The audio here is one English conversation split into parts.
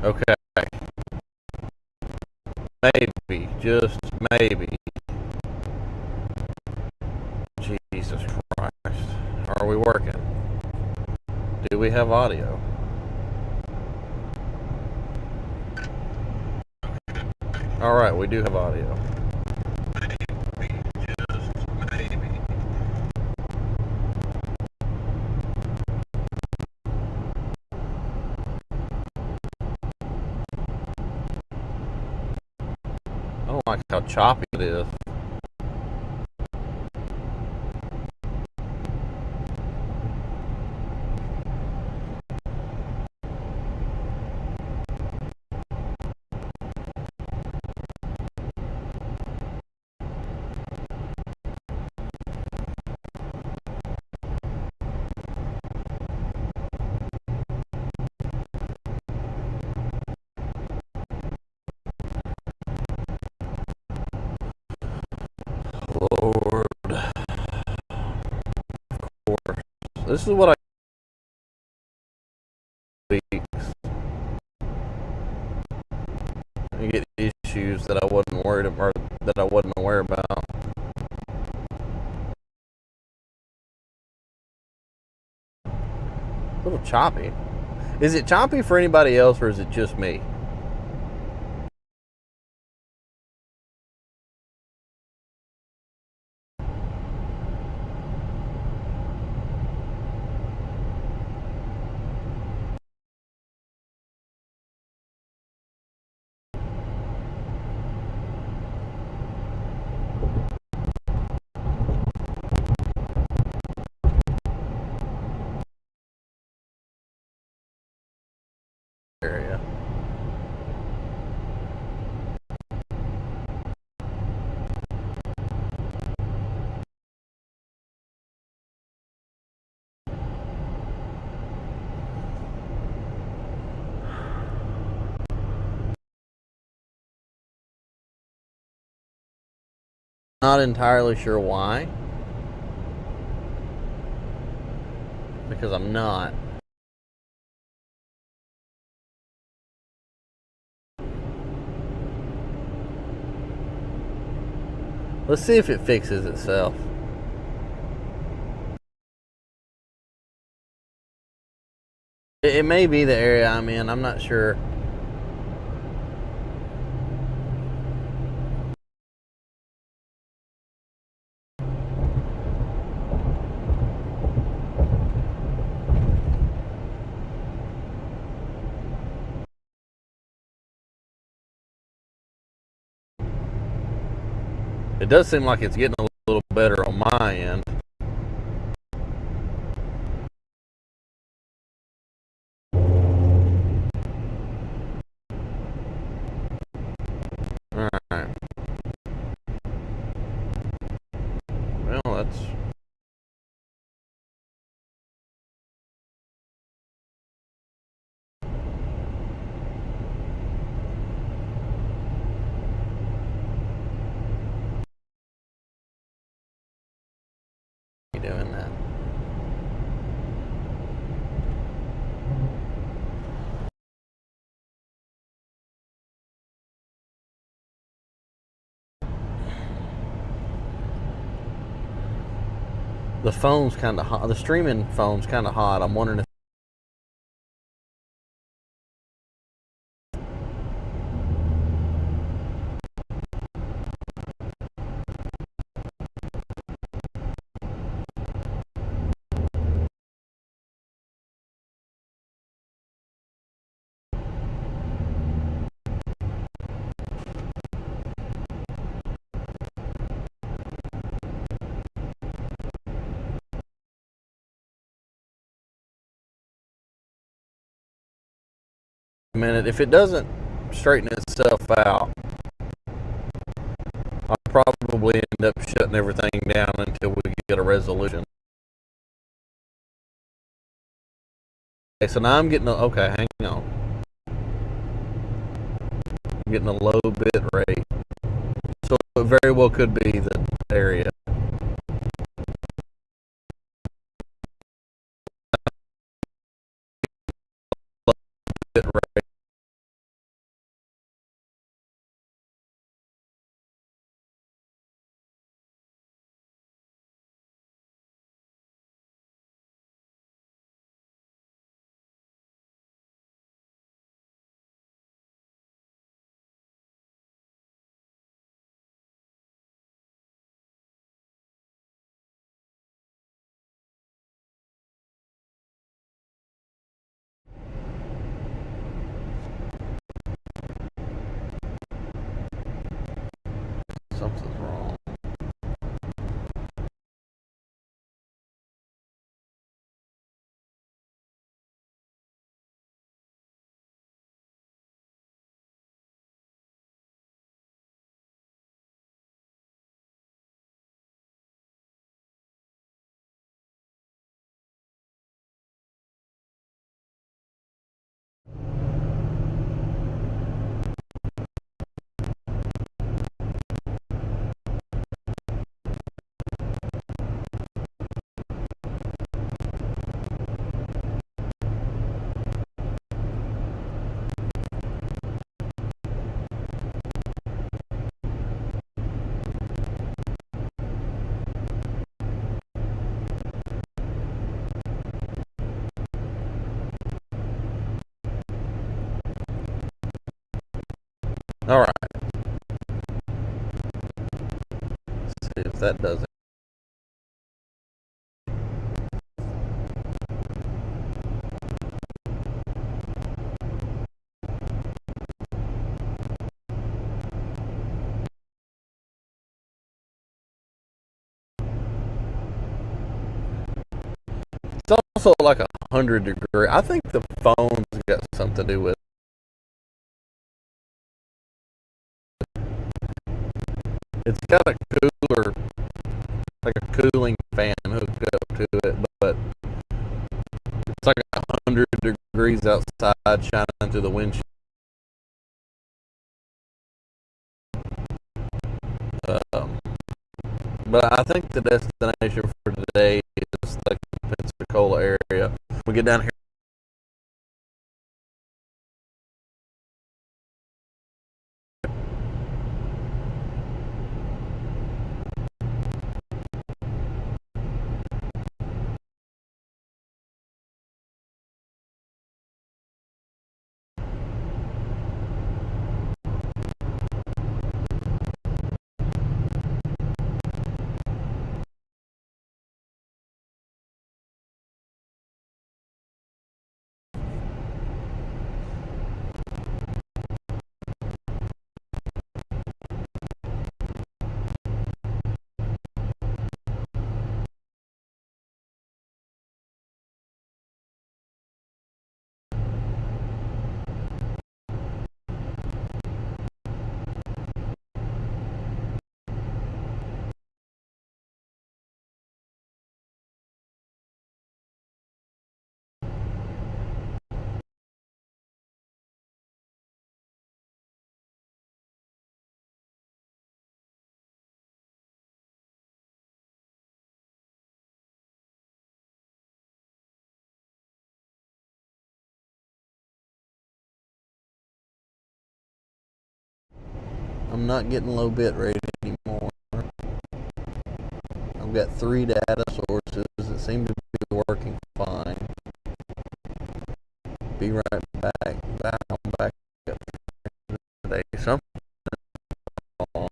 Okay, maybe, just maybe. Jesus Christ. Are we working? Do we have audio? Alright, we do have audio. Maybe, just maybe. I don't like how choppy it is. Lord. Of course. This is what I weeks. I get issues that I wasn't worried about, that I wasn't aware about. A little choppy. Is it choppy for anybody else, or is it just me? Area. Not entirely sure why, because I'm not. Let's see if it fixes itself. It may be the area I'm in. I'm not sure. It does seem like it's getting a little better on my end. Alright. Well, that's... doing that. The phone's kind of hot. The streaming phone's kind of hot. I'm wondering if... A minute. If it doesn't straighten itself out, I'll probably end up shutting everything down until we get a resolution. Okay, so now I'm getting a... Okay, hang on. I'm getting a low bit rate. So it very well could be the area. Low bit rate. Something's wrong. All right. Let's see if that does it. It's also like 100 degrees. I think the phone's got something to do with it. It's got a cooler, like a cooling fan hooked up to it, but it's like 100 degrees outside shining through the windshield. Um, but I think the destination for today is like the Pensacola area. We get down here. I'm not getting low bit rate anymore. I've got 3 data sources that seem to be working fine. Be right back. I'm back up today. Something wrong.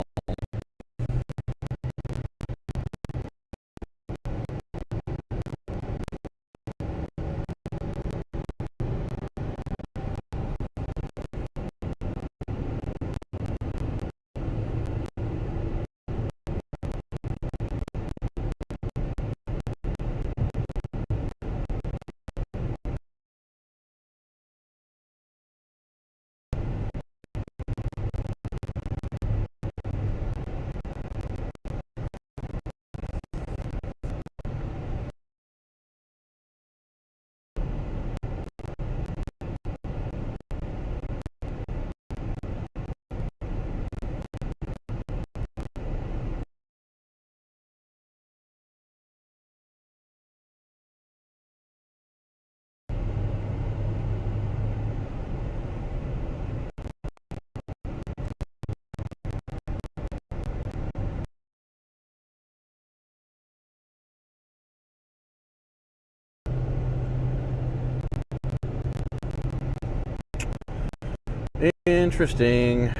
Interesting.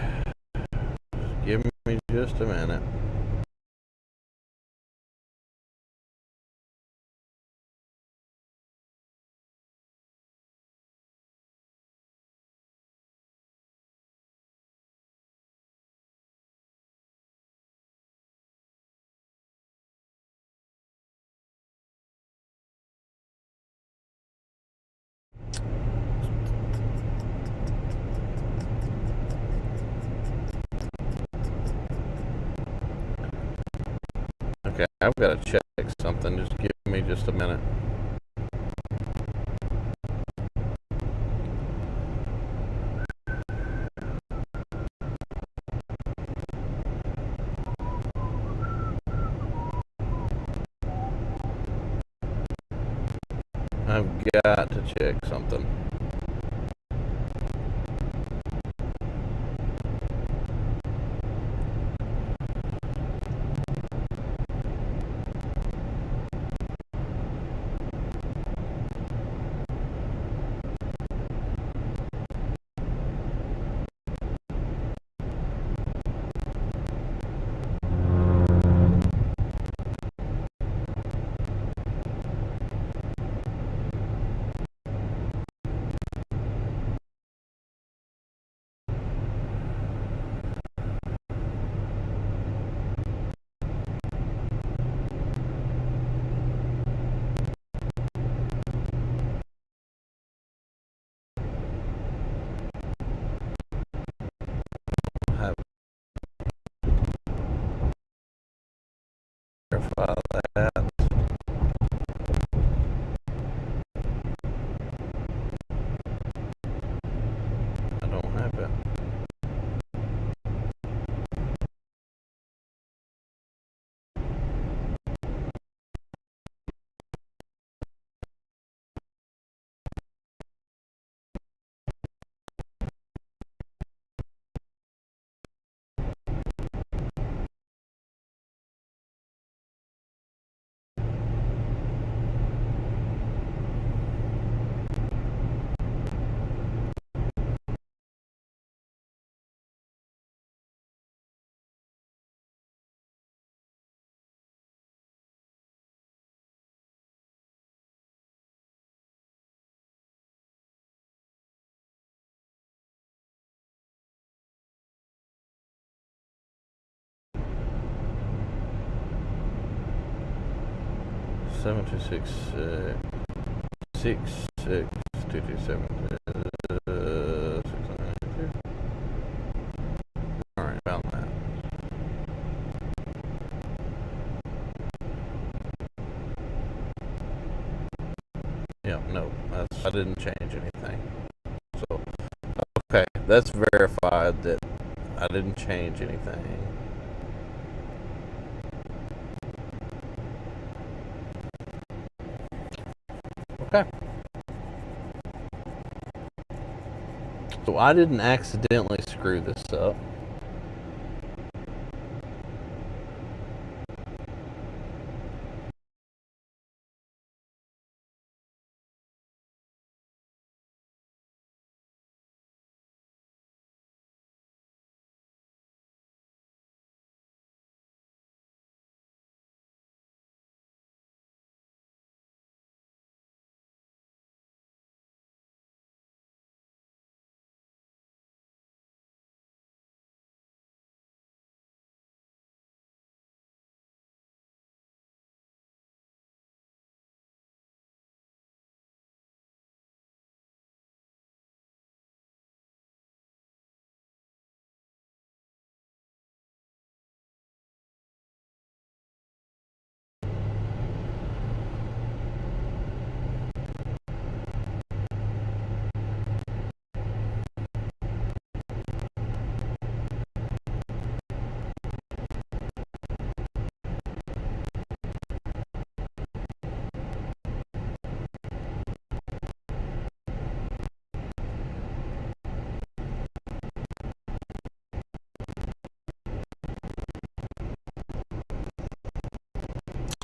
Give me just a minute. I've got to check something. Just give me just a minute. I've got to check something. Have to verify that. I don't have it. Seven two six 227. All right, found that. Yeah, no, I didn't change anything. So, okay, that's verified that I didn't change anything. Okay. So I didn't accidentally screw this up.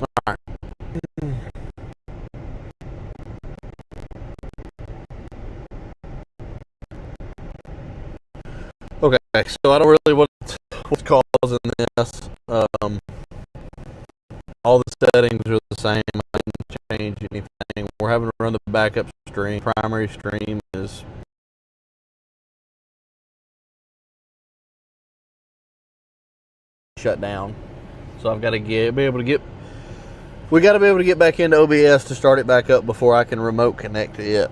All right. Okay, so I don't really know what's causing this. All the settings are the same. I didn't change anything. We're having to run the backup stream. Primary stream is shut down. So I've got to be able to get. We got to be able to get back into OBS to start it back up before I can remote connect to it.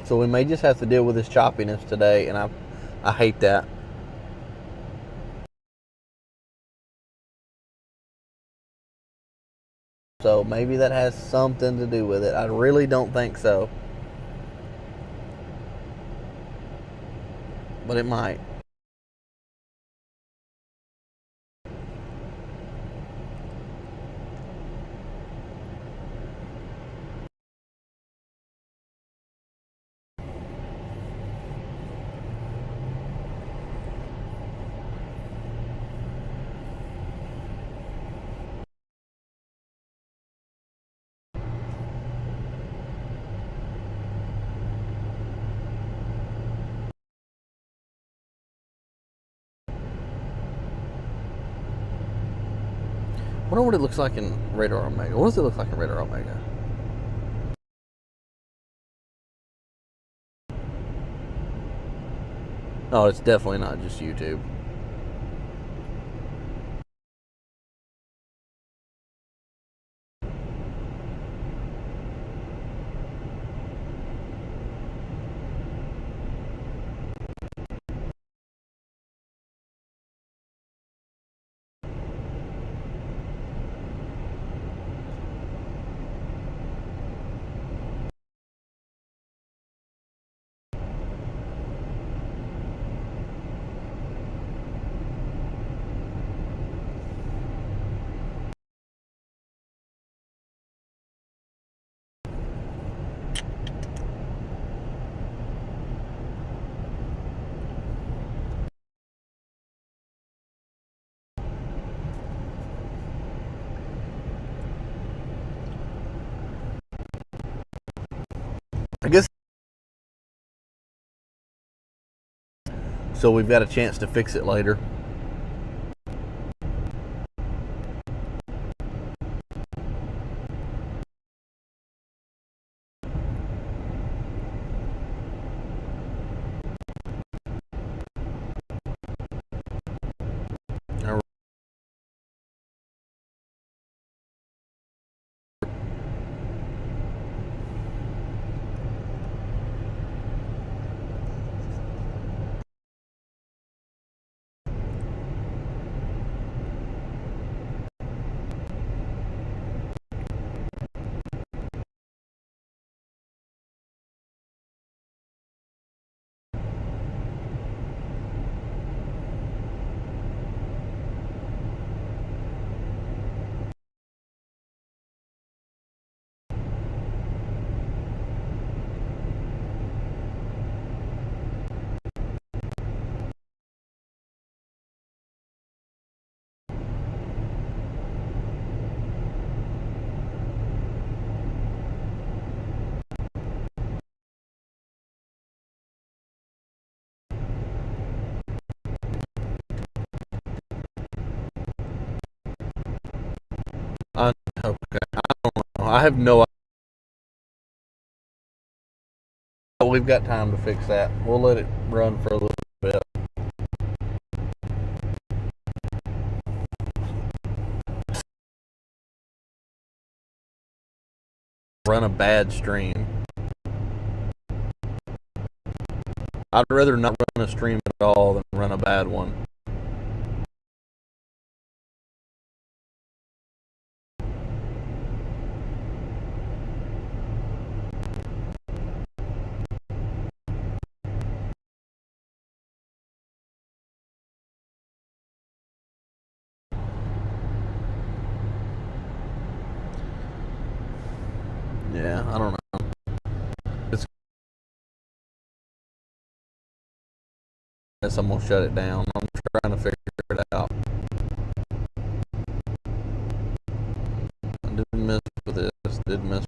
So we may just have to deal with this choppiness today, and I hate that. So maybe that has something to do with it. I really don't think so, but it might. I wonder what it looks like in Radar Omega. What does it look like in Radar Omega? Oh, it's definitely not just YouTube. I guess so. We've got a chance to fix it later. Okay. I have no idea. We've got time to fix that. We'll let it run for a little bit. Run a bad stream. I'd rather not run a stream at all than run a bad one. Yeah, I don't know. It's I'm gonna shut it down. I'm trying to figure it out. I didn't mess with this. Did mess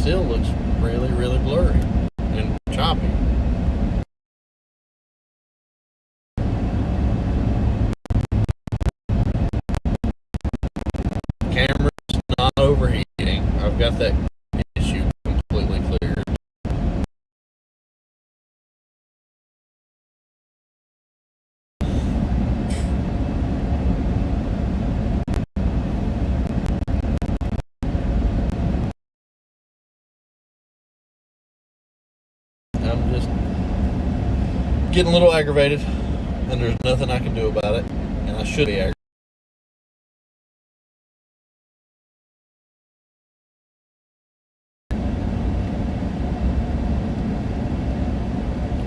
still looks really, really blurry and choppy. Camera's not overheating. I've got that issue completely cleared. I'm just getting a little aggravated, and there's nothing I can do about it, and I should be aggravated.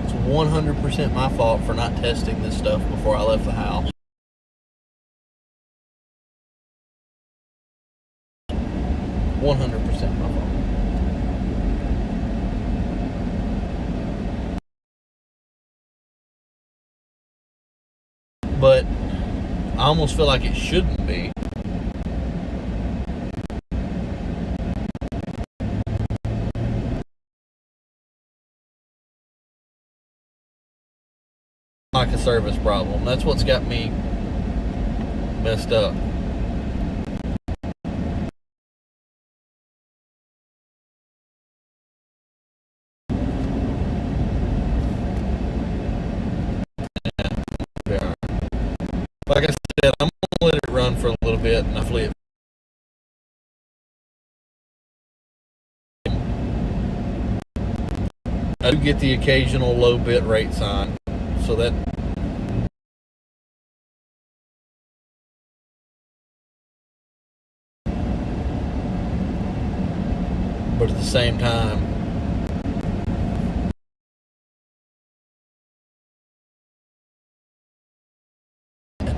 It's 100% my fault for not testing this stuff before I left the house. 100% my fault. But I almost feel like it shouldn't be. Like a service problem. That's what's got me messed up. Yeah. Like I said, I'm gonna let it run for a little bit, and hopefully it. I do get the occasional low bit rate sign, so that but at the same time,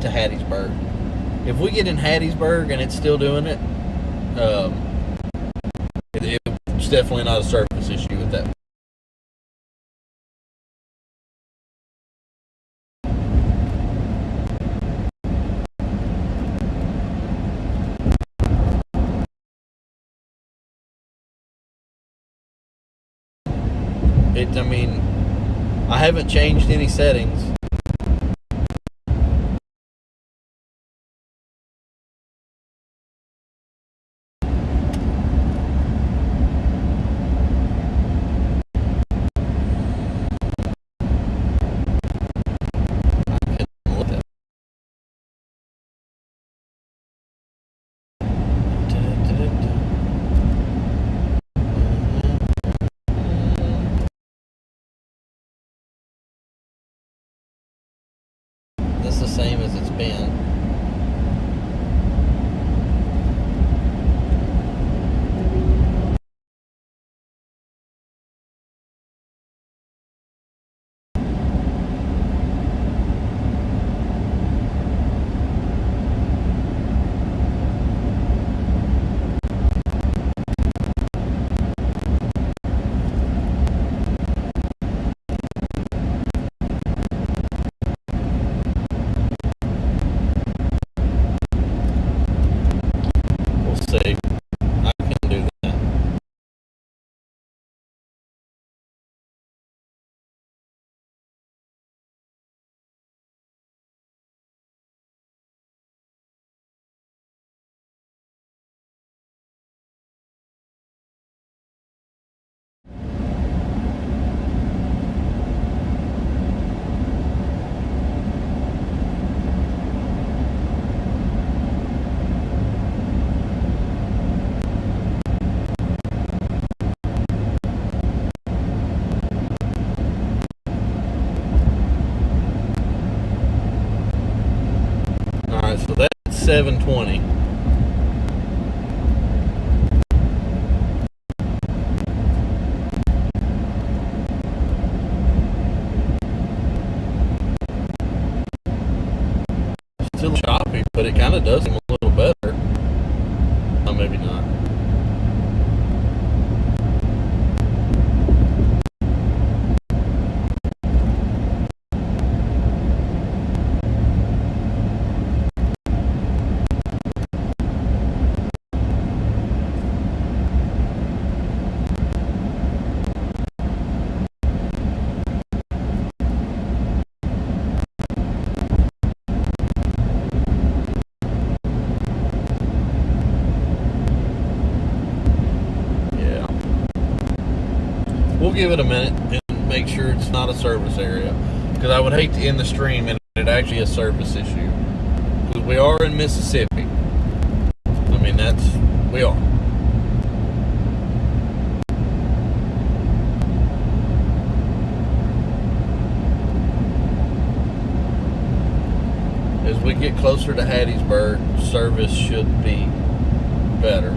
to Hattiesburg. If we get in Hattiesburg and it's still doing it, it's definitely not a surface issue with that. I mean, I haven't changed any settings. It's the same as it's been. See, I can do that. Alright, so that's 720. Still choppy, but it kind of does seem a little better. Oh, maybe not. give it a minute and make sure it's not a service area, because I would hate to end the stream and it actually a service issue, because we are in Mississippi. I mean, we are. As we get closer to Hattiesburg, service should be better.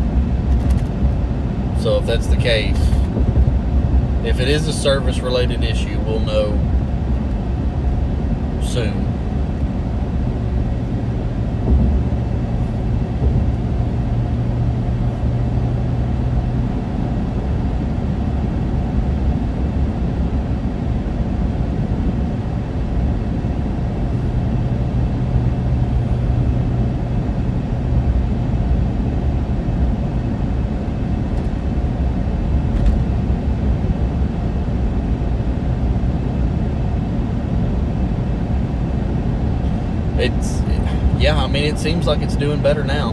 So if that's the case, if it is a service related issue, we'll know soon. Yeah, I mean, it seems like it's doing better now.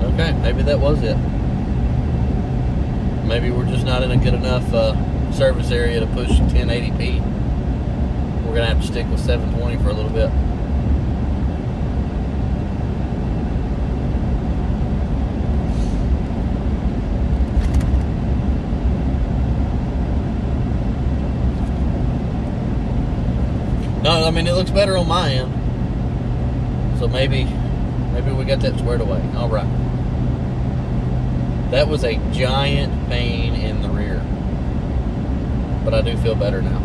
Okay, maybe that was it. Maybe we're just not in a good enough service area to push 1080p. We're gonna have to stick with 720 for a little bit. No, I mean, it looks better on my end. So maybe we got that squared away. All right. That was a giant pain in the rear. But I do feel better now.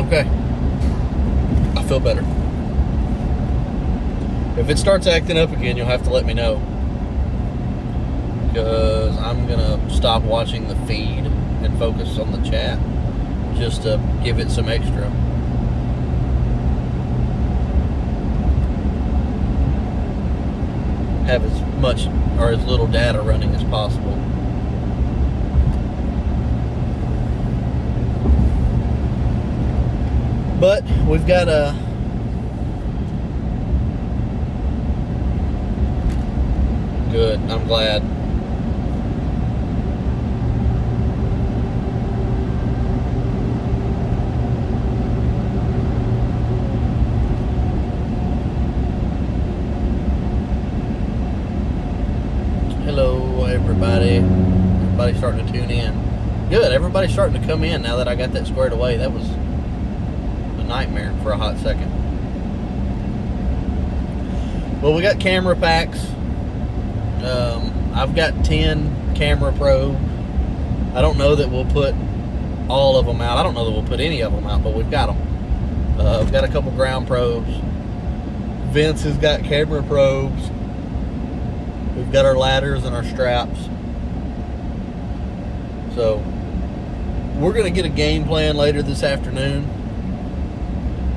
Okay. I feel better. If it starts acting up again, you'll have to let me know. Because I'm gonna stop watching the feed and focus on the chat just to give it some extra. Have as much or as little data running as possible. But we've got a good, I'm glad. Hello, everybody. Everybody's starting to tune in. Good, everybody's starting to come in now that I got that squared away. That was a nightmare for a hot second. Well, we got camera packs. I've got 10 camera probes. I don't know that we'll put all of them out. I don't know that we'll put any of them out, but we've got them. We've got a couple ground probes. Vince has got camera probes. We've got our ladders and our straps. So we're going to get a game plan later this afternoon.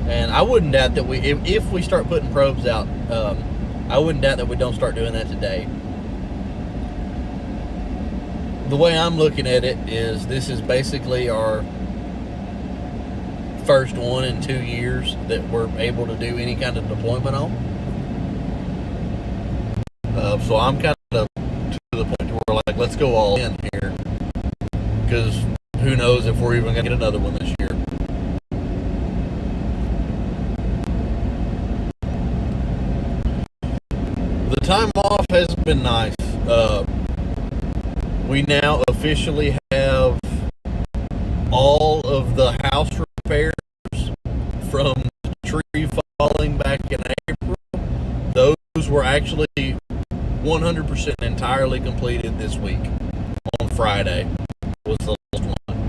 And I wouldn't doubt that if we start putting probes out, I wouldn't doubt that we don't start doing that today. The way I'm looking at it is this is basically our first one in 2 years that we're able to do any kind of deployment on. So I'm kind of to the point where we're like, let's go all in here, because who knows if we're even going to get another one this year. The time off has been nice. We now officially have all of the house repairs from the tree falling back in April. Those were actually 100% entirely completed this week. On Friday was the last one.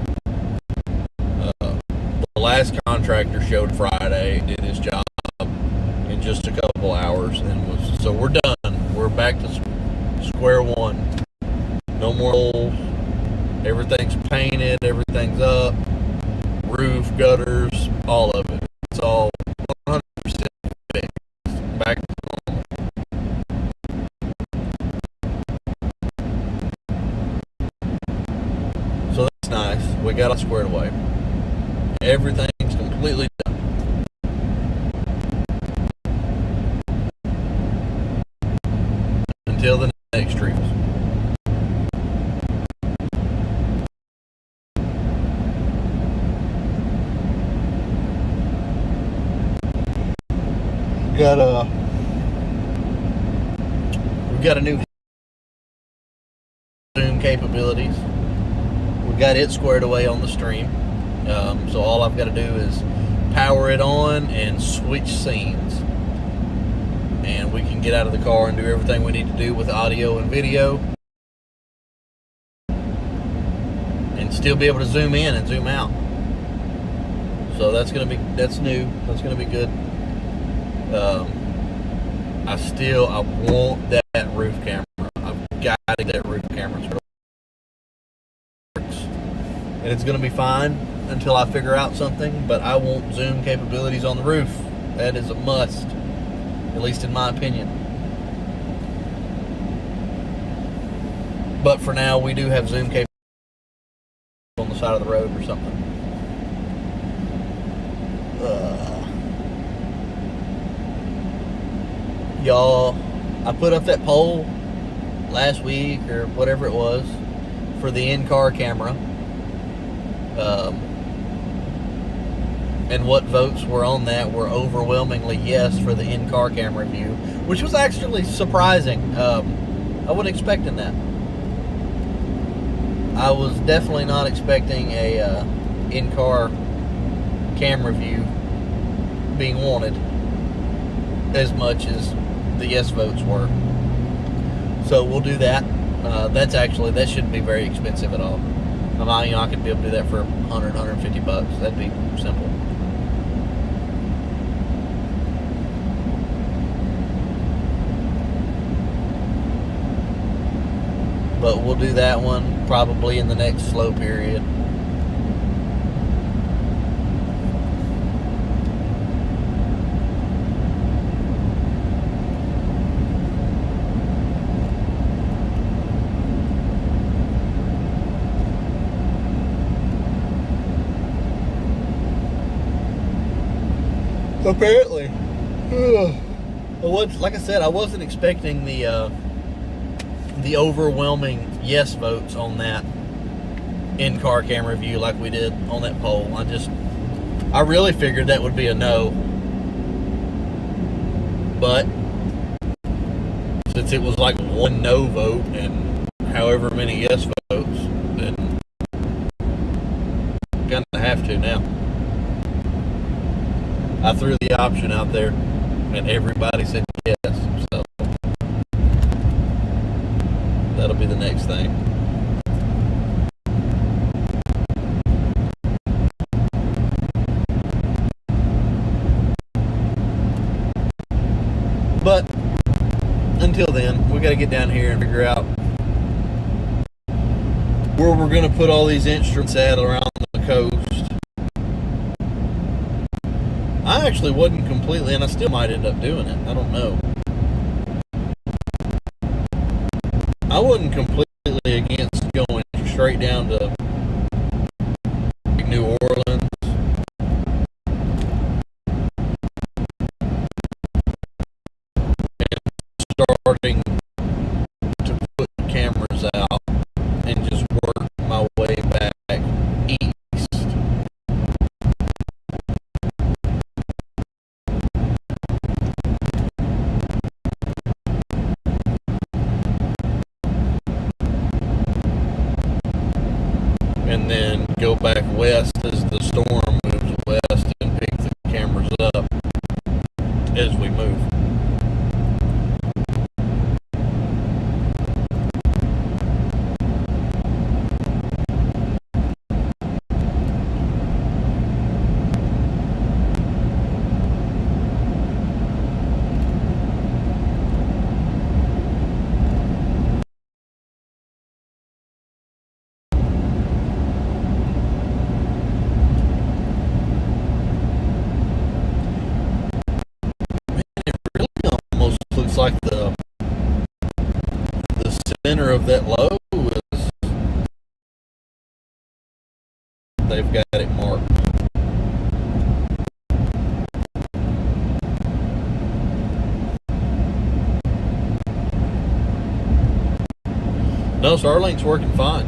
The last contractor showed Friday, did his job in just a couple hours, and so we're done. We're back to square one. No more holes. Everything's painted. Everything's up. Roof, gutters, all of it. It's all 100% fixed. Back to normal. So that's nice. we got it squared away. Everything's completely done. Until the next trips. We've got a new zoom capabilities. We got it squared away on the stream. So all I've got to do is power it on and switch scenes, and we can get out of the car and do everything we need to do with audio and video, and still be able to zoom in and zoom out. So that's new. That's gonna be good. I want that roof camera. I've got to get that roof camera. And it's gonna be fine until I figure out something, but I want zoom capabilities on the roof. That is a must, at least in my opinion. But for now, we do have zoom capabilities on the side of the road or something. Y'all, I put up that poll last week or whatever it was for the in-car camera. And what votes were on that were overwhelmingly yes for the in-car camera view, which was actually surprising. I wasn't expecting that. I was definitely not expecting a in-car camera view being wanted as much as the yes votes were. So we'll do that. That shouldn't be very expensive at all. I could be able to do that for $100, $150. That'd be simple. But we'll do that one probably in the next slow period. Apparently, like I said, I wasn't expecting the overwhelming yes votes on that in-car camera view like we did on that poll. I really figured that would be a no, but since it was like one no vote and however many yes votes, then I'm gonna have to now. I threw the option out there, and everybody said yes, so that'll be the next thing. But until then, we got to get down here and figure out where we're going to put all these instruments at around the coast. I actually wasn't completely, and I still might end up doing it. I don't know. I wasn't completely against going straight down to New Orleans. And starting to put cameras out and just work my way back east. And then go back west as the storm moves west and pick the cameras up as we move. Like the center of that low No, Starlink's working fine.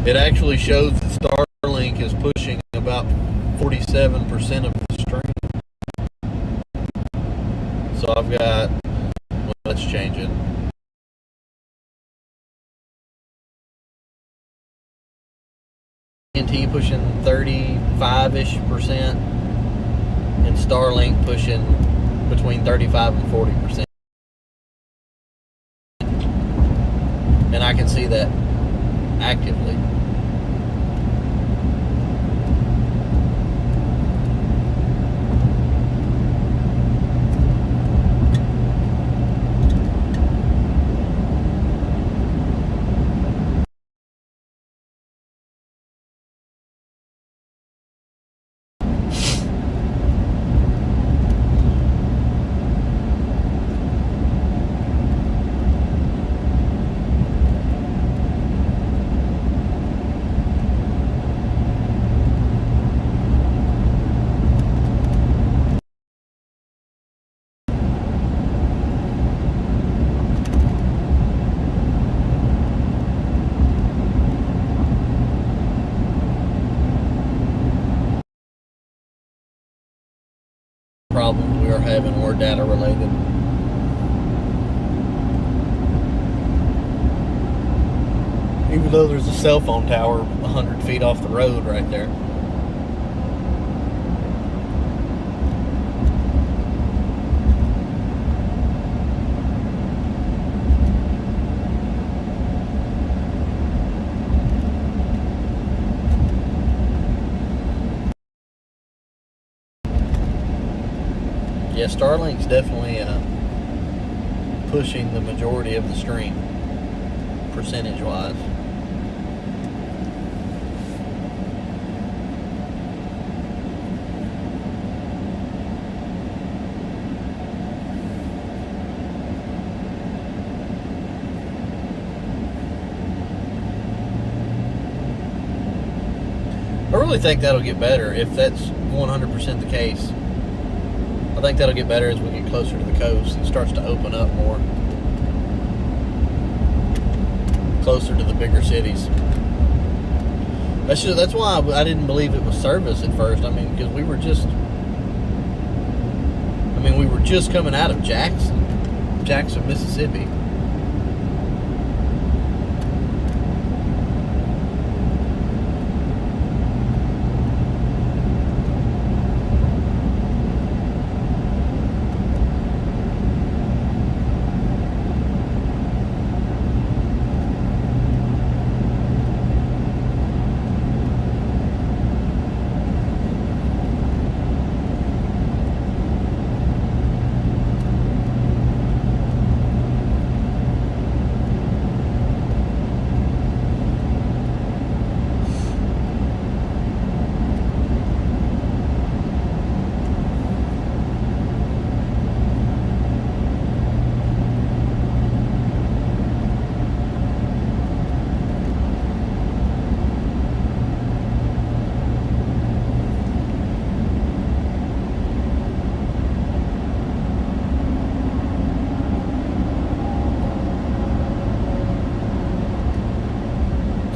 It actually shows that Starlink is pushing about 47% of the stream. So I've got, well, let's change it. AT&T pushing 35-ish% and Starlink pushing between 35 and 40%. And I can see that actively. Problems we are having were data related. Even though there's a cell phone tower 100 feet off the road right there. Yeah, Starlink's definitely pushing the majority of the stream, percentage-wise. I really think that'll get better if that's 100% the case. I think that'll get better as we get closer to the coast. It starts to open up more. Closer to the bigger cities. That's why I didn't believe it was service at first. I mean, because we were just coming out of Jackson, Mississippi.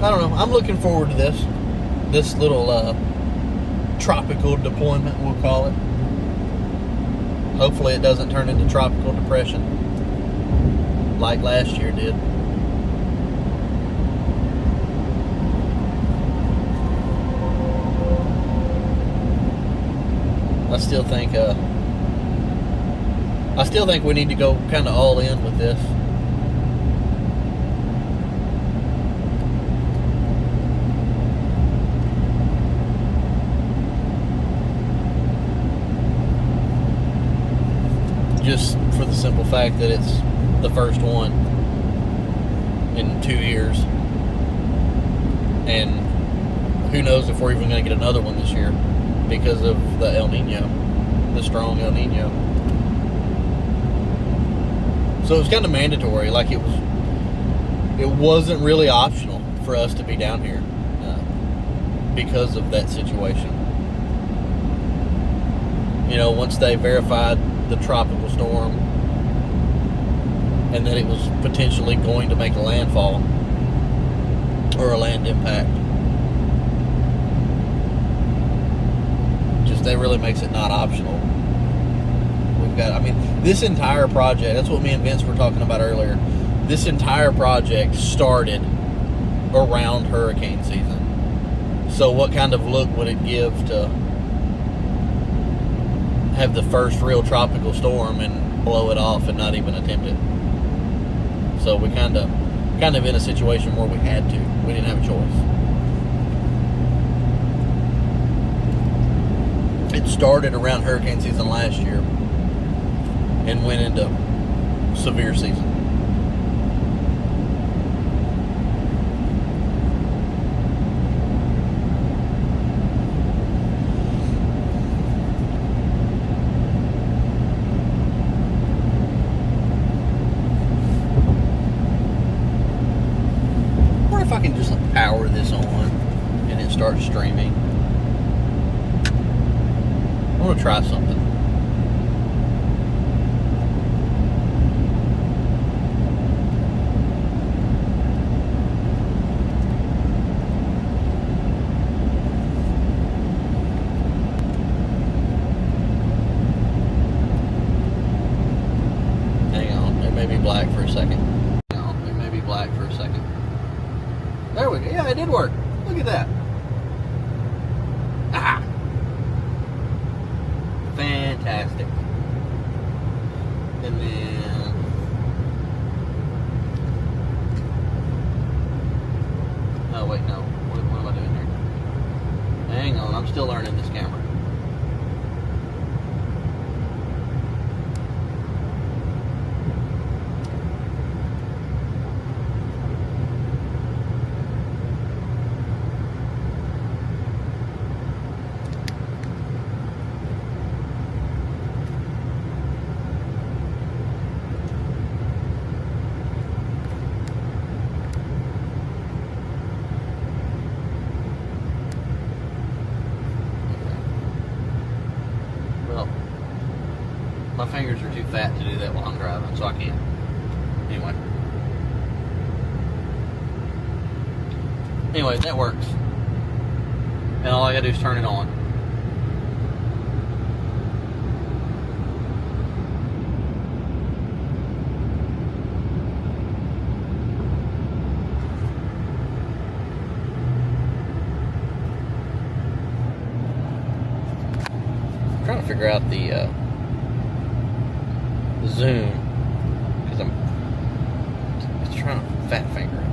I don't know. I'm looking forward to this little tropical deployment, we'll call it. Hopefully it doesn't turn into tropical depression like last year did. I still think we need to go kind of all in with this. Just for the simple fact that it's the first one in 2 years. And who knows if we're even going to get another one this year because of the El Nino, the strong El Nino. So it was kind of mandatory, like it wasn't really optional for us to be down here because of that situation. You know, once they verified the tropical storm and that it was potentially going to make a landfall or a land impact. Just that really makes it not optional. We've got, I mean, this entire project, that's what me and Vince were talking about earlier. This entire project started around hurricane season. So what kind of look would it give to have the first real tropical storm and blow it off and not even attempt it? So we kind of in a situation where we had to. We didn't have a choice. It started around hurricane season last year and went into severe season. I can just power this on and it starts streaming. I want to try something. Hang on, it may be black for a second. Hang on, it may be black for a second. There we go. Yeah, it did work. Look at that. Ah! Fantastic. And then... Oh, wait, no. What am I doing here? Hang on, I'm still learning this camera. My fingers are too fat to do that while I'm driving, so I can't. Anyway, that works. And all I gotta do is turn it on. I'm trying to figure out the zoom, because I'm trying to fat finger it.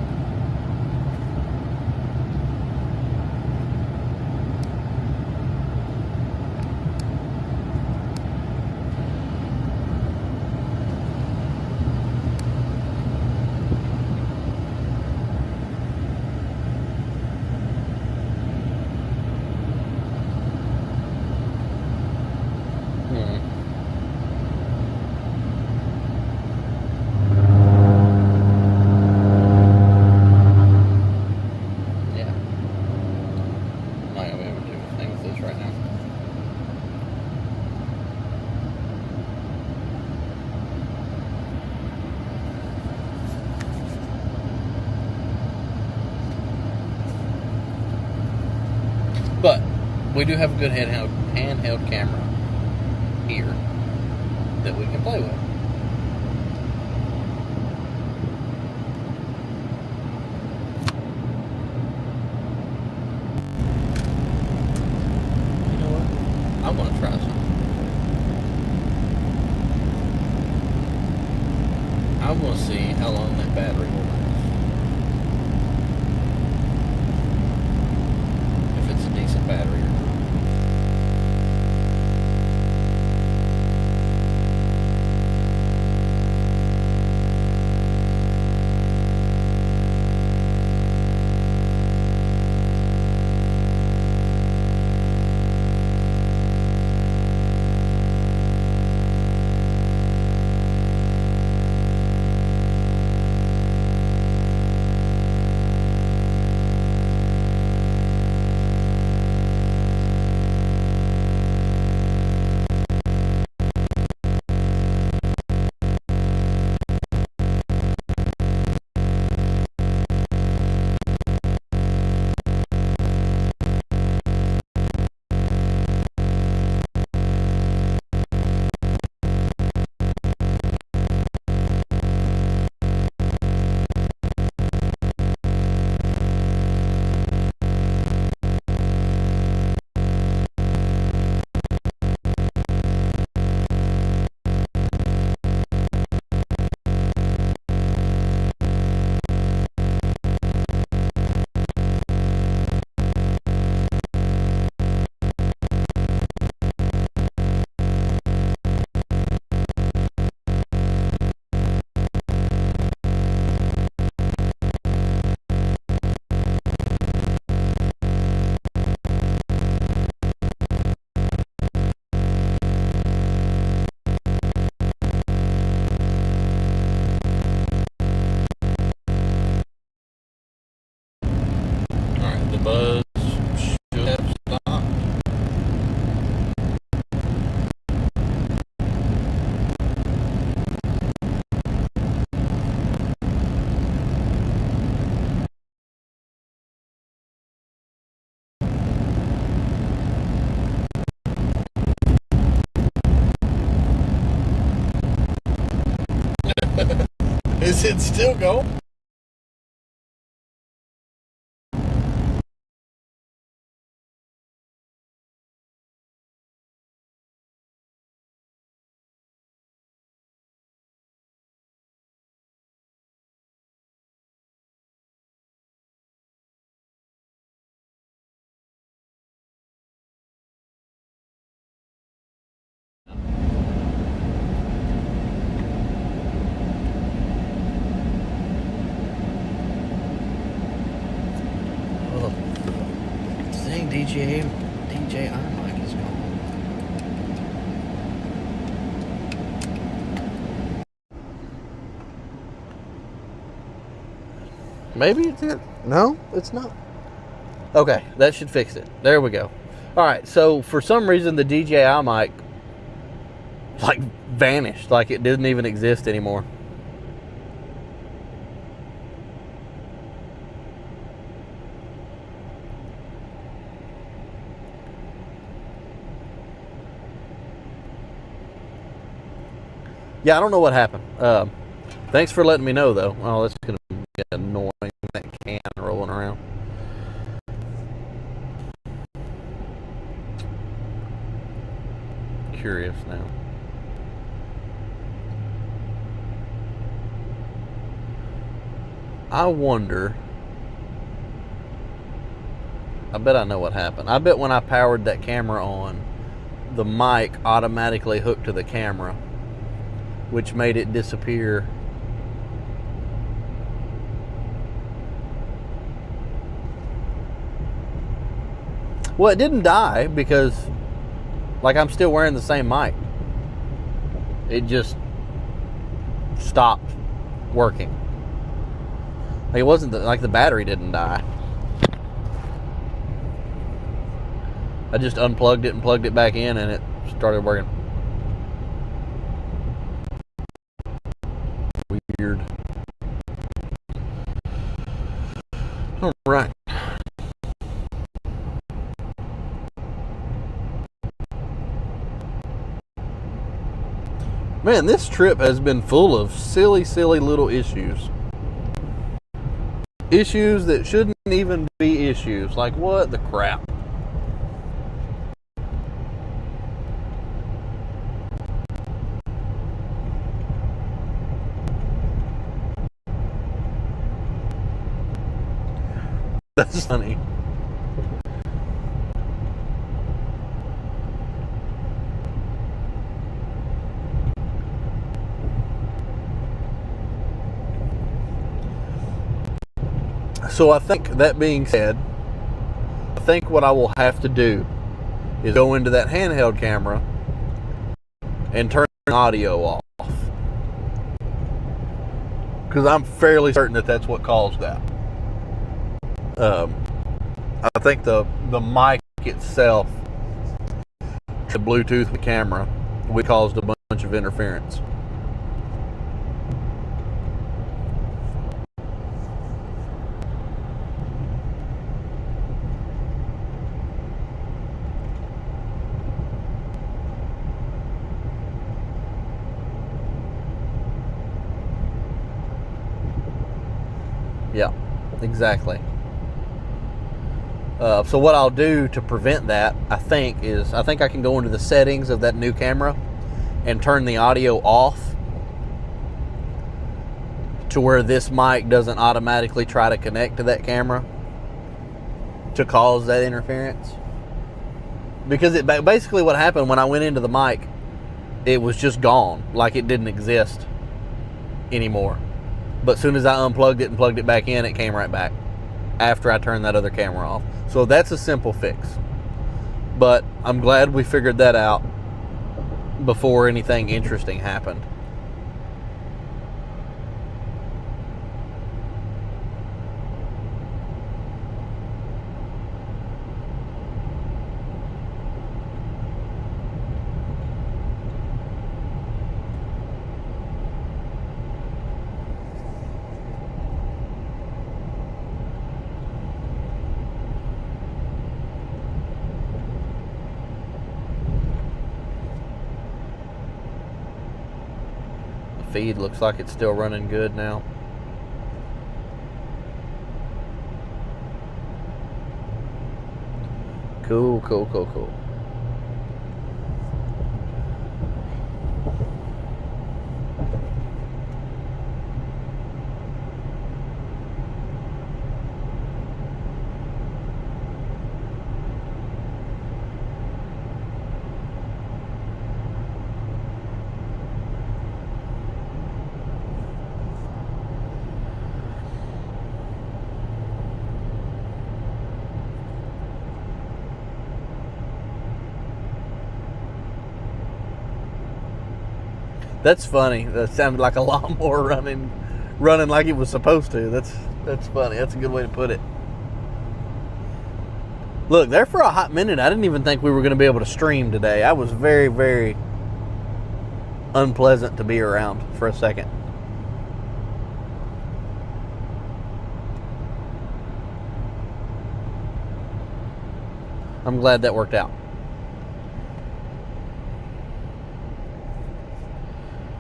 But we do have a good handheld camera here that we can play with. You know what? I want to try something. I want to see how long that battery will last. If it's a decent battery or not. Is it still going? DJI mic is gone. Maybe it's it. No, it's not. Okay, that should fix it. There we go. All right, so for some reason the DJI mic like vanished, like it didn't even exist anymore. Yeah, I don't know what happened. Thanks for letting me know, though. Oh, that's going to get annoying, that can rolling around. Curious now. I wonder. I bet I know what happened. I bet when I powered that camera on, the mic automatically hooked to the camera, which made it disappear. Well, it didn't die because, like, I'm still wearing the same mic. It just stopped working. Like, it wasn't like the battery didn't die. I just unplugged it and plugged it back in, and it started working. Weird. All right. Man, this trip has been full of silly, silly little issues. Issues that shouldn't even be issues. Like, what the crap? That's funny. So I think, that being said, I think what I will have to do is go into that handheld camera and turn the audio off. Because I'm fairly certain that that's what caused that. I think the mic itself, the Bluetooth with the camera, we caused a bunch of interference. Yeah, exactly. So what I'll do to prevent that, I think I can go into the settings of that new camera and turn the audio off to where this mic doesn't automatically try to connect to that camera to cause that interference. Because it basically, what happened when I went into the mic, it was just gone, like it didn't exist anymore. But as soon as I unplugged it and plugged it back in, it came right back after I turned that other camera off. So that's a simple fix. But I'm glad we figured that out before anything interesting happened. feed looks like it's still running good now. Cool. That's funny. That sounded like a lawnmower running like it was supposed to. That's funny. That's a good way to put it. Look, there for a hot minute, I didn't even think we were going to be able to stream today. I was very, very unpleasant to be around for a second. I'm glad that worked out.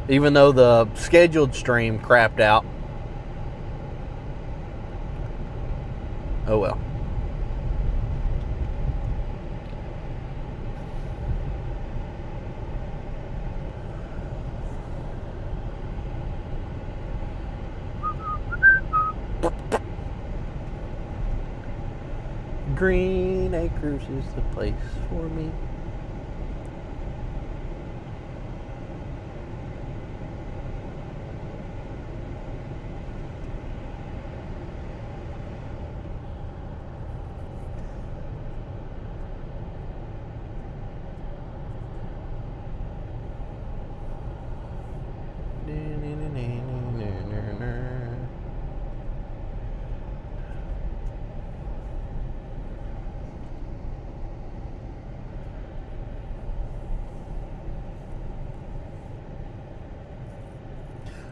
Even though the scheduled stream crapped out. Oh well. Green Acres is the place for me.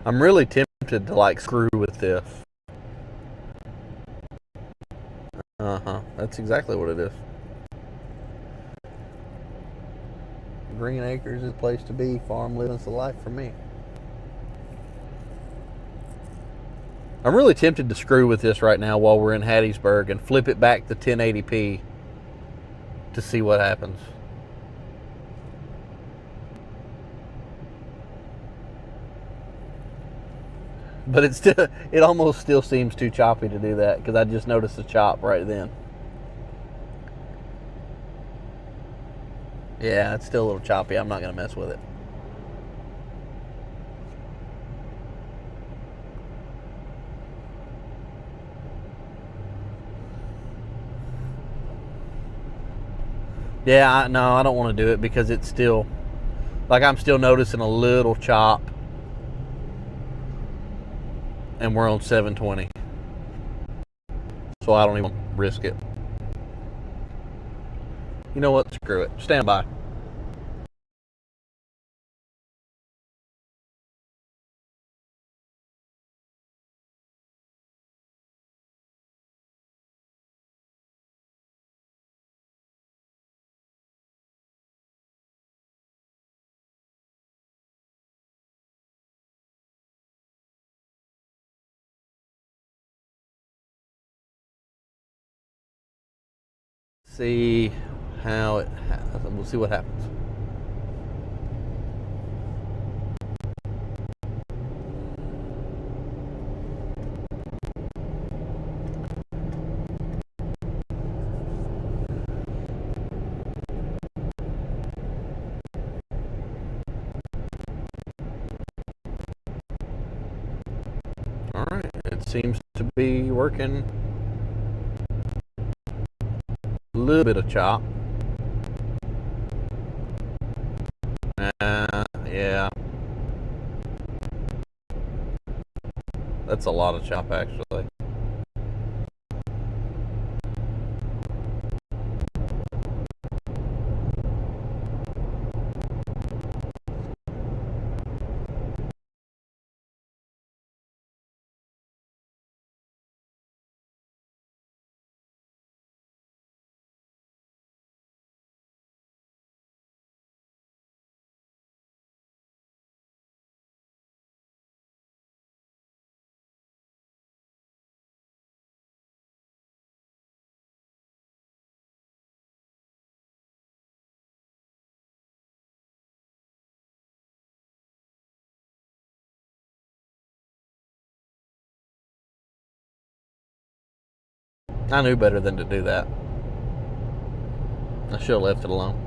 I'm really tempted to like screw with this. That's exactly what it is. Green Acres is the place to be. Farm living's the life for me. I'm really tempted to screw with this right now while we're in Hattiesburg and flip it back to 1080p to see what happens. But it almost still seems too choppy to do that because I just noticed the chop right then. Yeah, it's still a little choppy. I'm not going to mess with it. Yeah, no, I don't want to do it because it's still, like, I'm still noticing a little chop. And we're on 720. So I don't even risk it. You know what? Screw it. Stand by. See how it. We'll see what happens. All right, it seems to be working. A little bit of chop. Yeah. That's a lot of chop, actually. I knew better than to do that. I should have left it alone.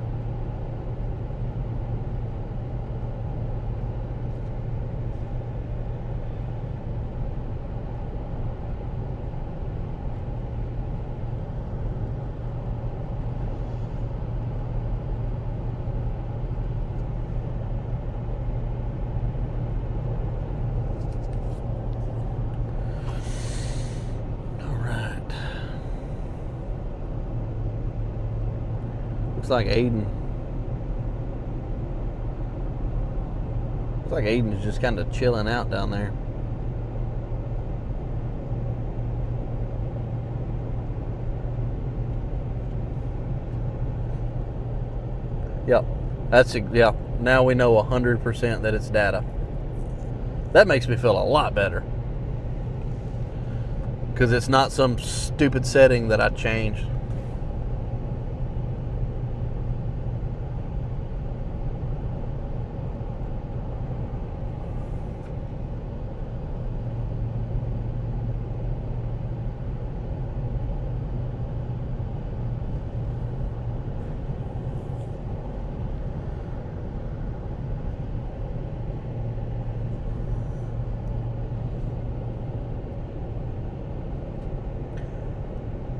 Looks like Aiden is just kind of chilling out down there. Yep. Yeah. Now we know 100% that it's data. That makes me feel a lot better. Because it's not some stupid setting that I changed.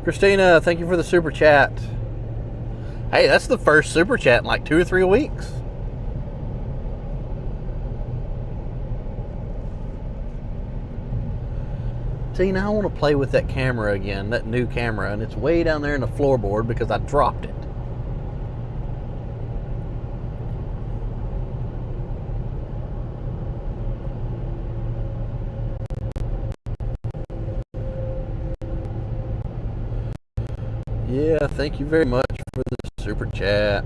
Christina, thank you for the super chat. Hey, that's the first super chat in like 2 or 3 weeks. See, now I want to play with that camera again, that new camera, and it's way down there in the floorboard because I dropped it. Yeah, thank you very much for the super chat.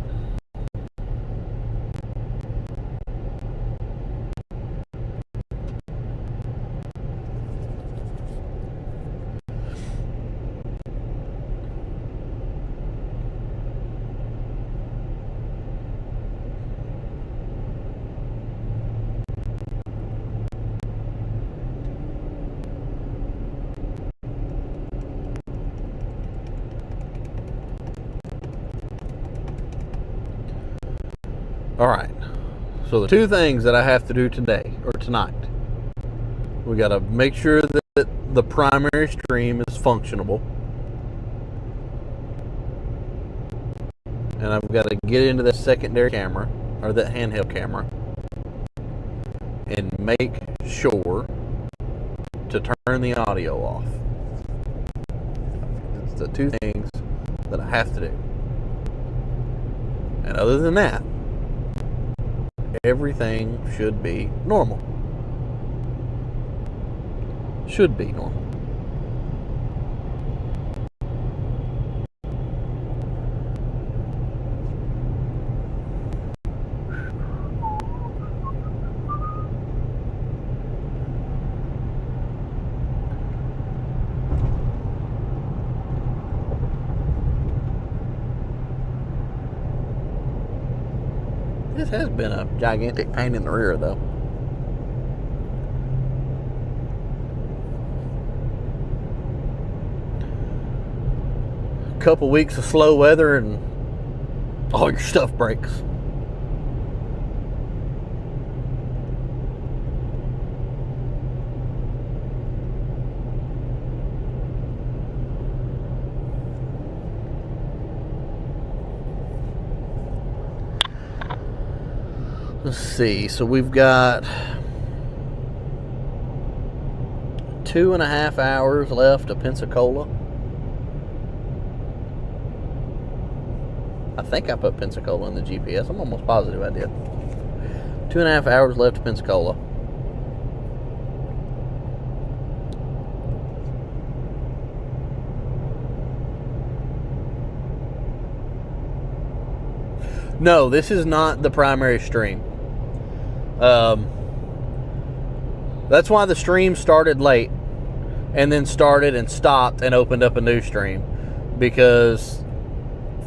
All right, so the 2 things that I have to do today, or tonight, we got to make sure that the primary stream is functionable. And I've got to get into the secondary camera, or that handheld camera, and make sure to turn the audio off. It's the 2 things that I have to do. And other than that, everything should be normal. Should be normal. This has been a gigantic pain in the rear, though. A couple weeks of slow weather and all your stuff breaks. Let's see, so we've got 2.5 hours left of Pensacola. I think I put Pensacola in the GPS. I'm almost positive I did. 2.5 hours left of Pensacola. No, this is not the primary stream. That's why the stream started late and then started and stopped and opened up a new stream, because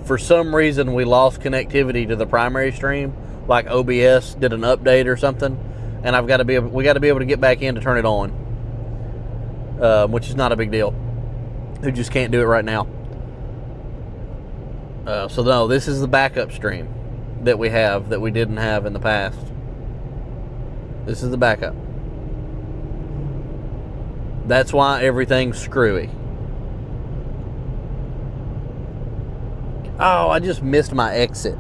for some reason we lost connectivity to the primary stream, like OBS did an update or something, and we got to be able to get back in to turn it on, which is not a big deal. who just can't do it right now. So no, this is the backup stream that we have that we didn't have in the past. This is the backup. That's why everything's screwy. Oh, I just missed my exit.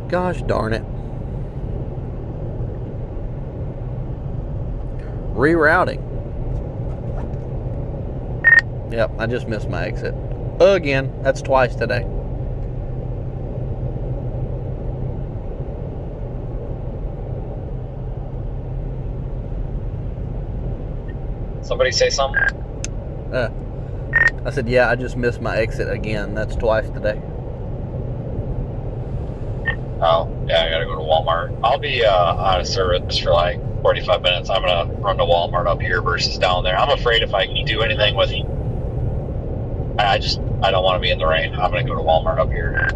Gosh darn it. Rerouting. Yep, I just missed my exit. Again, that's twice today. Somebody say something? I said, yeah, I just missed my exit again. That's twice today. Oh, yeah, I gotta go to Walmart. I'll be out of service for like 45 minutes. I'm gonna run to Walmart up here versus down there. I'm afraid if I do anything with, I don't want to be in the rain. I'm gonna go to Walmart up here.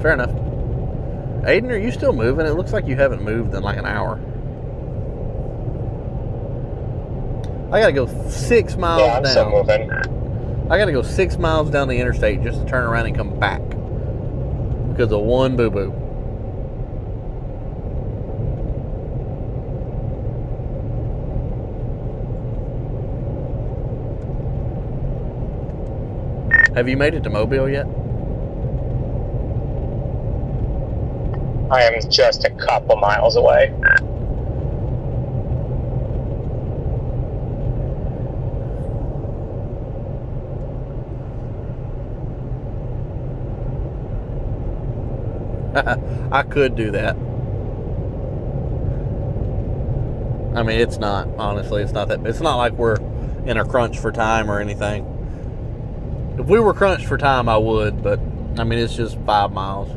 Fair enough. Aiden, are you still moving? It looks like you haven't moved in like an hour. I gotta go 6 miles down. Yeah, I'm still moving. I gotta go 6 miles down the interstate just to turn around and come back because of one boo-boo. Have you made it to Mobile yet? I am just a couple miles away. I could do that. I mean, it's not, honestly, it's not like we're in a crunch for time or anything. If we were crunched for time, I would, but I mean, it's just 5 miles.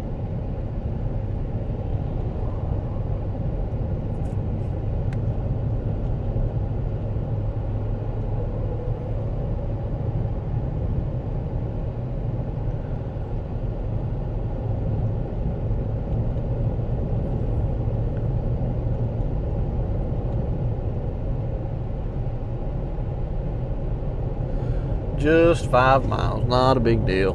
Just 5 miles, not a big deal.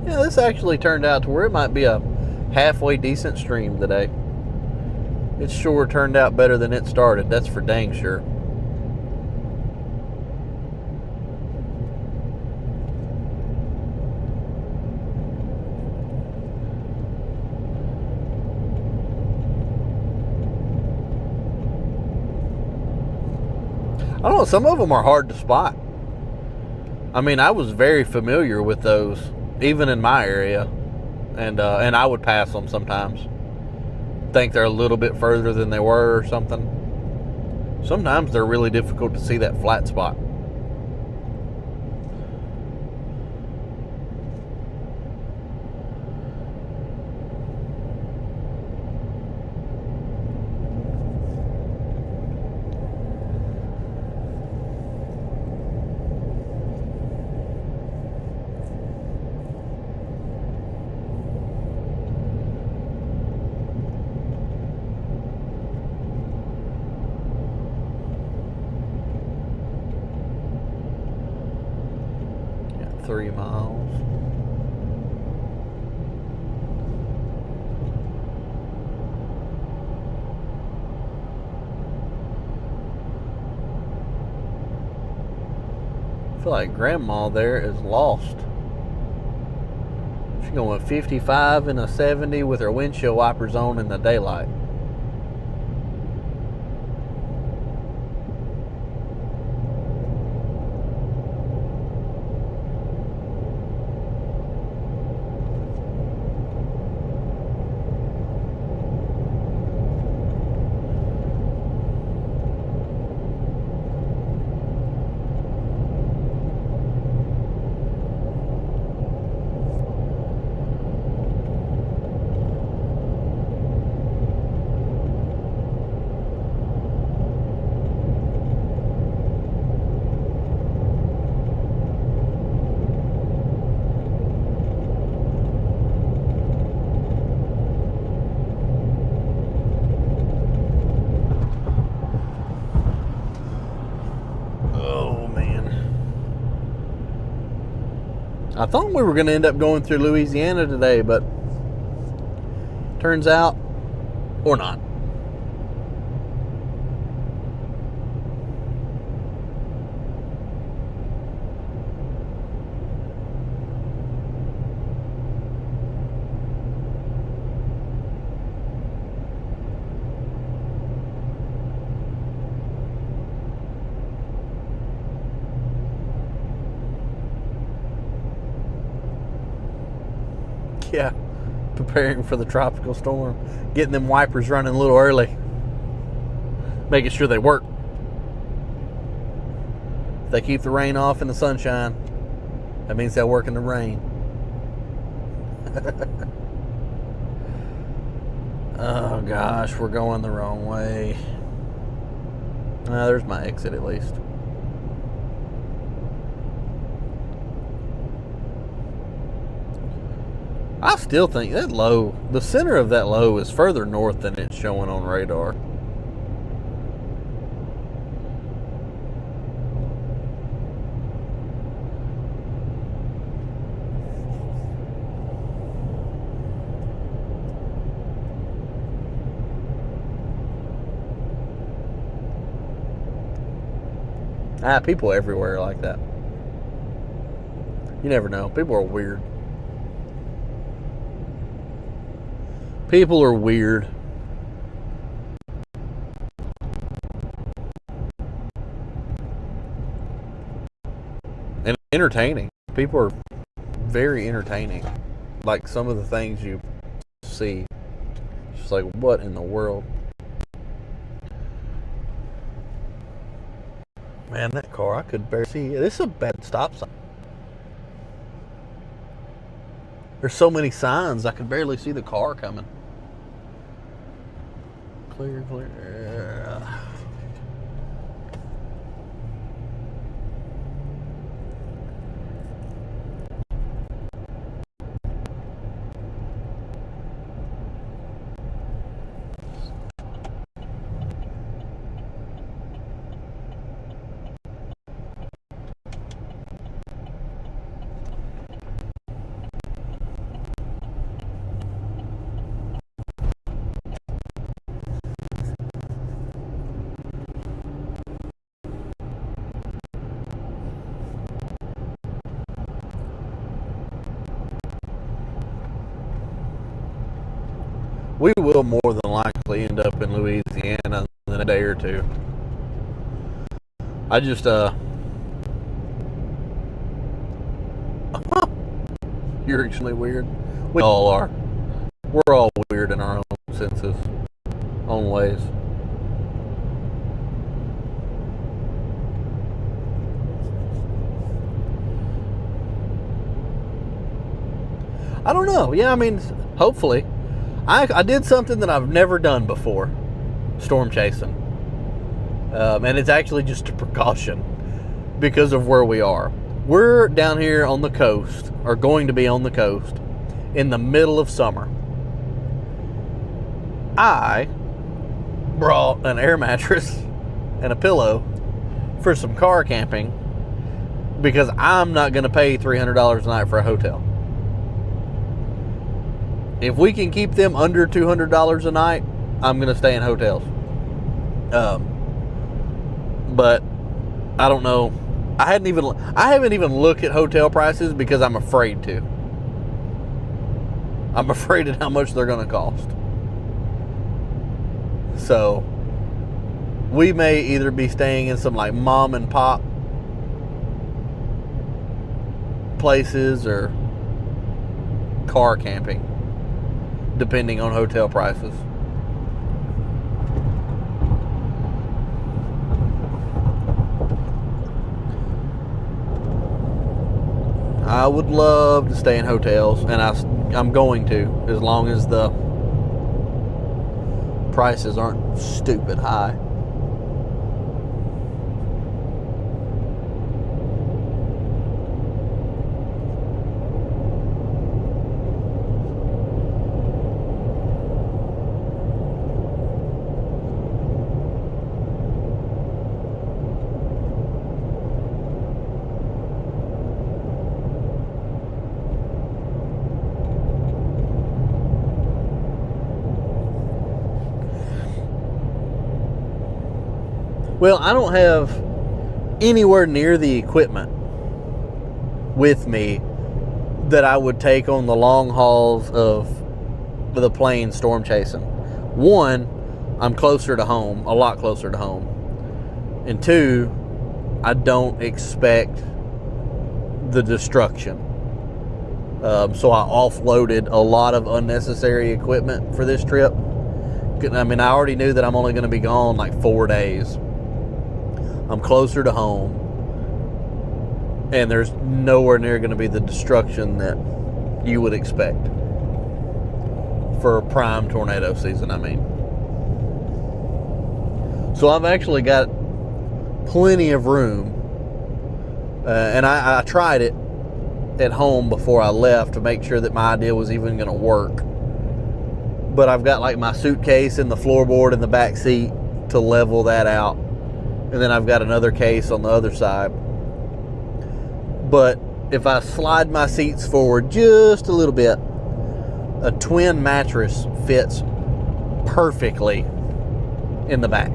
Yeah, this actually turned out to where it might be a halfway decent stream today. It sure turned out better than it started, that's for dang sure. I don't know, some of them are hard to spot. I mean, I was very familiar with those, even in my area, and I would pass them sometimes. Think they're a little bit further than they were or something. Sometimes they're really difficult to see that flat spot. Yeah, 3 miles. I feel like Grandma there is lost. She's going 55 in a 70 with her windshield wipers on in the daylight. I thought we were going to end up going through Louisiana today, but turns out, or not. Yeah, preparing for the tropical storm. Getting them wipers running a little early. Making sure they work. If they keep the rain off in the sunshine, that means they'll work in the rain. Oh gosh, we're going the wrong way. There's my exit at least. I still think that low, the center of that low is further north than it's showing on radar. People everywhere like that. You never know. People are weird. People are weird. And entertaining. People are very entertaining. Like some of the things you see. Just like, what in the world? Man, that car, I could barely see it. This is a bad stop sign. There's so many signs, I could barely see the car coming. Clear, clear. We will more than likely end up in Louisiana in a day or two. I just, you're extremely weird. We all are. We're all weird in our own senses, own ways. I don't know. Yeah, I mean, hopefully. I did something that I've never done before, storm chasing. And it's actually just a precaution because of where we are. We're down here on the coast, or going to be on the coast, in the middle of summer. I brought an air mattress and a pillow for some car camping because I'm not going to pay $300 a night for a hotel. If we can keep them under $200 a night, I'm going to stay in hotels. But I don't know. I haven't even looked at hotel prices because I'm afraid to. I'm afraid of how much they're going to cost. So we may either be staying in some like mom and pop places or car camping, depending on hotel prices. I would love to stay in hotels, and I'm going to, as long as the prices aren't stupid high. Well, I don't have anywhere near the equipment with me that I would take on the long hauls of the plane storm chasing. One, I'm closer to home, a lot closer to home. And two, I don't expect the destruction. So I offloaded a lot of unnecessary equipment for this trip. I mean, I already knew that I'm only going to be gone like 4 days. I'm closer to home. And there's nowhere near going to be the destruction that you would expect for prime tornado season, I mean. So I've actually got plenty of room. And I tried it at home before I left to make sure that my idea was even going to work. But I've got like my suitcase and the floorboard in the back seat to level that out. And then I've got another case on the other side. But if I slide my seats forward just a little bit, a twin mattress fits perfectly in the back.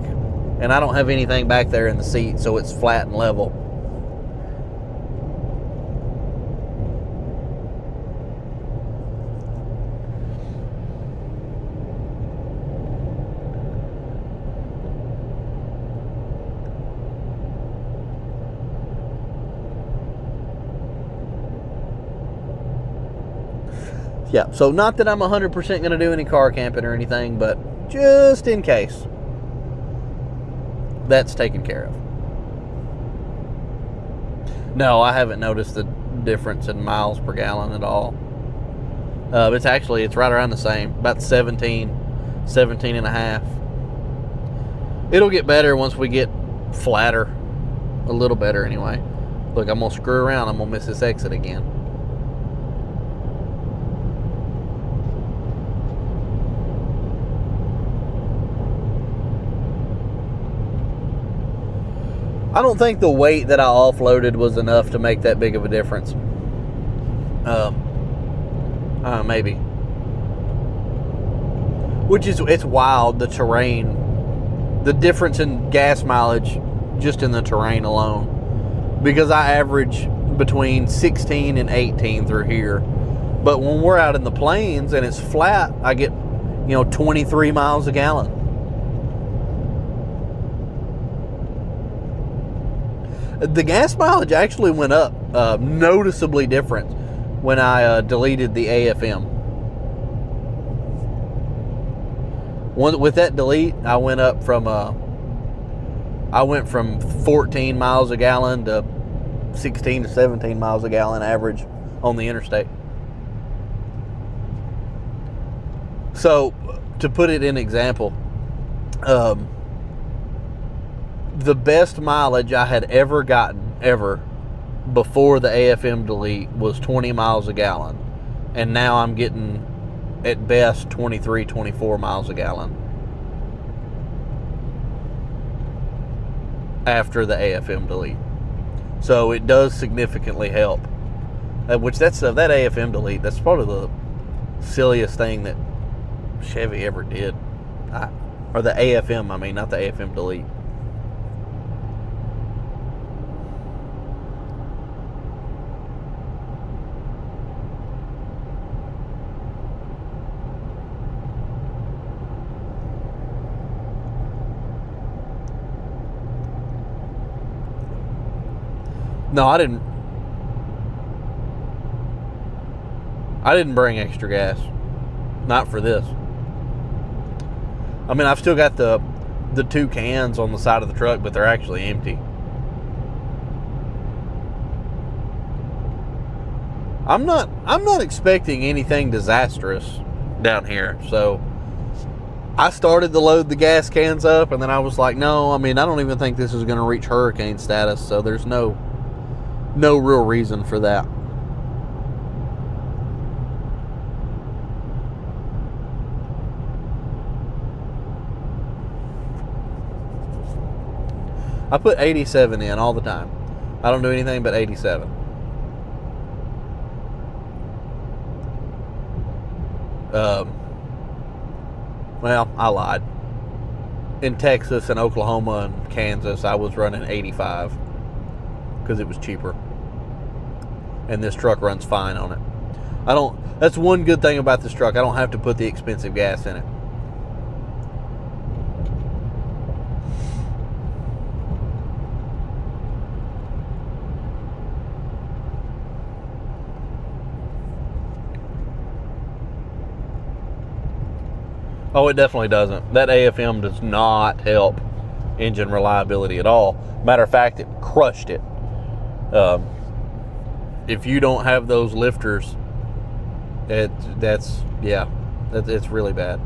And I don't have anything back there in the seat, so it's flat and level. Yeah, so not that I'm 100% going to do any car camping or anything, but just in case, that's taken care of. No, I haven't noticed the difference in miles per gallon at all. It's right around the same, about 17 and a half. It'll get better once we get flatter, a little better anyway. Look, I'm going to screw around, I'm going to miss this exit again. I don't think the weight that I offloaded was enough to make that big of a difference. Maybe. It's wild, the terrain, the difference in gas mileage just in the terrain alone. Because I average between 16 and 18 through here. But when we're out in the plains and it's flat, I get, 23 miles a gallon. The gas mileage actually went up noticeably different when I deleted the AFM. With that delete, I went from 14 miles a gallon to 16 to 17 miles a gallon average on the interstate. So, to put it in example, the best mileage I had ever gotten, before the AFM delete was 20 miles a gallon. And now I'm getting, at best, 23, 24 miles a gallon after the AFM delete. So it does significantly help. That AFM delete, that's probably the silliest thing that Chevy ever did. Or the AFM, I mean, not the AFM delete. No, I didn't bring extra gas. Not for this. I mean, I've still got the 2 cans on the side of the truck, but they're actually empty. I'm not expecting anything disastrous down here. So I started to load the gas cans up, and then I was like, no, I mean, I don't even think this is going to reach hurricane status, so there's no real reason for that. I put 87 in all the time. I don't do anything but 87. Well, I lied. in Texas and Oklahoma and Kansas, I was running 85 because it was cheaper. And this truck runs fine on it. That's one good thing about this truck. I don't have to put the expensive gas in it. Oh, it definitely doesn't. That AFM does not help engine reliability at all. Matter of fact, it crushed it. If you don't have those lifters, it's really bad.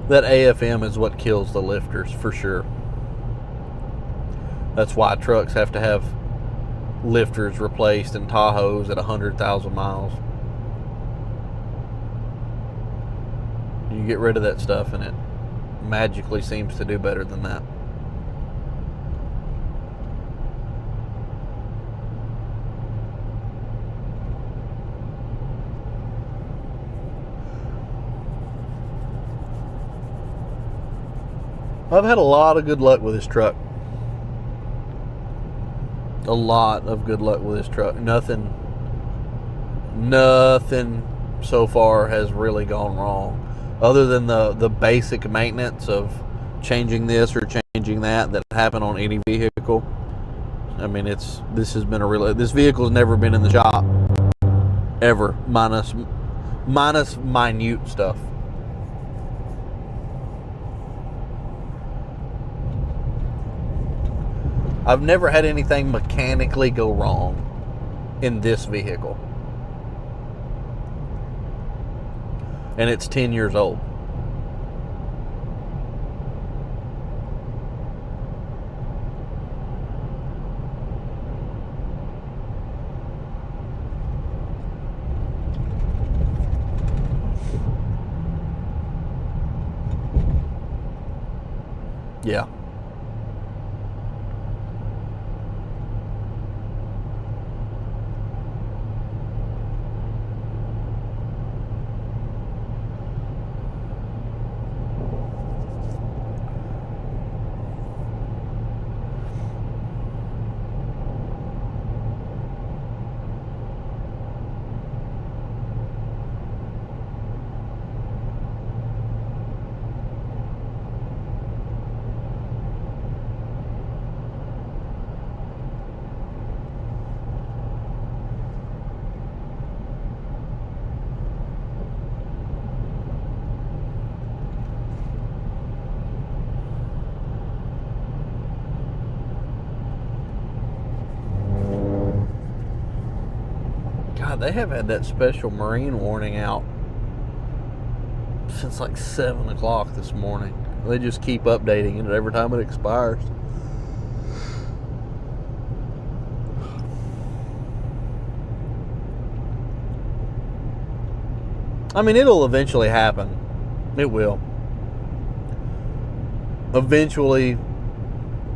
That AFM is what kills the lifters for sure. That's why trucks have to have lifters replaced in Tahoes at 100,000 miles. You get rid of that stuff and it magically seems to do better than that. I've had a lot of good luck with this truck. A lot of good luck with this truck. Nothing so far has really gone wrong, other than the basic maintenance of changing this or changing that happen on any vehicle. I mean, this vehicle's never been in the shop ever, minus minute stuff. I've never had anything mechanically go wrong in this vehicle. And it's 10 years old. Yeah. They have had that special marine warning out since like 7 o'clock this morning. They just keep updating it every time it expires. I mean, it'll eventually happen. It will. Eventually,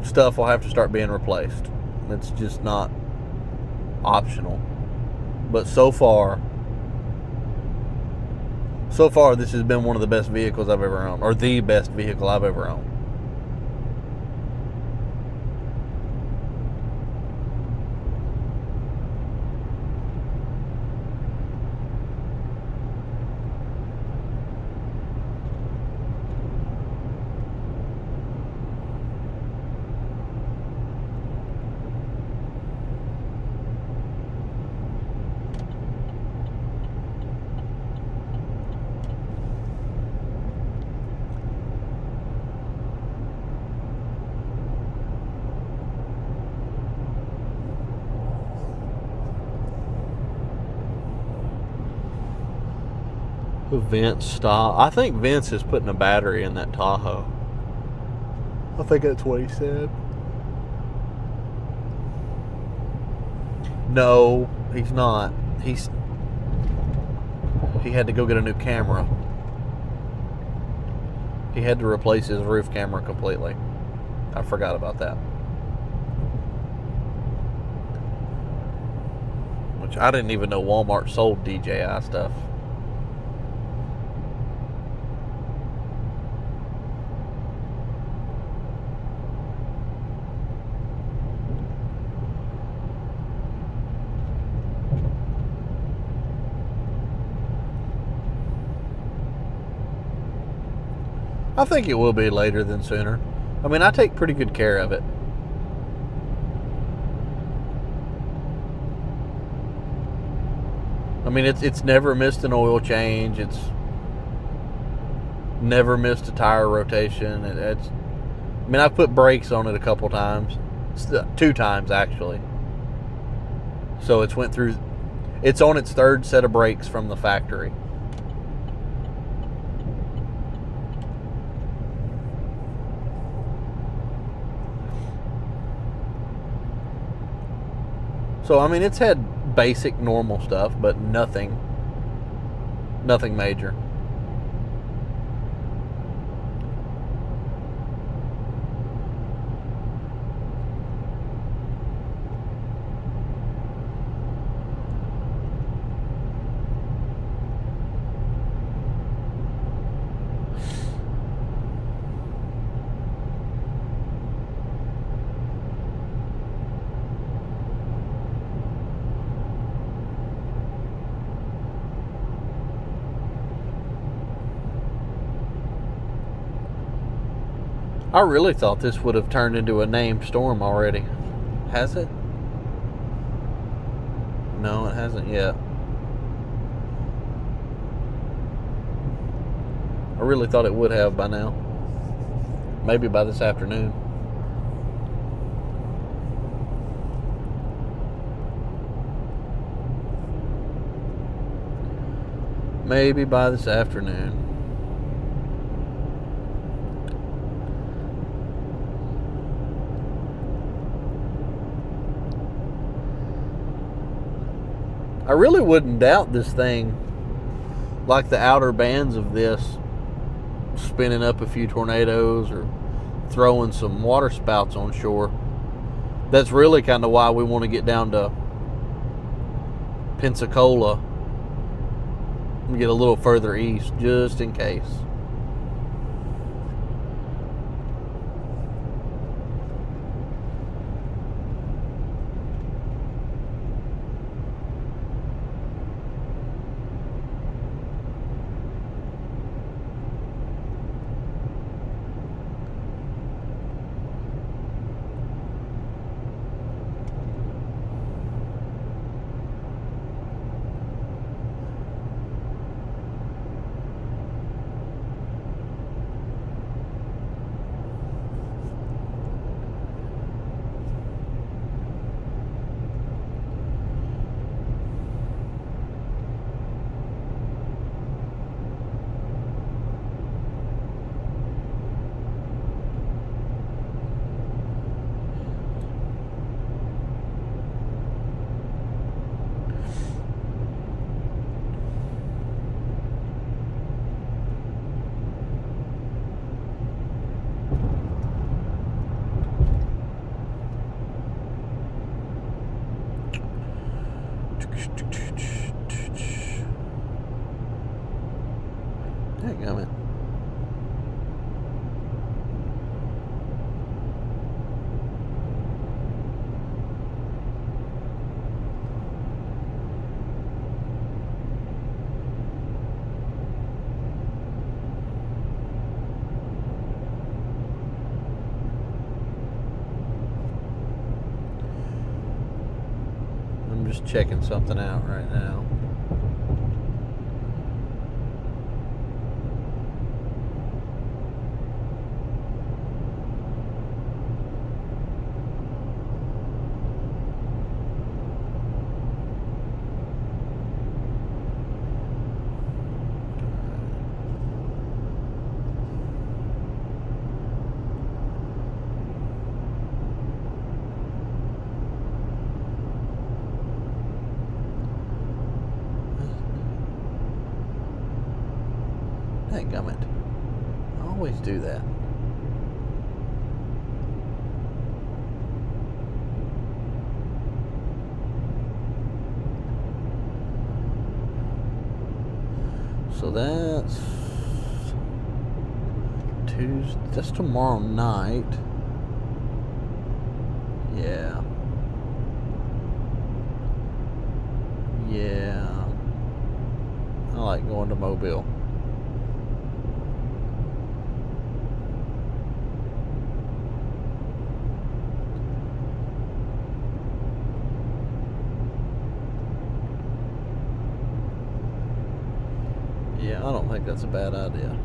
stuff will have to start being replaced. It's just not optional. But so far, this has been one of the best vehicles I've ever owned, or the best vehicle I've ever owned. Vince stop. I think Vince is putting a battery in that Tahoe. I think that's what he said. No, he's not. he had to go get a new camera. He had to replace his roof camera completely. I forgot about that. Which I didn't even know Walmart sold DJI stuff. I think it will be later than sooner. I mean, I take pretty good care of it. I mean, it's never missed an oil change. It's never missed a tire rotation. I mean, I've put brakes on it a couple times. 2 times, actually. So it's went through... It's on its 3rd set of brakes from the factory. So, I mean, it's had basic, normal stuff, but nothing major. I really thought this would have turned into a named storm already. Has it? No, it hasn't yet. I really thought it would have by now. Maybe by this afternoon. Maybe by this afternoon. I really wouldn't doubt this thing, like the outer bands of this, spinning up a few tornadoes or throwing some water spouts on shore. That's really kind of why we want to get down to Pensacola and get a little further east, just in case. Dadgummit. I'm just checking something out right now. Dadgummit. I always do that. So that's Tuesday. That's tomorrow night. Yeah. Yeah. I like going to Mobile. Yeah, I don't think that's a bad idea.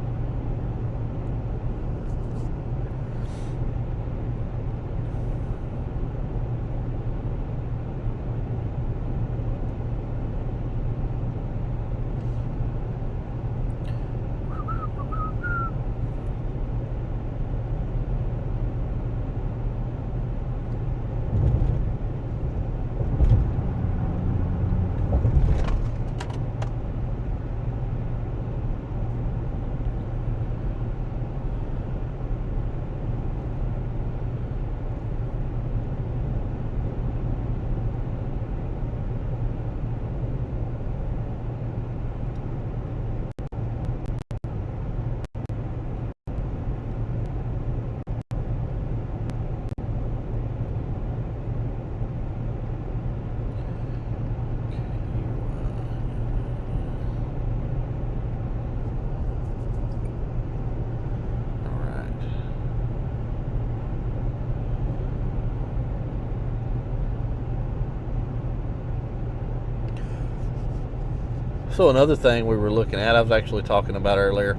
So another thing we were looking at, I was actually talking about earlier.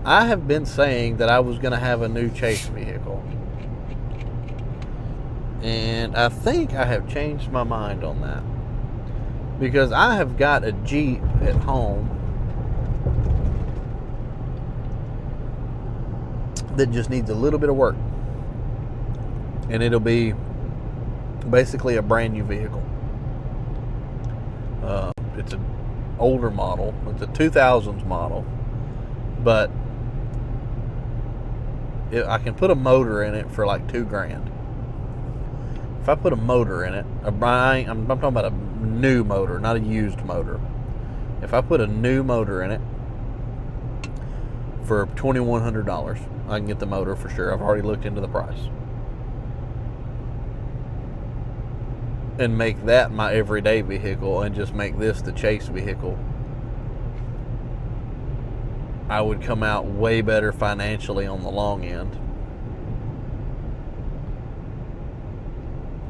I have been saying that I was going to have a new chase vehicle. And I think I have changed my mind on that. Because I have got a Jeep at home that just needs a little bit of work. And it'll be basically a brand new vehicle. It's an older model. It's a 2000s model. But I can put a motor in it for like $2,000. If I put a motor in it, I'm talking about a new motor, not a used motor. If I put a new motor in it for $2,100, I can get the motor for sure. I've already looked into the price. And make that my everyday vehicle and just make this the chase vehicle. I would come out way better financially on the long end.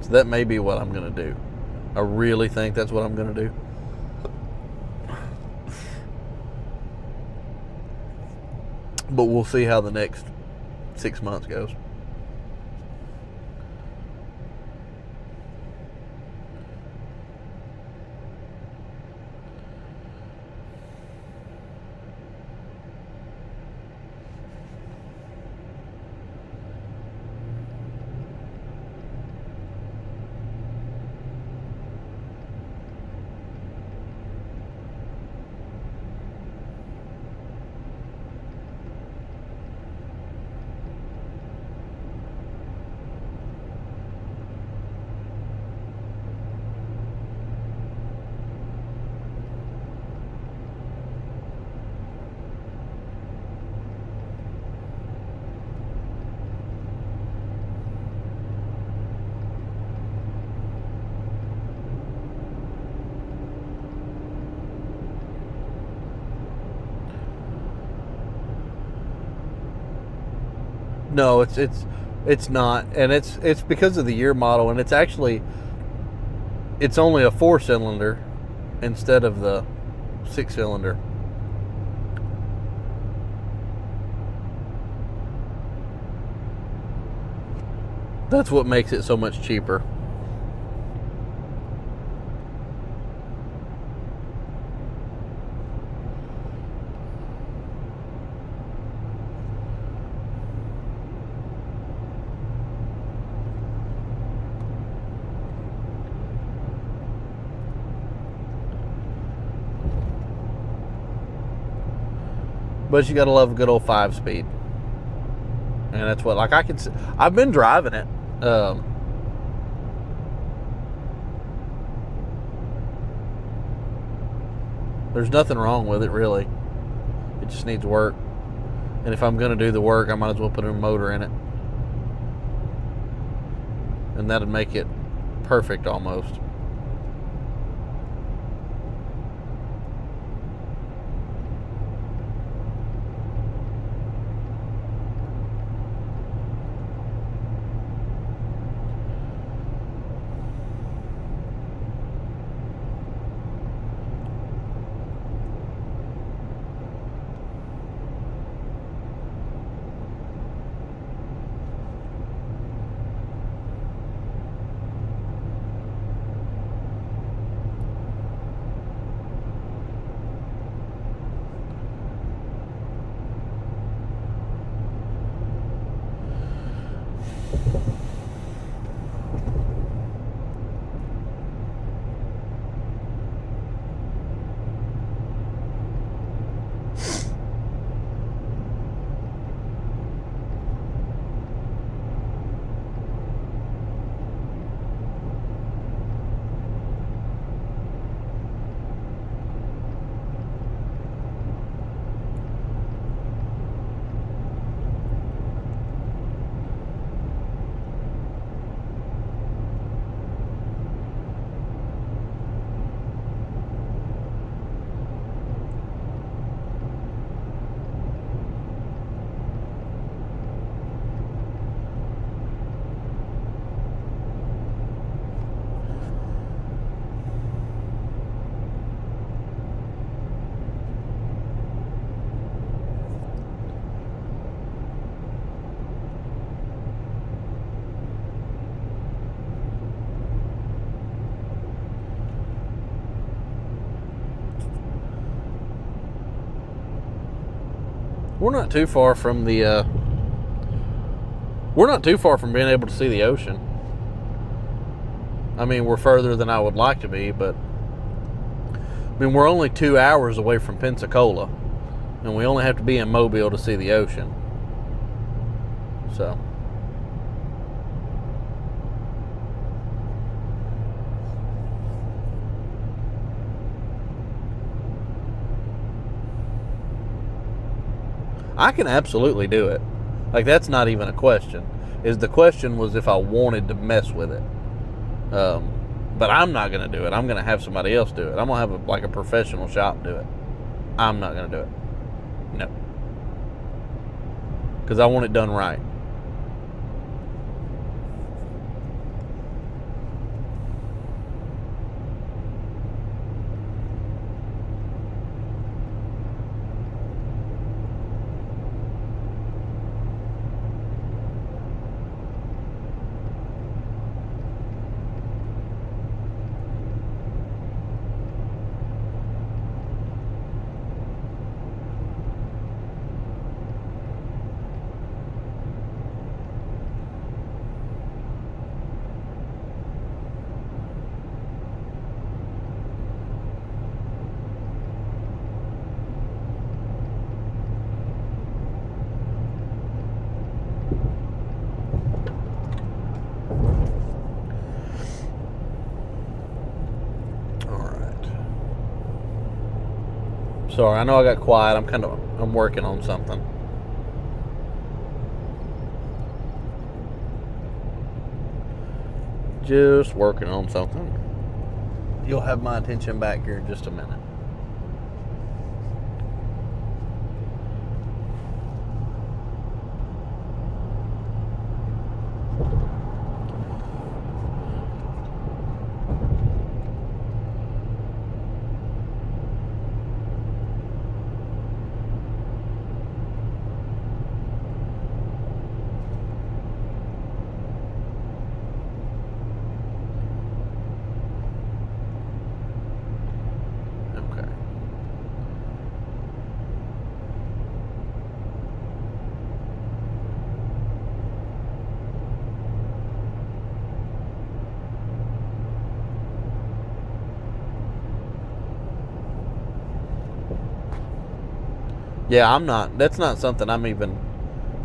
So that may be what I'm going to do. I really think that's what I'm going to do. But we'll see how the next 6 months goes. No, it's not, and it's because of the year model, and it's only a 4-cylinder instead of the 6-cylinder. That's what makes it so much cheaper. But you gotta love a good old 5-speed. And that's what, like, I've been driving it. There's nothing wrong with it, really. It just needs work. And if I'm going to do the work, I might as well put a motor in it. And that'd make it perfect almost. We're not too far from the, we're not too far from being able to see the ocean. I mean, we're further than I would like to be, but I mean, we're only 2 hours away from Pensacola, and we only have to be in Mobile to see the ocean. So. I can absolutely do it. Like, that's not even a question. The question was if I wanted to mess with it. But I'm not going to do it. I'm going to have somebody else do it. I'm going to have a professional shop do it. I'm not going to do it. No. Because I want it done right. Sorry, I know I got quiet. I'm working on something. Just working on something. You'll have my attention back here in just a minute. Yeah, I'm not. That's not something I'm even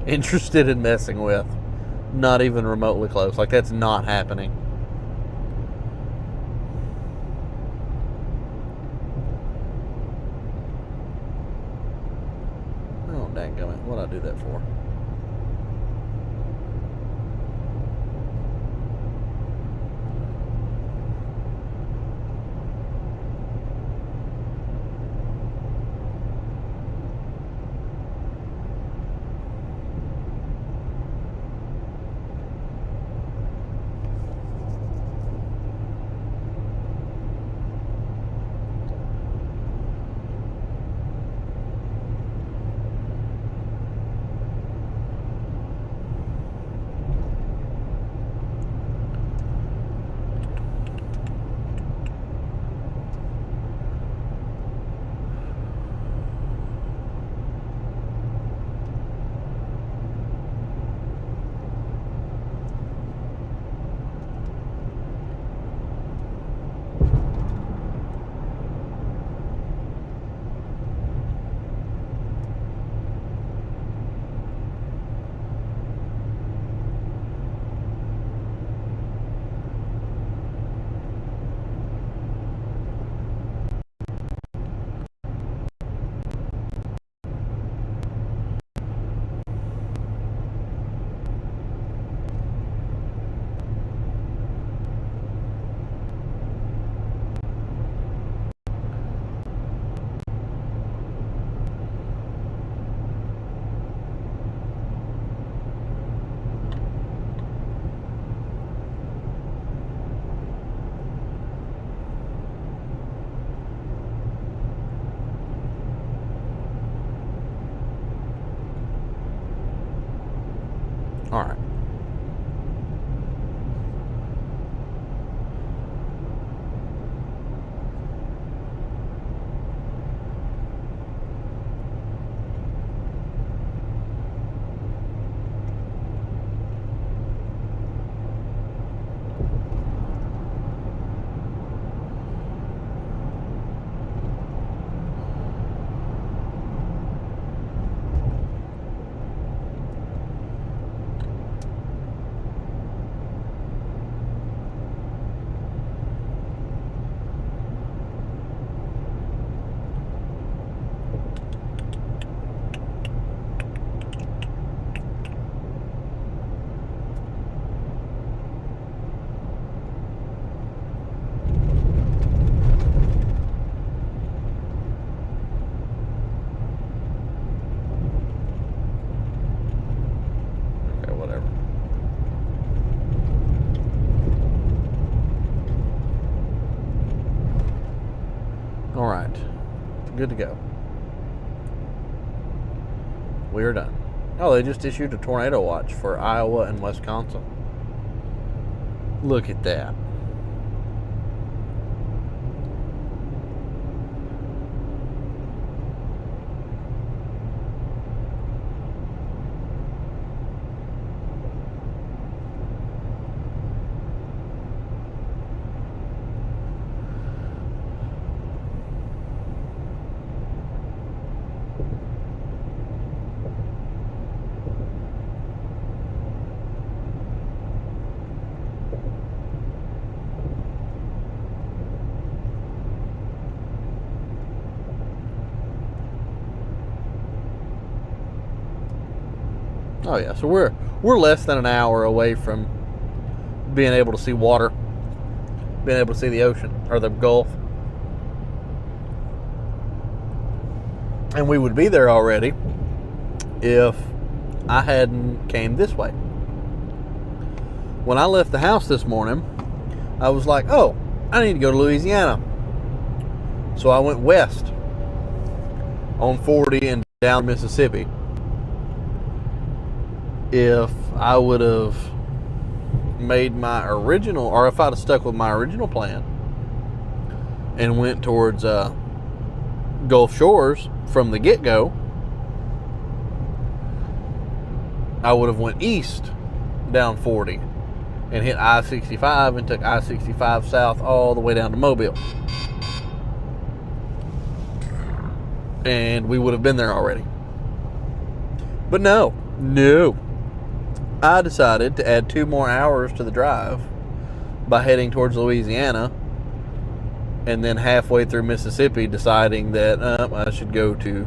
interested in messing with. Not even remotely close. Like, that's not happening. Oh, dadgummit. What'd I do that for? All right. Okay, whatever. All right. Good to go. We are done. Oh, they just issued a tornado watch for Iowa and Wisconsin. Look at that. Oh yeah, so we're less than an hour away from being able to see water, being able to see the ocean or the Gulf. And we would be there already if I hadn't came this way. When I left the house this morning, I was like, oh, I need to go to Louisiana. So I went west on 40 and down Mississippi. If I would have made my original, or if I'd have stuck with my original plan and went towards Gulf Shores from the get-go, I would have went east down 40 and hit I-65 and took I-65 south all the way down to Mobile. and we would have been there already. But no. I decided to add 2 more hours to the drive by heading towards Louisiana, and then halfway through Mississippi deciding that I should go to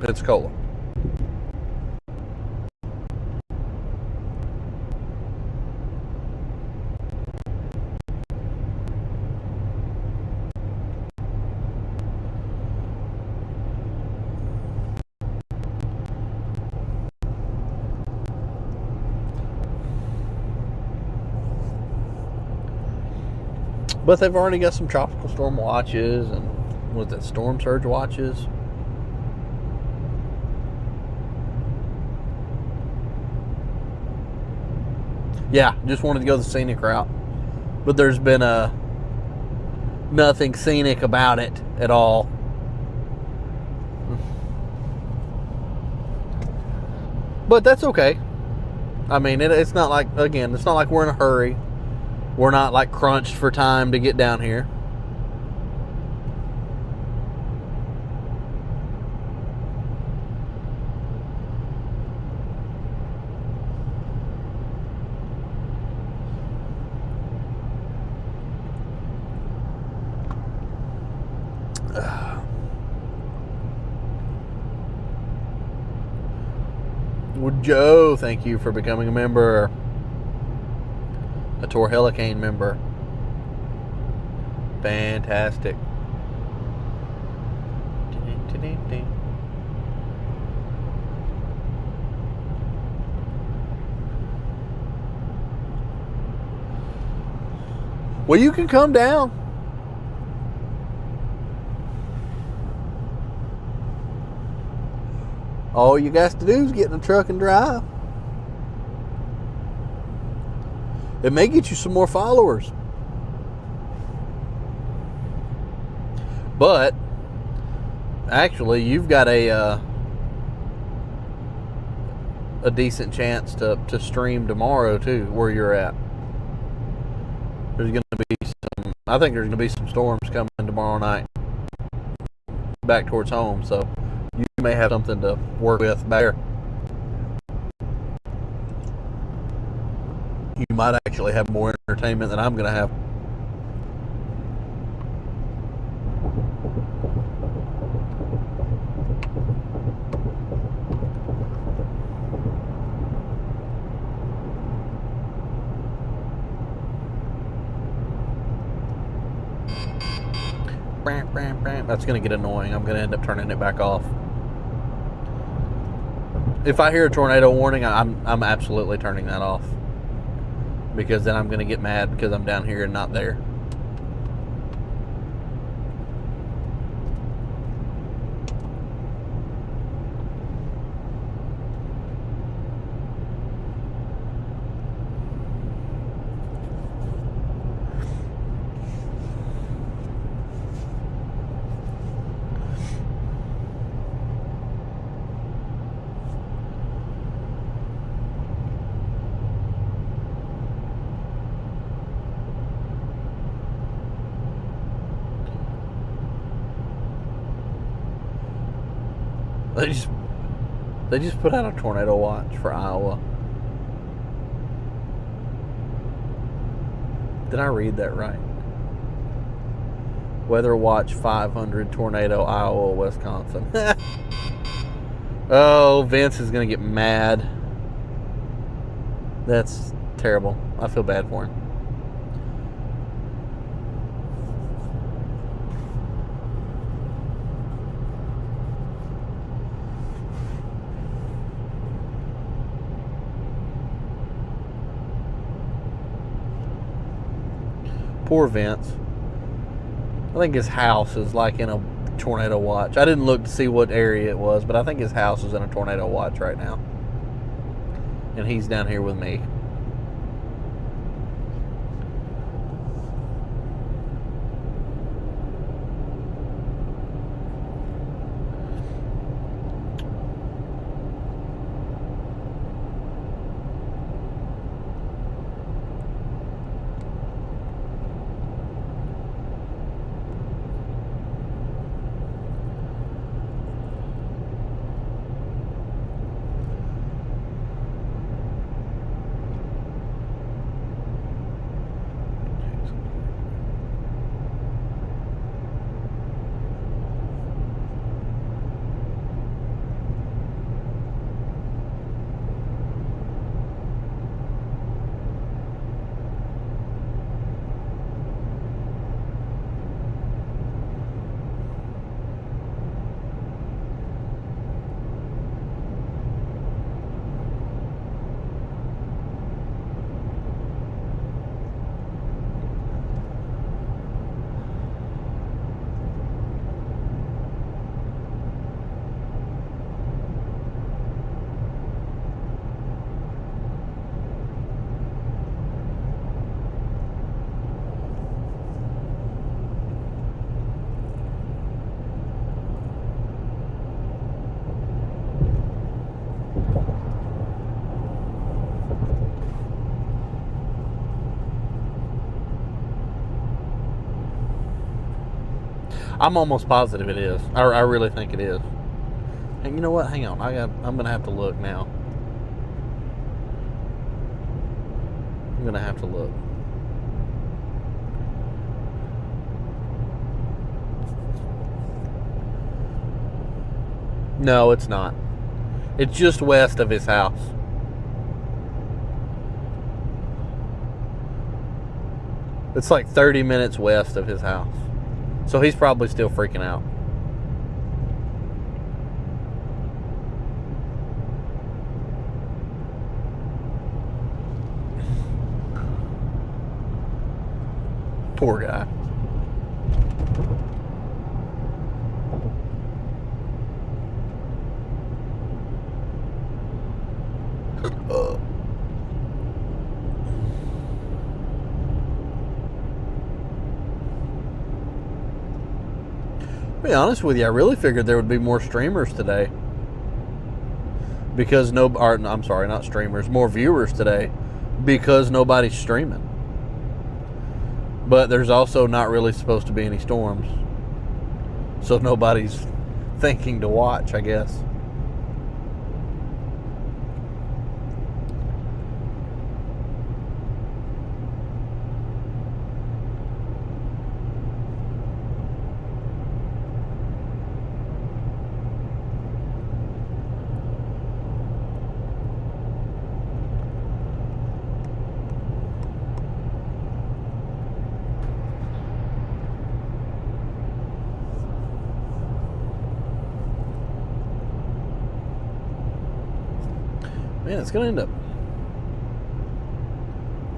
Pensacola. But they've already got some tropical storm watches and what's that, storm surge watches. Yeah, just wanted to go the scenic route. But there's been nothing scenic about it at all. But that's okay. I mean, it's not like, again, it's not like we're in a hurry. We're not like crunched for time to get down here. Well, Joe, thank you for becoming a member. A Tor Helicane member. Fantastic. Well, you can come down. All you got to do is get in the truck and drive. It may get you some more followers. But actually, you've got a decent chance to stream tomorrow too, where you're at. There's going to be I think there's going to be some storms coming tomorrow night back towards home, so you may have something to work with back there. You might actually have more entertainment than I'm going to have. That's going to get annoying. I'm going to end up turning it back off. If I hear a tornado warning, I'm absolutely turning that off. Because then I'm going to get mad because I'm down here and not there. They just put out a tornado watch for Iowa. Did I read that right? Weather watch 500 tornado, Iowa, Wisconsin. Oh, Vince is going to get mad. That's terrible. I feel bad for him. Poor Vince. I think his house is like in a tornado watch. I didn't look to see what area it was, but I think his house is in a tornado watch right now. And he's down here with me. I'm almost positive it is. I really think it is. And you know what? Hang on. I'm gonna have to look now. I'm gonna have to look. No, it's not. It's just west of his house. It's like 30 minutes west of his house. So he's probably still freaking out. Poor guy. To be honest with you, I really figured there would be more streamers today. Because I'm sorry, not streamers, more viewers today. Because nobody's streaming. But there's also not really supposed to be any storms. So nobody's thinking to watch, I guess. Man, it's gonna end up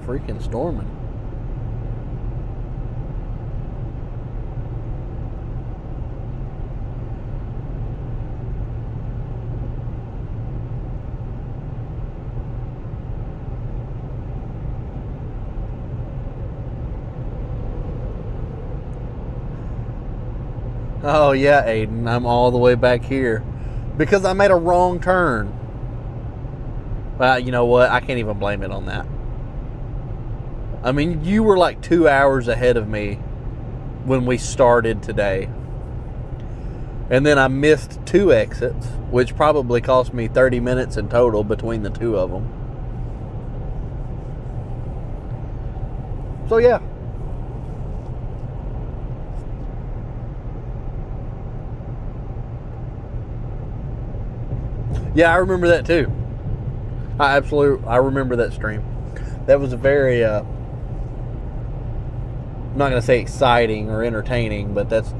freaking storming. Oh yeah, Aiden, I'm all the way back here because I made a wrong turn. Well, you know what? I can't even blame it on that. I mean, you were like 2 hours ahead of me when we started today. And then I missed 2 exits, which probably cost me 30 minutes in total between the 2 of them. So, yeah. Yeah, I remember that too. I remember that stream. That was a very, I'm not going to say exciting or entertaining, but that's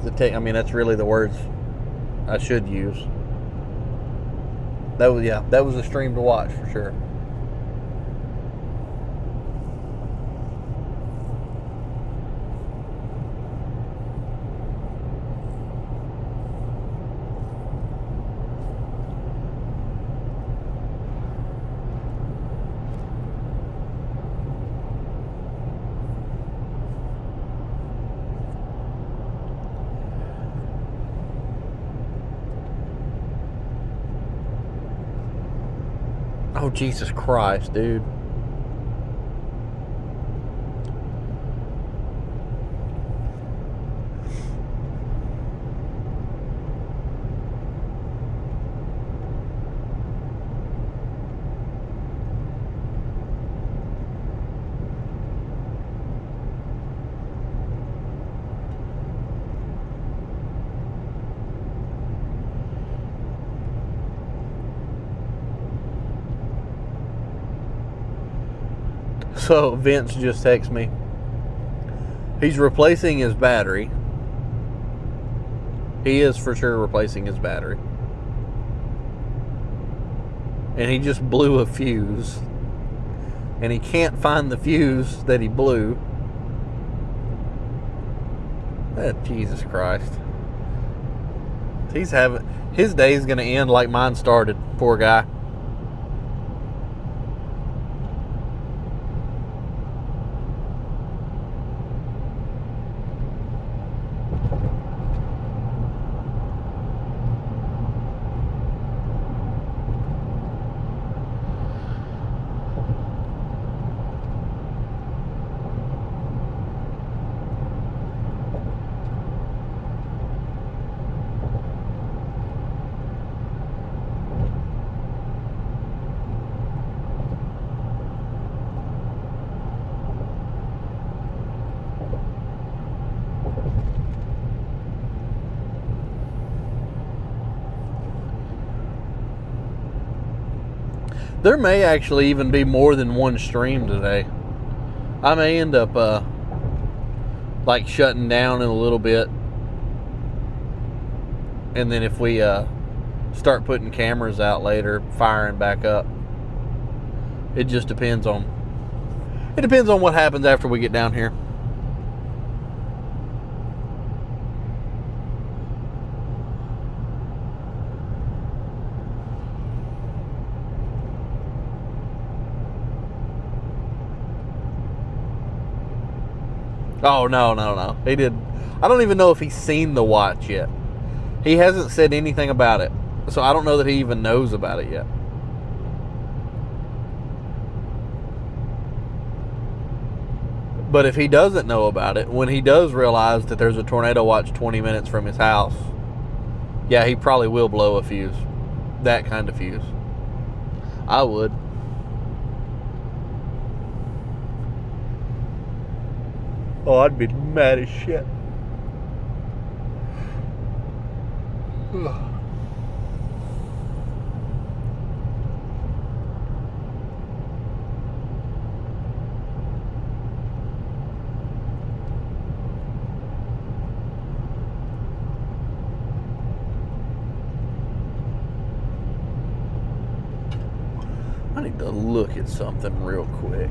really the words I should use. That was a stream to watch for sure. Oh, Jesus Christ, dude. So Vince just texted me. He's replacing his battery. He is for sure replacing his battery. And he just blew a fuse. And he can't find the fuse that he blew. Jesus Christ. His day's gonna end like mine started, poor guy. There may actually even be more than one stream today. I may end up like shutting down in a little bit, and then if we start putting cameras out later, firing back up. It just depends on what happens after we get down here. Oh, no. He did. I don't even know if he's seen the watch yet. He hasn't said anything about it. So I don't know that he even knows about it yet. But if he doesn't know about it, when he does realize that there's a tornado watch 20 minutes from his house, yeah, he probably will blow a fuse. That kind of fuse. I would. Oh, I'd be mad as shit. I need to look at something real quick.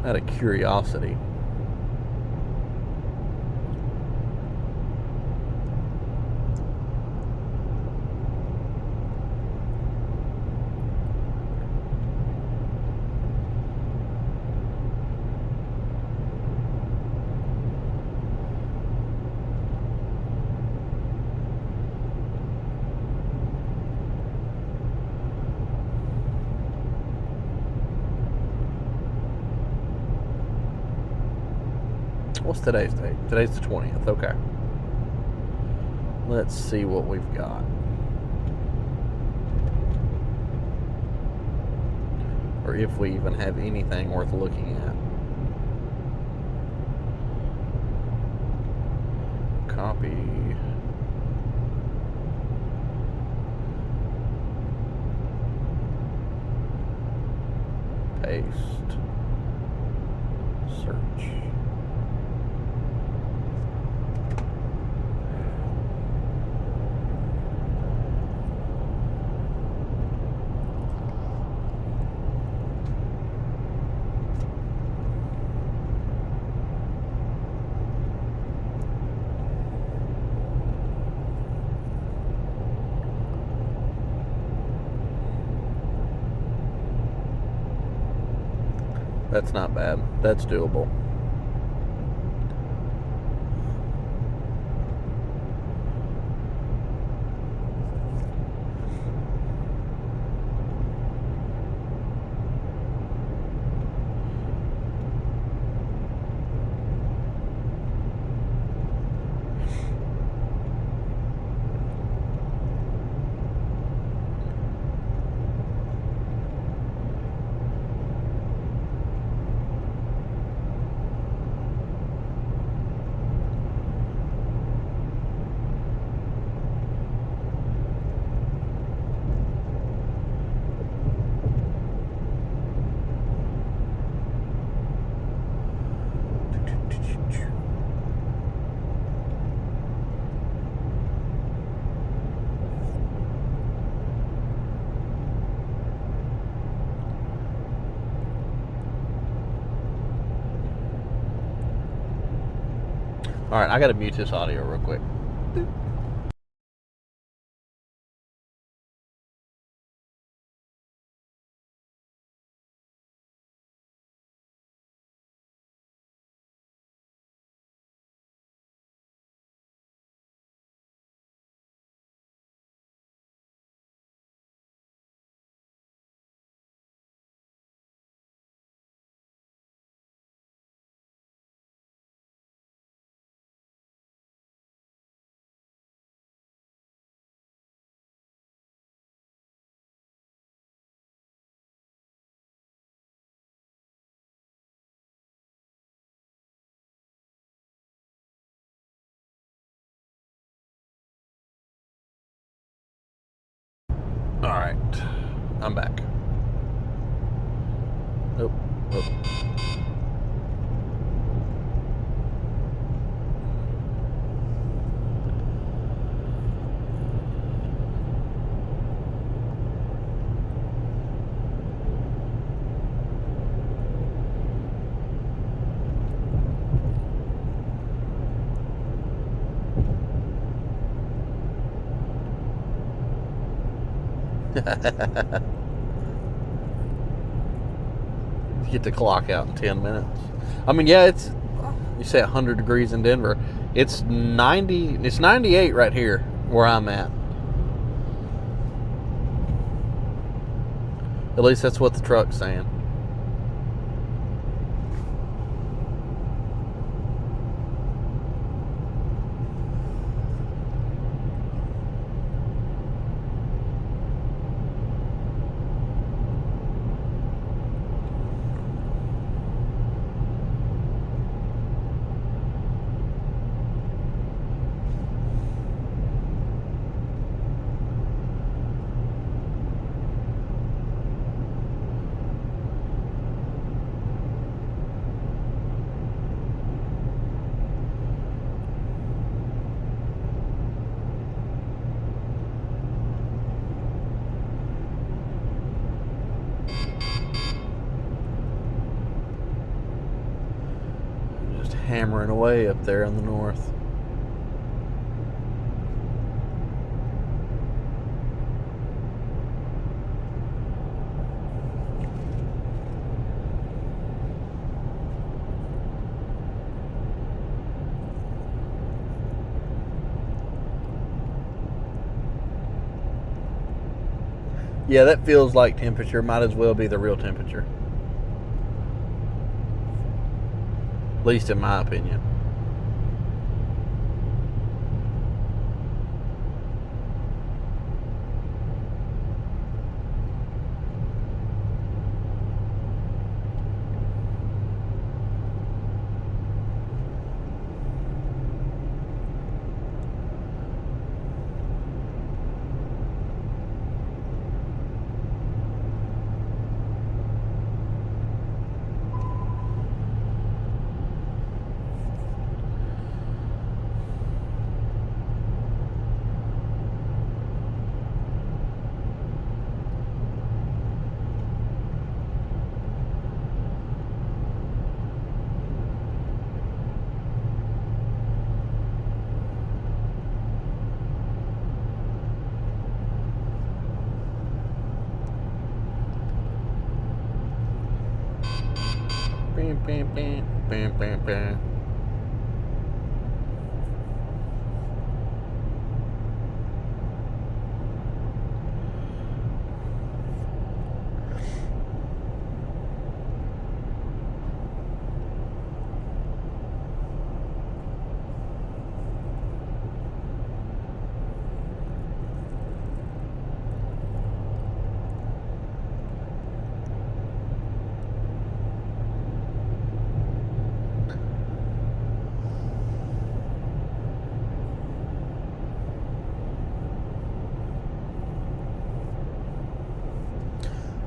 Out of curiosity. What's today's date? Today's the 20th. Okay. Let's see what we've got. Or if we even have anything worth looking at. Copy. Paste. Search. That's not bad. That's doable. All right, I got to mute this audio real quick. All right, I'm back. Nope. Get the clock out in 10 minutes. I mean, yeah, it's, you say 100 degrees in Denver. It's 98 right here where I'm at. At least that's what the truck's saying. Hammering away up there in the north. Yeah, that feels like temperature. Might as well be the real temperature. At least in my opinion. Bam, bam, bam, bam, bam, bam.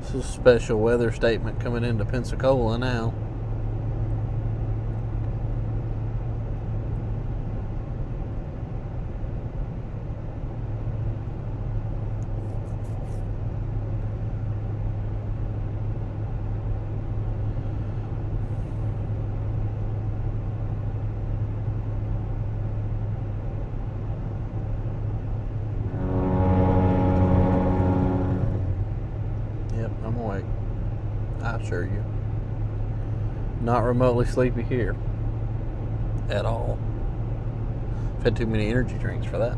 This is a special weather statement coming into Pensacola now. I'm awake. I assure you. Not remotely sleepy here. At all. I've had too many energy drinks for that.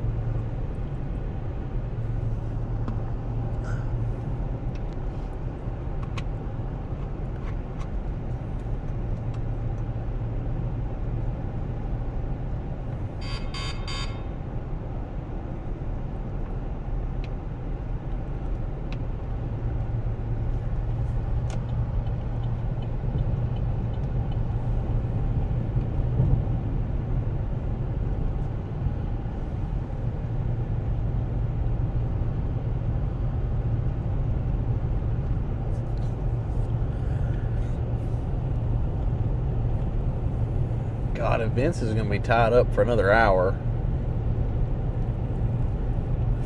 God, if Vince is going to be tied up for another hour.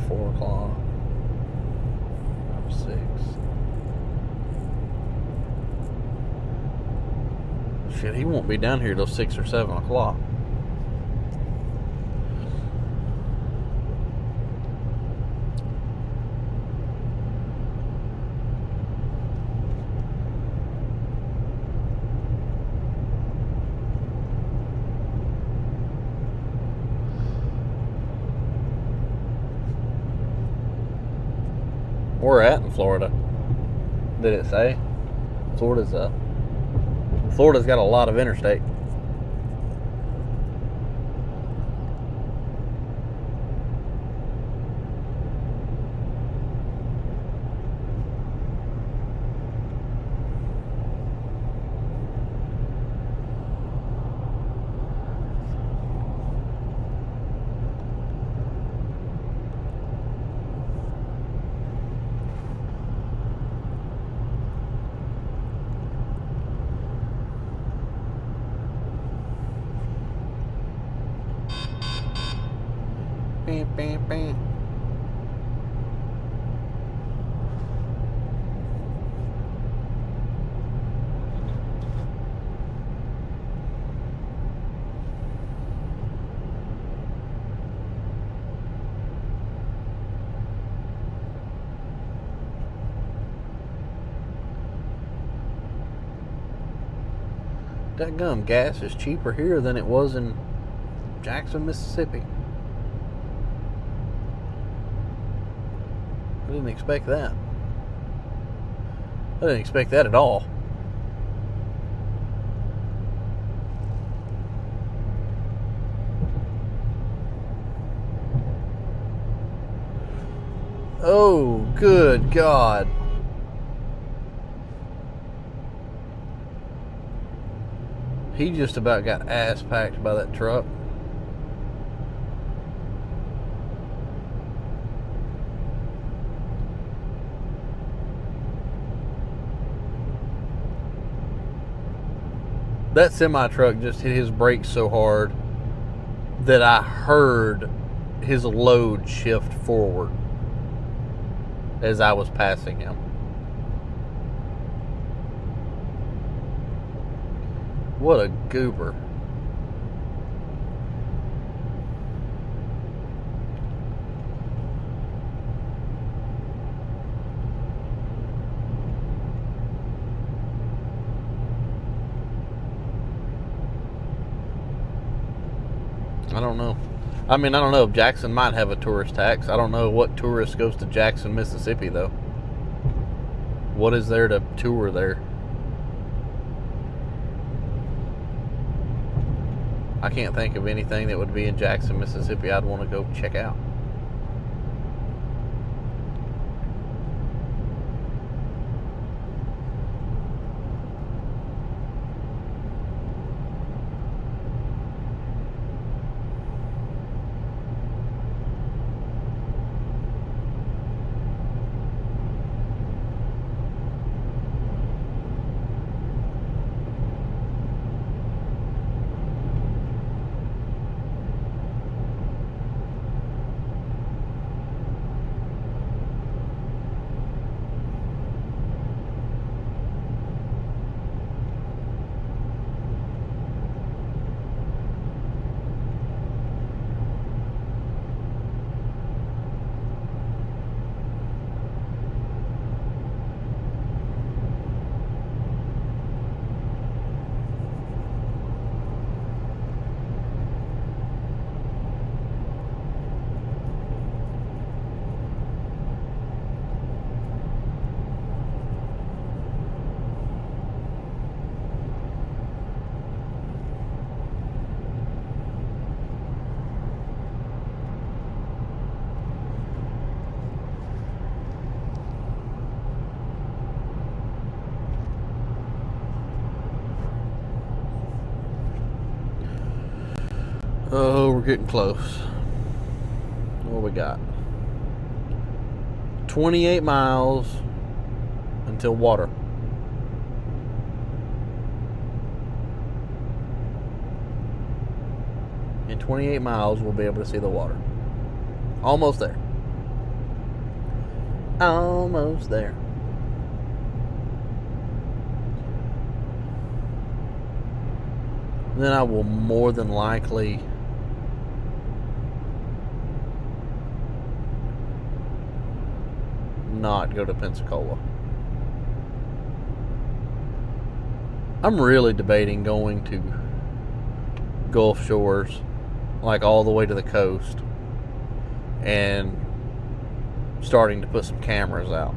4 o'clock. 5, 6. Shit, he won't be down here till 6 or 7 o'clock. We're at in Florida. Did it say? Florida's got a lot of interstate. Bam, bam, bam. That gum gas is cheaper here than it was in Jackson, Mississippi. I didn't expect that. I didn't expect that at all. Oh, good God. He just about got ass packed by that truck. That semi-truck just hit his brakes so hard that I heard his load shift forward as I was passing him. What a goober. I don't know. I mean, I don't know if Jackson might have a tourist tax. I don't know what tourist goes to Jackson, Mississippi, though. What is there to tour there? I can't think of anything that would be in Jackson, Mississippi I'd want to go check out. Oh, we're getting close. What we got? 28 miles until water. In 28 miles, we'll be able to see the water. Almost there. Almost there. Then I will more than likely not go to Pensacola. I'm really debating going to Gulf Shores, like all the way to the coast, and starting to put some cameras out.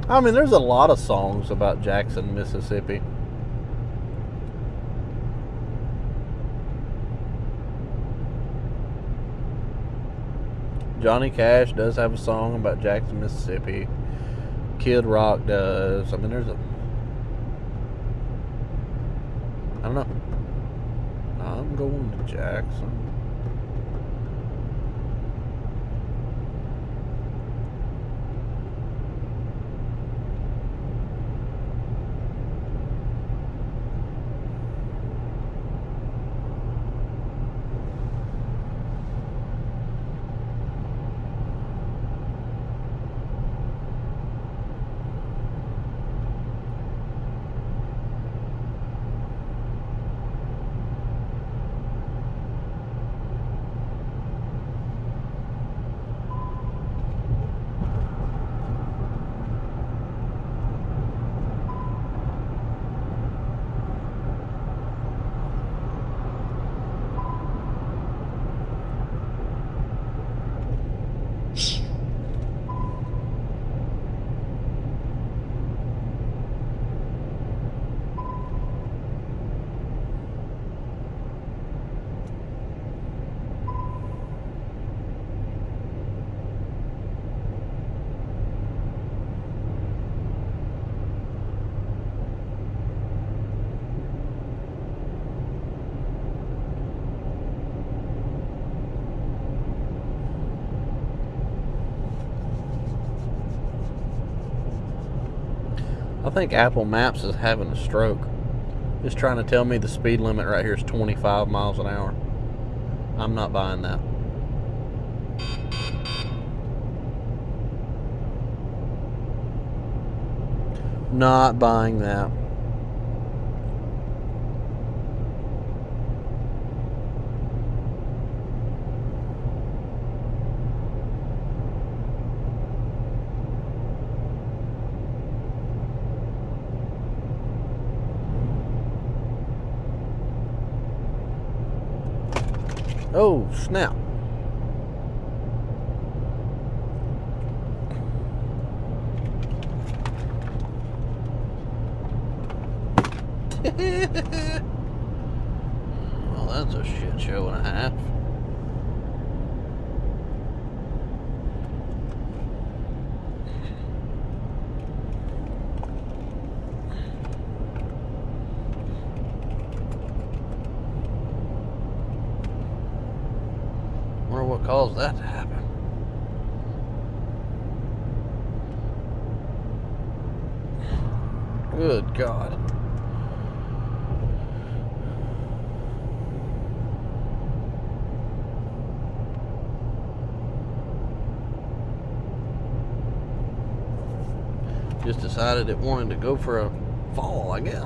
I mean, there's a lot of songs about Jackson, Mississippi. Johnny Cash does have a song about Jackson, Mississippi. Kid Rock does. I mean, there's a... I don't know. I'm going to Jackson. I think Apple Maps is having a stroke. It's trying to tell me the speed limit right here is 25 miles an hour. I'm not buying that. Not buying that. Oh, snap. Well, that's a shit show and a half. Wonder what caused that to happen. Good God. Just decided it wanted to go for a fall, I guess.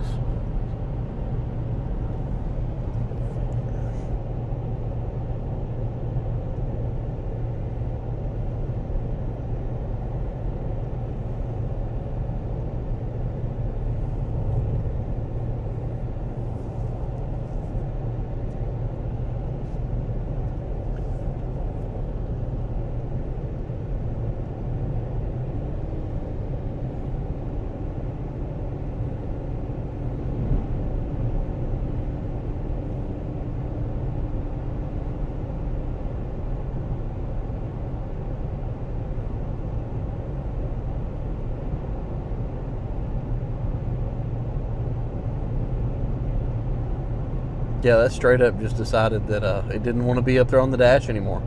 Yeah, that straight up just decided that it didn't want to be up there on the dash anymore.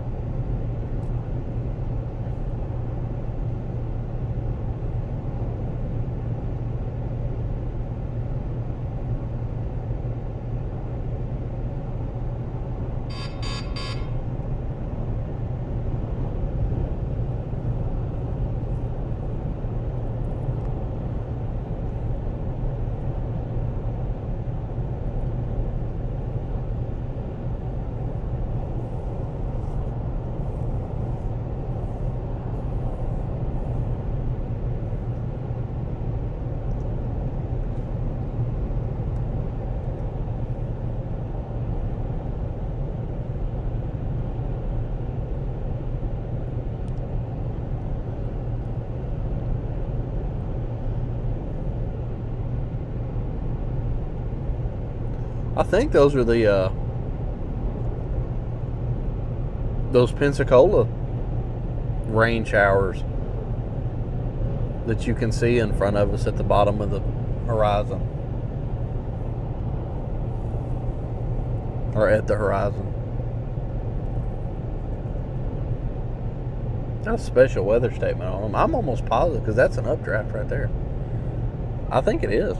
I think those are the those Pensacola rain showers that you can see in front of us at the bottom of the horizon, or at the horizon. That's a special weather statement on them. I'm almost positive, because that's an updraft right there. I think it is.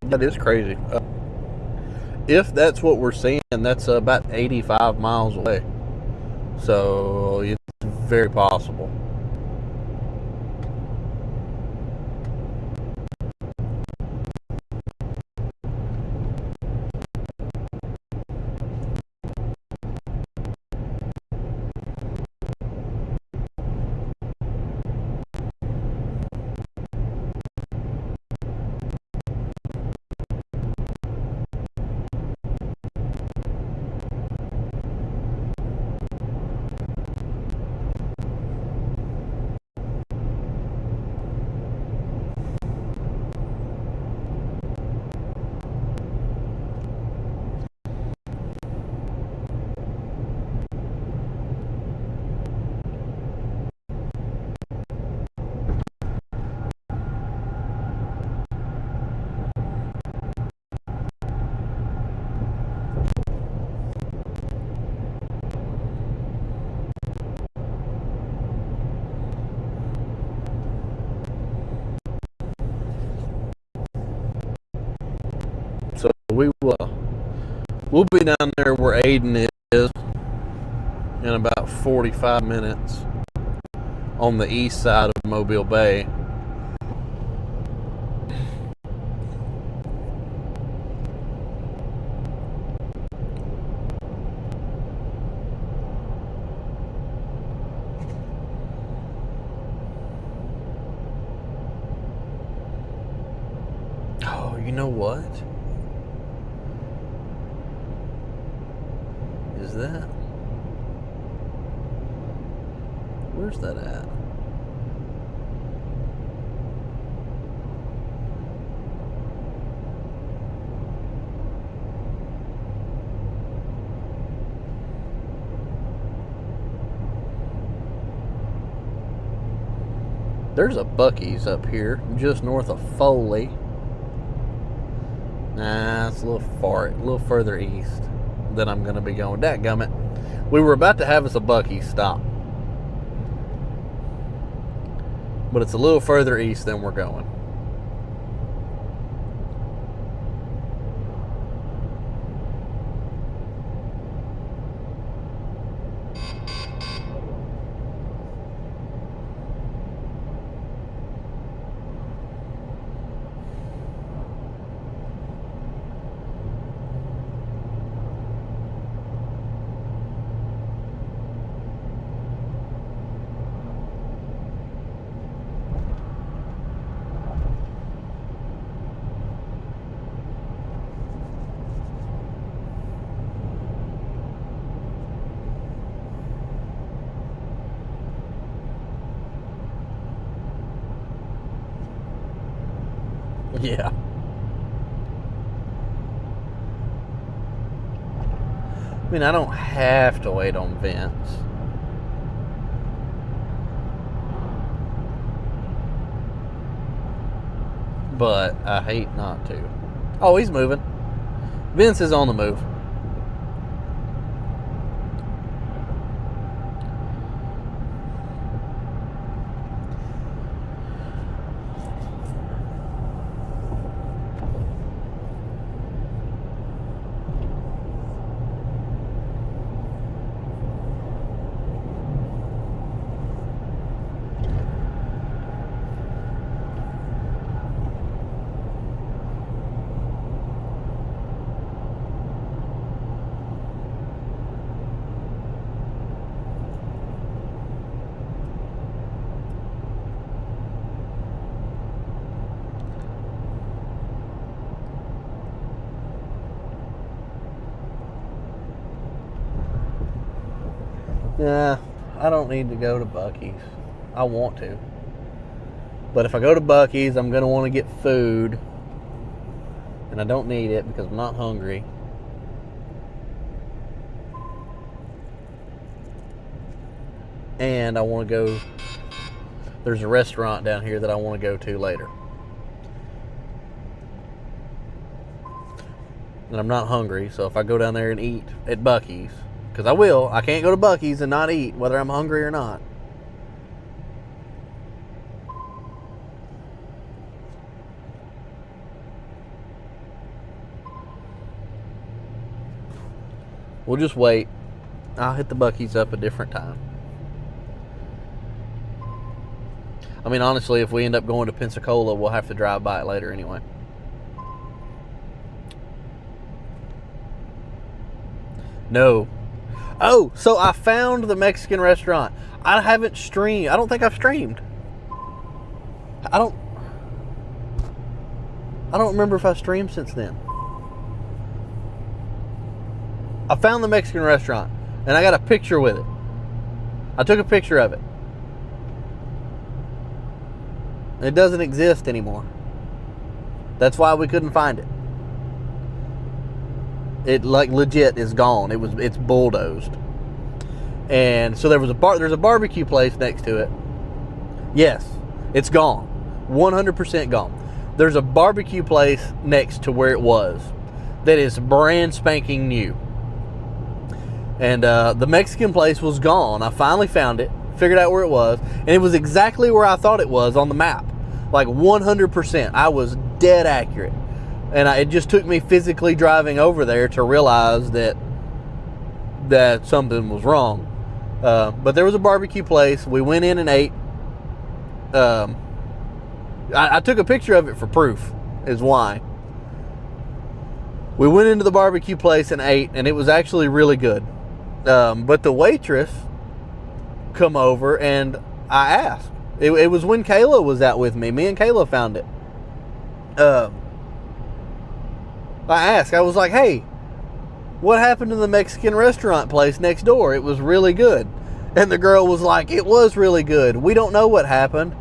That is crazy. If that's what we're seeing, that's about 85 miles away. So it's very possible. We'll be down there where Aiden is in about 45 minutes on the east side of Mobile Bay. Oh, you know what? Is that? Where's that at? There's a Buc-ee's up here, just north of Foley. Nah, it's a little further east than I'm going to be going. Dadgummit. We were about to have us a Buc-ee's stop. But it's a little further east than we're going. Yeah. I mean, I don't have to wait on Vince. But I hate not to. Oh, he's moving. Vince is on the move. Nah, I don't need to go to Buc-ee's. I want to. But if I go to Buc-ee's, I'm going to want to get food. And I don't need it because I'm not hungry. And I want to go... There's a restaurant down here that I want to go to later. And I'm not hungry, so if I go down there and eat at Buc-ee's, because I will. I can't go to Buc-ee's and not eat, whether I'm hungry or not. We'll just wait. I'll hit the Buc-ee's up a different time. I mean, honestly, if we end up going to Pensacola, we'll have to drive by it later anyway. No. Oh, so I found the Mexican restaurant. I haven't streamed. I don't think I've streamed. I don't remember if I streamed since then. I found the Mexican restaurant, and I got a picture with it. I took a picture of it. It doesn't exist anymore. That's why we couldn't find it. It like legit is gone. It's bulldozed. And so there's a barbecue place next to it. Yes, it's gone. 100% gone. There's a barbecue place next to where it was that is brand spanking new. And the Mexican place was gone. I finally found it, figured out where it was, and it was exactly where I thought it was on the map. Like 100%. I was dead accurate. And it just took me physically driving over there to realize that something was wrong. But there was a barbecue place. We went in and ate. I took a picture of it for proof, is why. We went into the barbecue place and ate, and it was actually really good. But the waitress come over, and I asked. It was when Kayla was out with me. Me and Kayla found it. I asked. I was like, hey, what happened to the Mexican restaurant place next door? It was really good. And the girl was like, it was really good. We don't know what happened.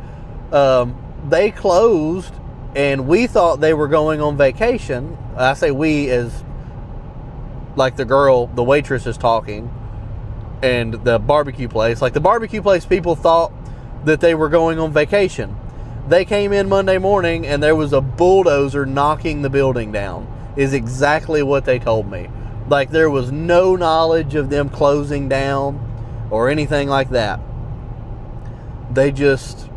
They closed, and we thought they were going on vacation. I say we as like the waitress is talking, and the barbecue place. Like the barbecue place people thought that they were going on vacation. They came in Monday morning, and there was a bulldozer knocking the building down, is exactly what they told me. Like there was no knowledge of them closing down or anything like that. They just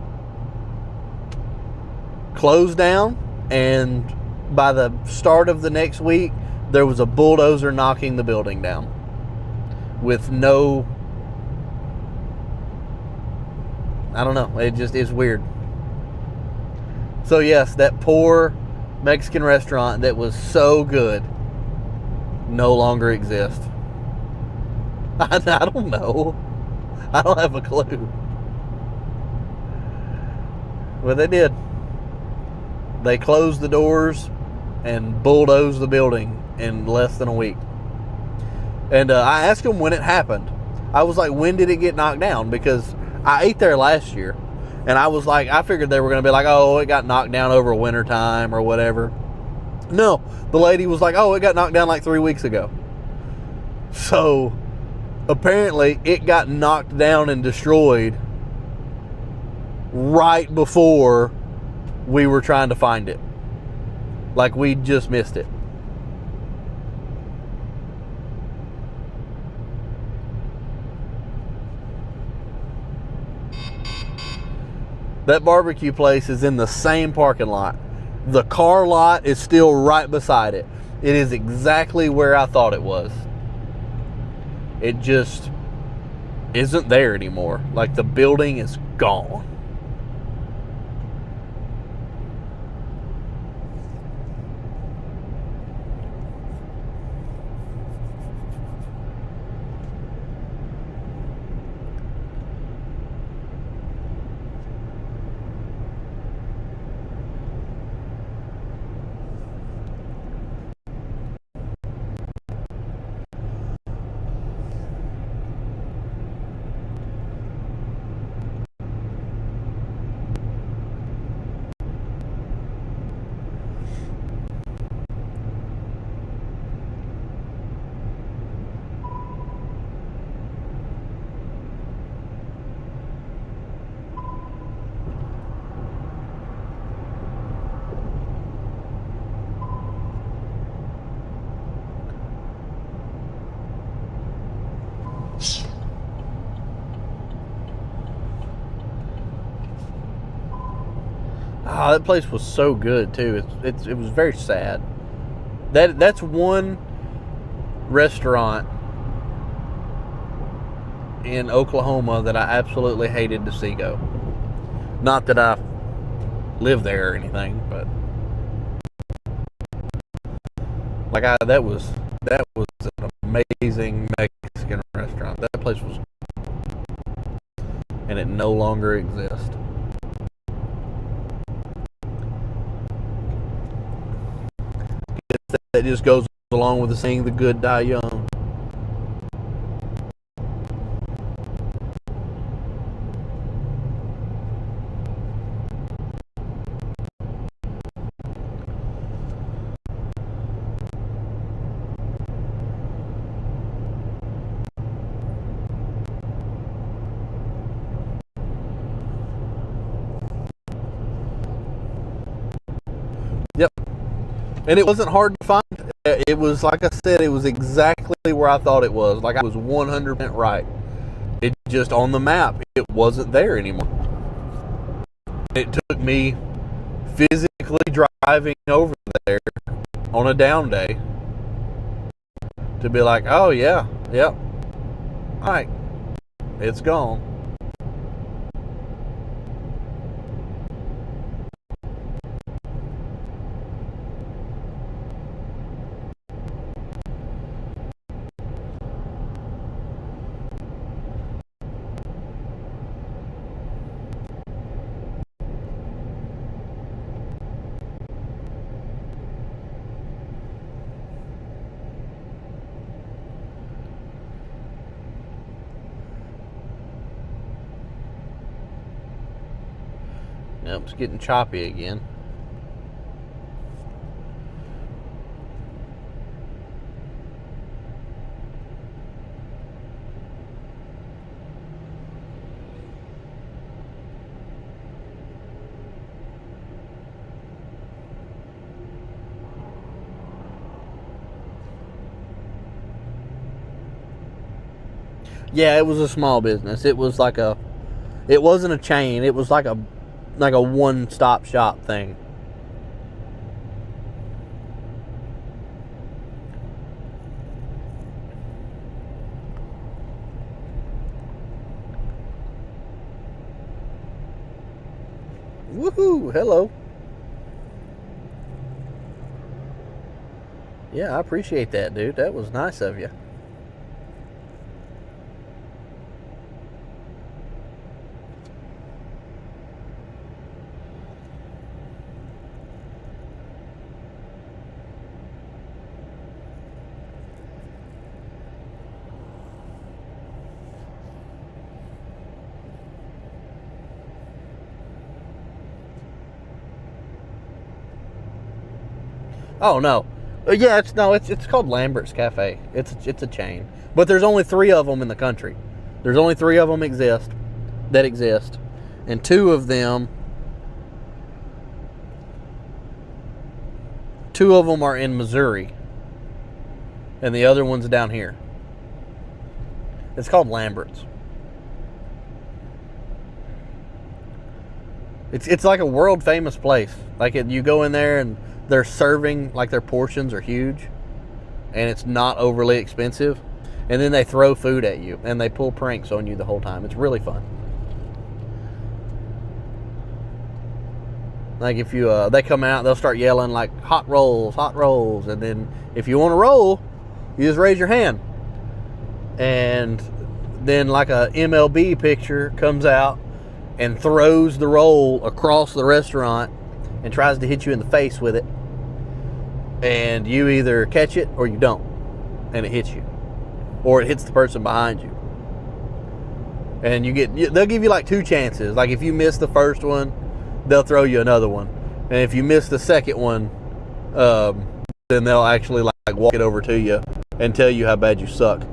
closed down, and by the start of the next week, there was a bulldozer knocking the building down with no, I don't know, it just is weird. So yes, that poor Mexican restaurant that was so good no longer exists. I don't know. I don't have a clue. Well, they did. They closed the doors and bulldozed the building in less than a week. And I asked them when it happened. I was like, when did it get knocked down? Because I ate there last year. And I was like, I figured they were going to be like, oh, it got knocked down over winter time or whatever. No, the lady was like, oh, it got knocked down like 3 weeks ago. So apparently it got knocked down and destroyed right before we were trying to find it. Like we just missed it. That barbecue place is in the same parking lot. The car lot is still right beside it. It is exactly where I thought it was. It just isn't there anymore. Like the building is gone. Oh, that place was so good too. It was very sad. That's one restaurant in Oklahoma that I absolutely hated to see go. Not that I live there or anything, but like that was an amazing Mexican restaurant. That place was, and it no longer exists. That just goes along with the saying, "The good die young." Yep. And it wasn't hard to find. It was, like I said, it was exactly where I thought it was. Like I was 100% right. It just, on the map, it wasn't there anymore. It took me physically driving over there on a down day to be like, oh yeah, yep, all right, it's gone. Nope, it's getting choppy again. Yeah, it was a small business. It was like it wasn't a chain. It was like a one-stop shop thing. Woohoo! Hello. Yeah, I appreciate that, dude. That was nice of you. Oh no, yeah, it's called Lambert's Cafe. It's a chain, but there's only 3 of them in the country. There's only 3 of them that exist, and 2 of them are in Missouri, and the other one's down here. It's called Lambert's. It's like a world famous place. Like you go in there and they're serving, like their portions are huge and it's not overly expensive, and then they throw food at you and they pull pranks on you the whole time. It's really fun. Like if you they come out, they'll start yelling like hot rolls, and then if you want to roll, you just raise your hand, and then like a MLB pitcher comes out and throws the roll across the restaurant and tries to hit you in the face with it, and you either catch it or you don't, and it hits you, or it hits the person behind you, and they'll give you like 2 chances. Like if you miss the first one, they'll throw you another one, and if you miss the second one, then they'll actually like walk it over to you and tell you how bad you suck.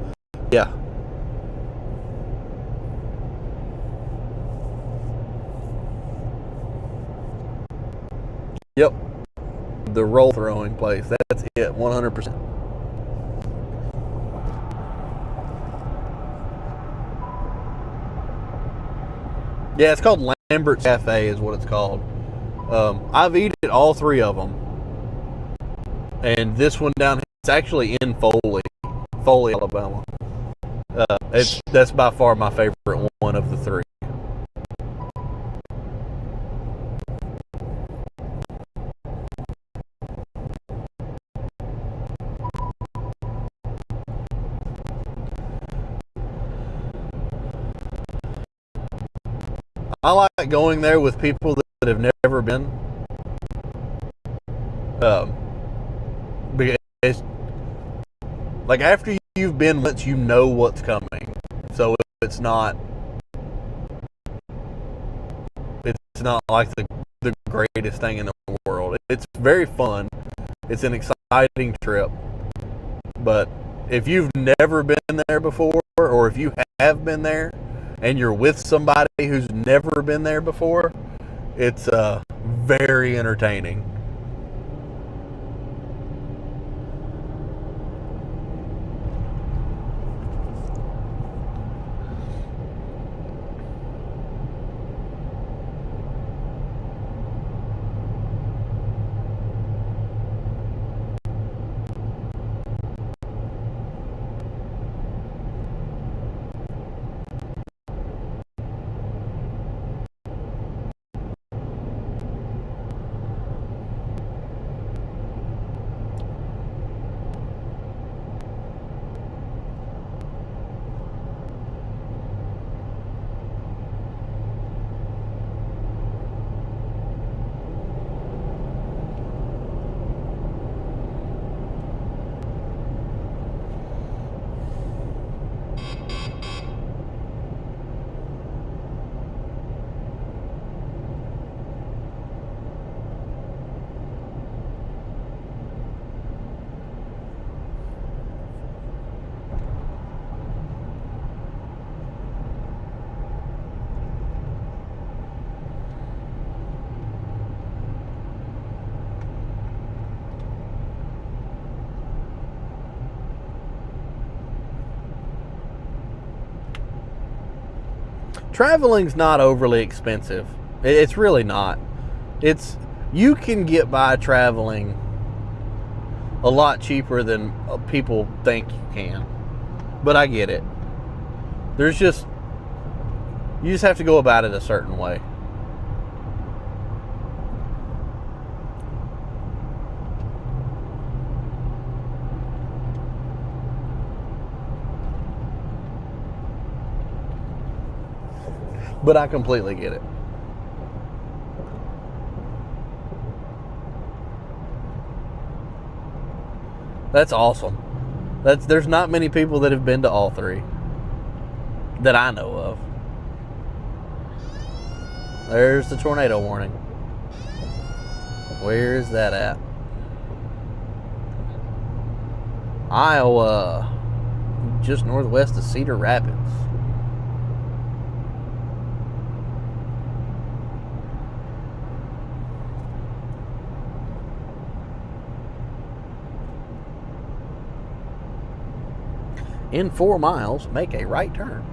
Yeah. Yep. The roll throwing place. That's it. 100%. Yeah, it's called Lambert's Cafe is what it's called. I've eaten all 3 of them. And this one down here, it's actually in Foley, Alabama. That's by far my favorite one of the 3. I like going there with people that have never been. Because like after you've been once, you know what's coming. So it's not like the greatest thing in the world. It's very fun. It's an exciting trip. But if you've never been there before, or if you have been there and you're with somebody who's never been there before, it's very entertaining. traveling's not overly expensive. It's really not. You can get by traveling a lot cheaper than people think you can. But I get it. You just have to go about it a certain way. But I completely get it. That's awesome. There's not many people that have been to all three that I know of. There's the tornado warning. Where is that at? Iowa, just northwest of Cedar Rapids. In 4 miles, make a right turn.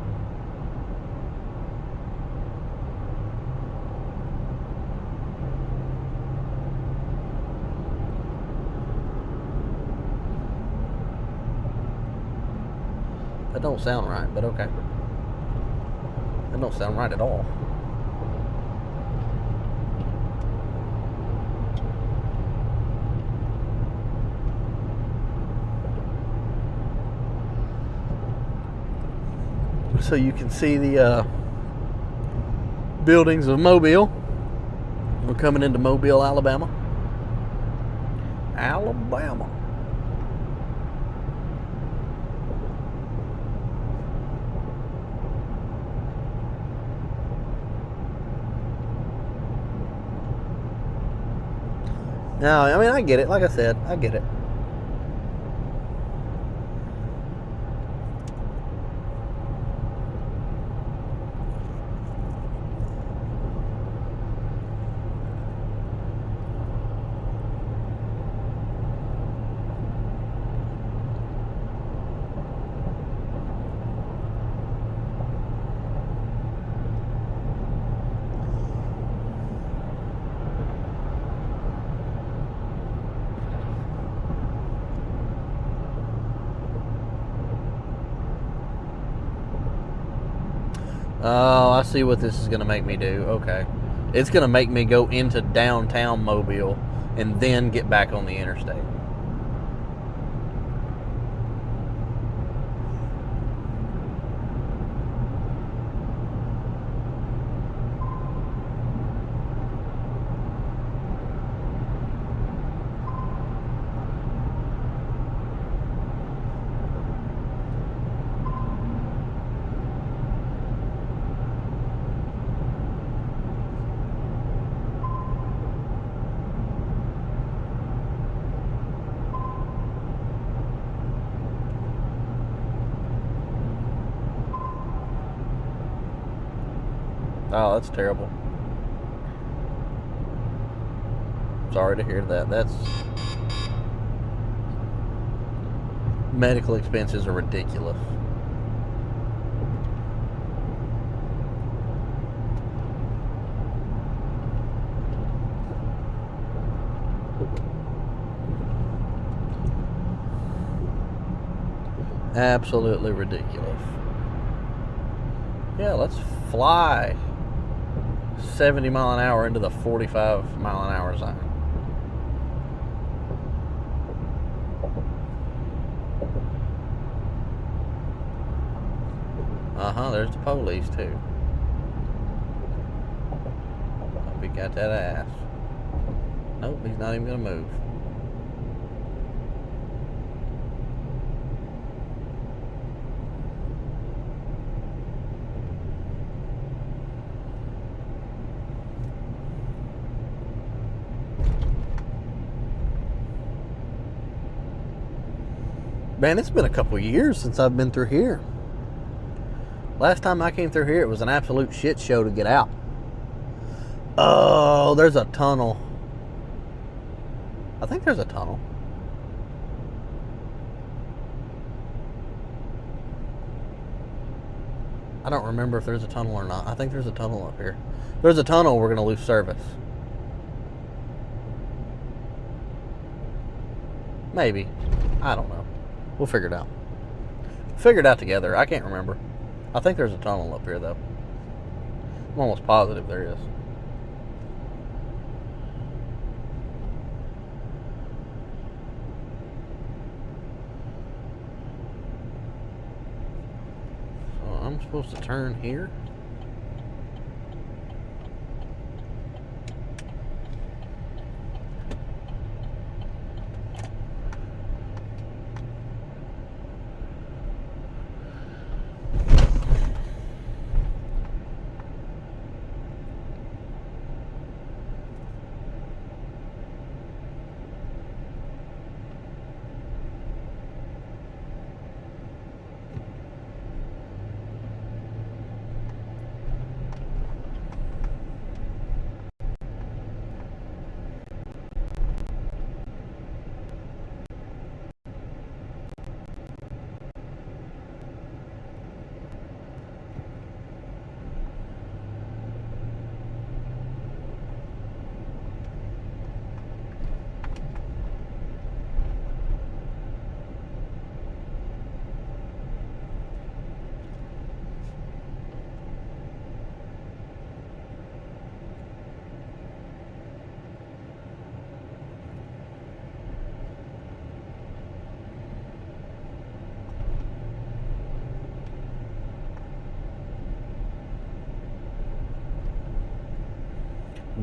That don't sound right, but okay. That don't sound right at all. So you can see the buildings of Mobile. We're coming into Mobile, Alabama. Alabama. Now, I mean, I get it. Like I said, I get it. Oh, I see what this is going to make me do. Okay. It's going to make me go into downtown Mobile and then get back on the interstate. Oh, that's terrible. Sorry to hear that. Medical expenses are ridiculous. Absolutely ridiculous. Yeah, let's fly 70 mile an hour into the 45 mile an hour zone. There's the police too. Hope he got that ass. Nope, he's not even gonna move. Man, it's been a couple of years since I've been through here. Last time I came through here, it was an absolute shit show to get out. Oh, there's a tunnel. I think there's a tunnel. I don't remember if there's a tunnel or not. I think there's a tunnel up here. If there's a tunnel, we're going to lose service. Maybe. I don't know. We'll figure it out. Figure it out together. I can't remember. I think there's a tunnel up here, though. I'm almost positive there is. So I'm supposed to turn here.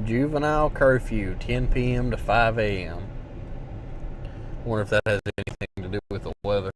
Juvenile curfew, 10 p.m. to 5 a.m. I wonder if that has anything to do with the weather.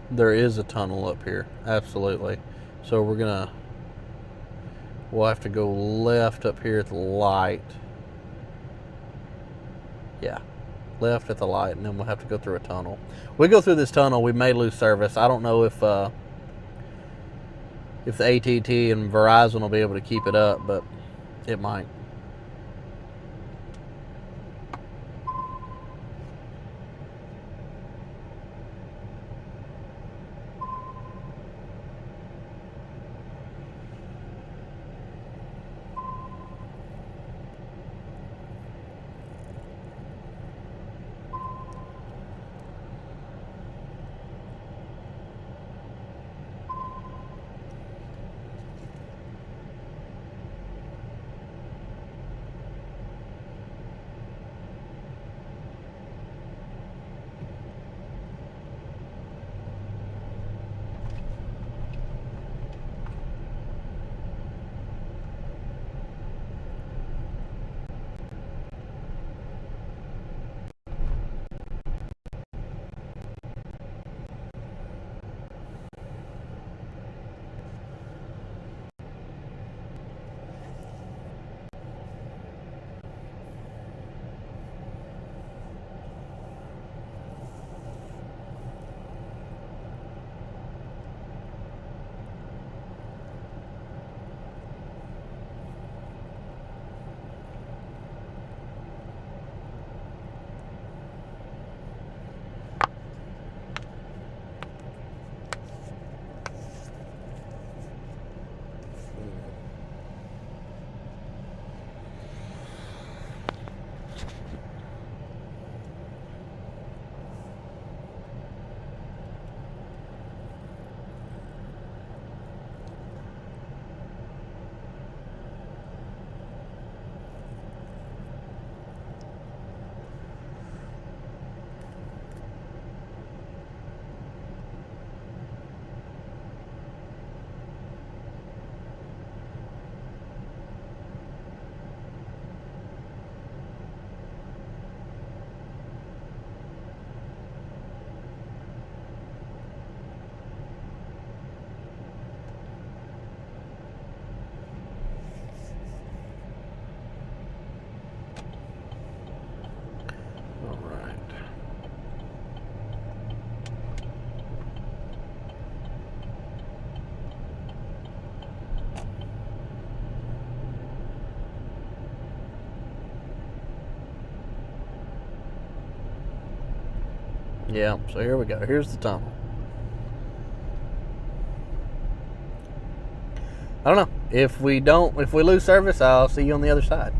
There is a tunnel up here, absolutely. So we'll have to go left up here at the light. Yeah, left at the light, and then we'll have to go through a tunnel. We go through this tunnel, we may lose service. I don't know if the AT&T and Verizon will be able to keep it up, but it might. Yeah, so here we go. Here's the tunnel. I don't know. If we lose service, I'll see you on the other side.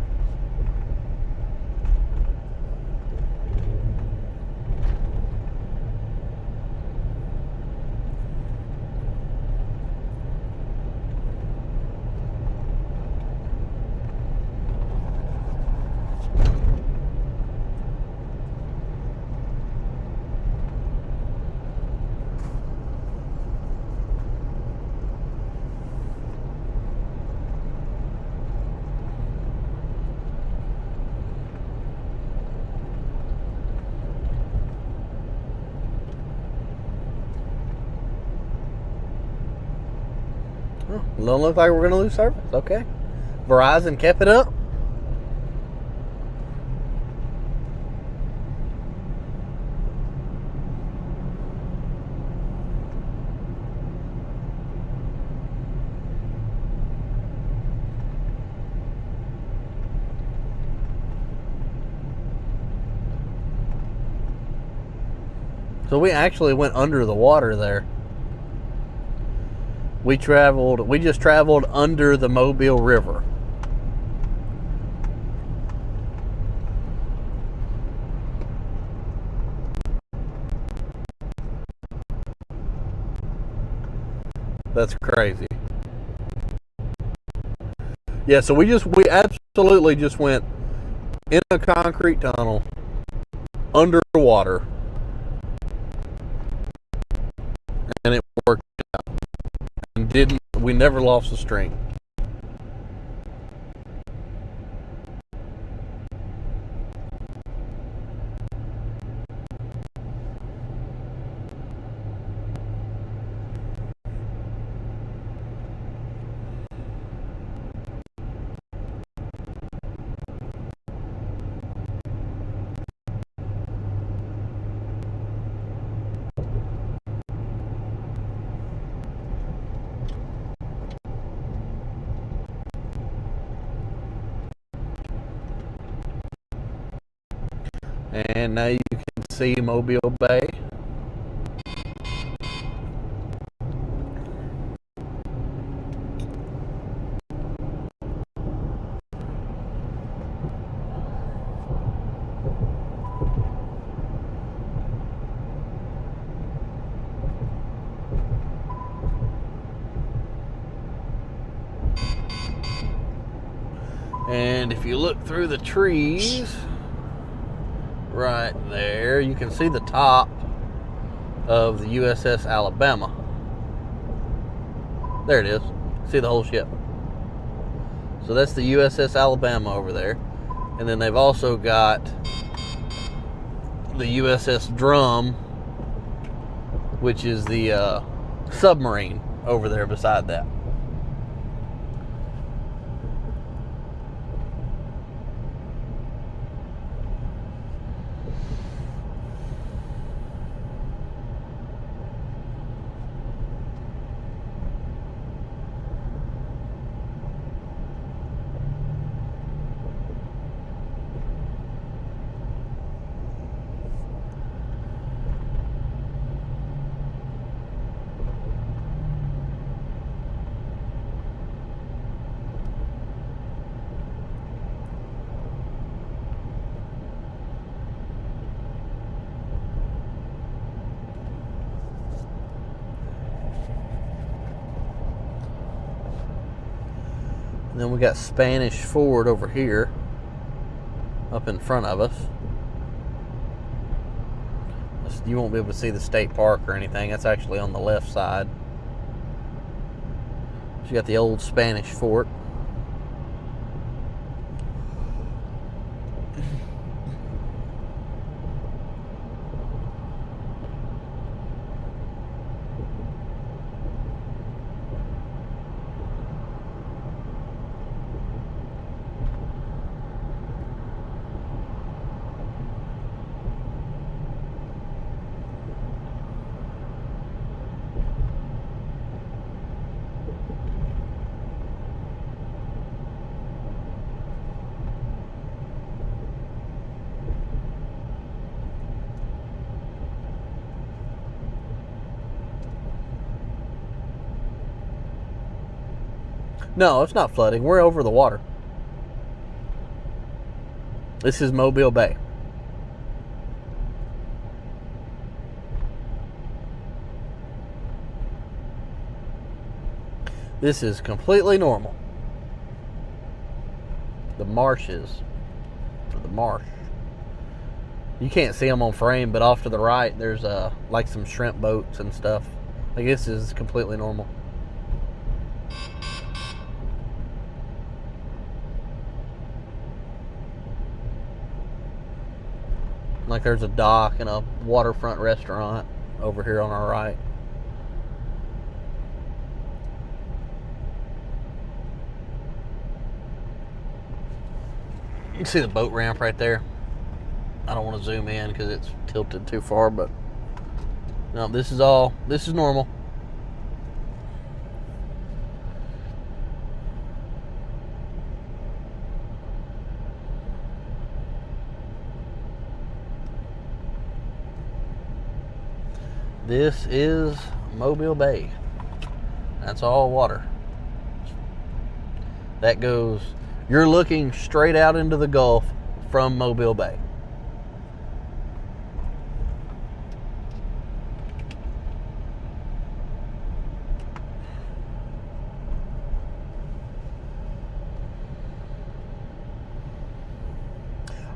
Don't look like we're going to lose service. Okay. Verizon kept it up. So we actually went under the water there. We just traveled under the Mobile River. That's crazy. Yeah, so we absolutely just went in a concrete tunnel underwater. And it worked out. And we never lost a string. And now you can see Mobile Bay. And if you look through the trees, right there, you can see the top of the USS Alabama. There it is. See the whole ship. So that's the USS Alabama over there. And then they've also got the USS Drum, which is the submarine over there beside that. And then we got Spanish Ford over here, up in front of us. You won't be able to see the state park or anything. That's actually on the left side. So you got the old Spanish fort. No, it's not flooding. We're over the water. This is Mobile Bay. This is completely normal. The marshes. Or the marsh. You can't see them on frame, but off to the right, there's like some shrimp boats and stuff. Like, this is completely normal. Like, there's a dock and a waterfront restaurant over here on our right. You can see the boat ramp right there. I don't want to zoom in because it's tilted too far, but no, this is normal. This is Mobile Bay. That's all water. That goes, you're looking straight out into the Gulf from Mobile Bay.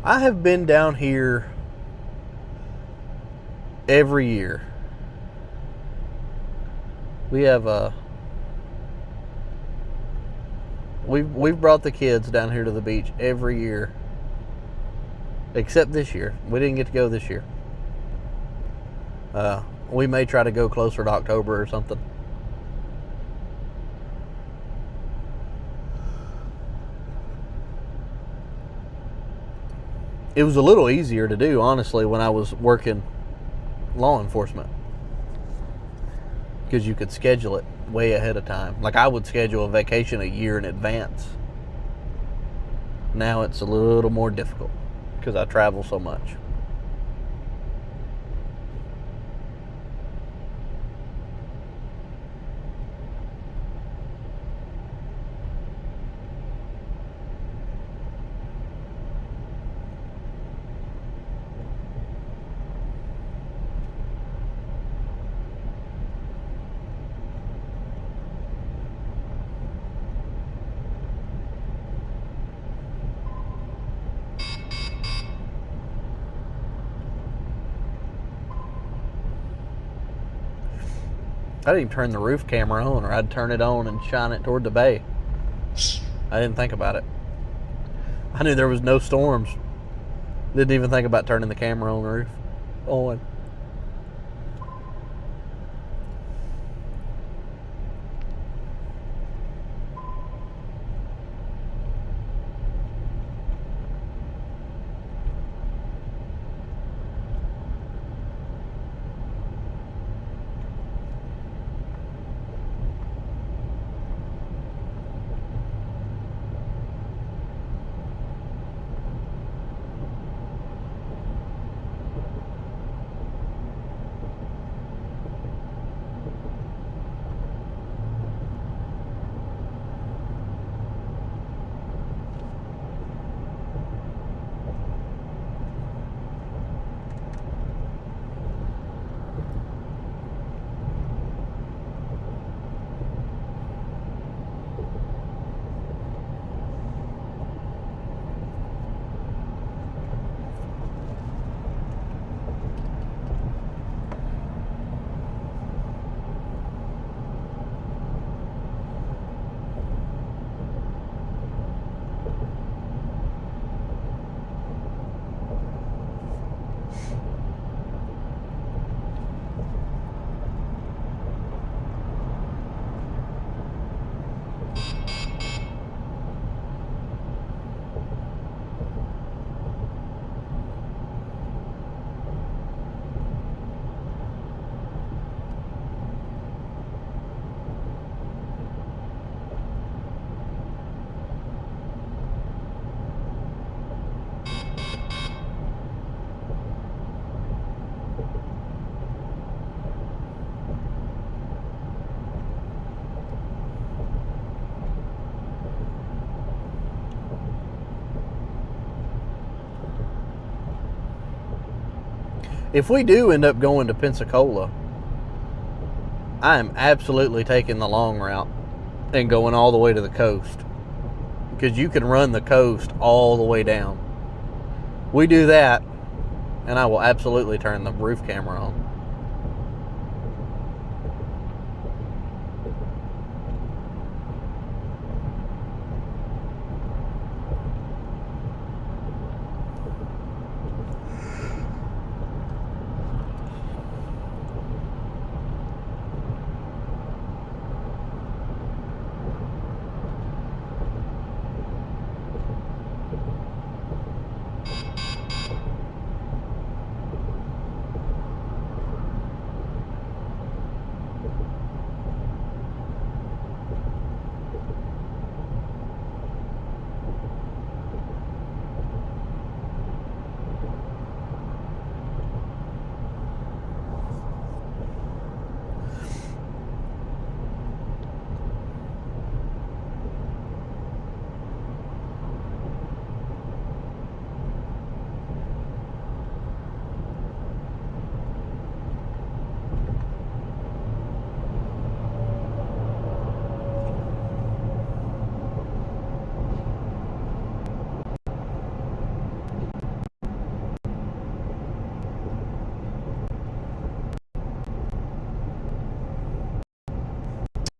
I have been down here every year. We have we've brought the kids down here to the beach every year, except this year. We didn't get to go this year. We may try to go closer to October or something. It was a little easier to do, honestly, when I was working law enforcement, because you could schedule it way ahead of time. Like, I would schedule a vacation a year in advance. Now it's a little more difficult because I travel so much. I didn't even turn the roof camera on, or I'd turn it on and shine it toward the bay. I didn't think about it. I knew there was no storms. Didn't even think about turning the camera on the roof on. If we do end up going to Pensacola, I am absolutely taking the long route and going all the way to the coast, because you can run the coast all the way down. We do that, and I will absolutely turn the roof camera on.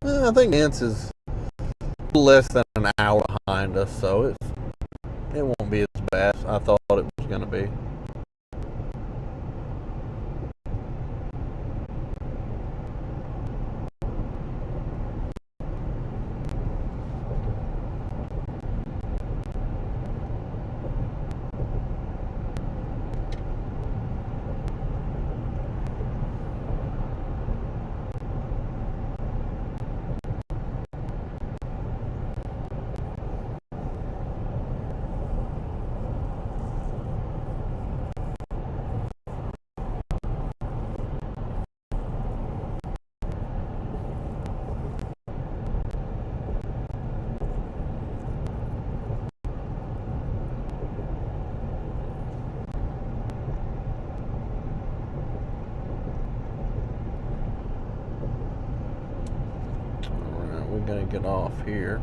I think Nance is less than an hour behind us, so it won't be as bad as I thought it was going to be. Alright, we're going to get off here.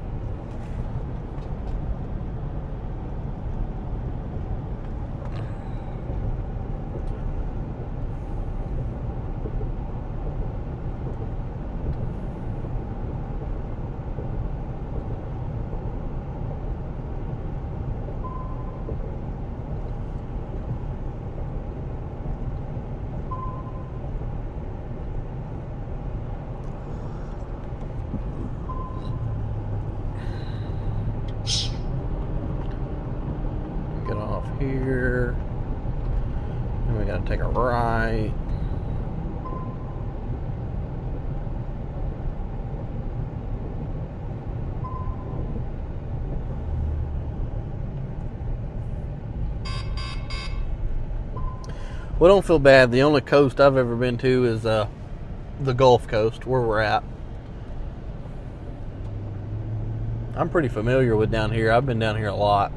Get off here. And we got to take a right. Well, don't feel bad. The only coast I've ever been to is the Gulf Coast, where we're at. I'm pretty familiar with down here. I've been down here a lot.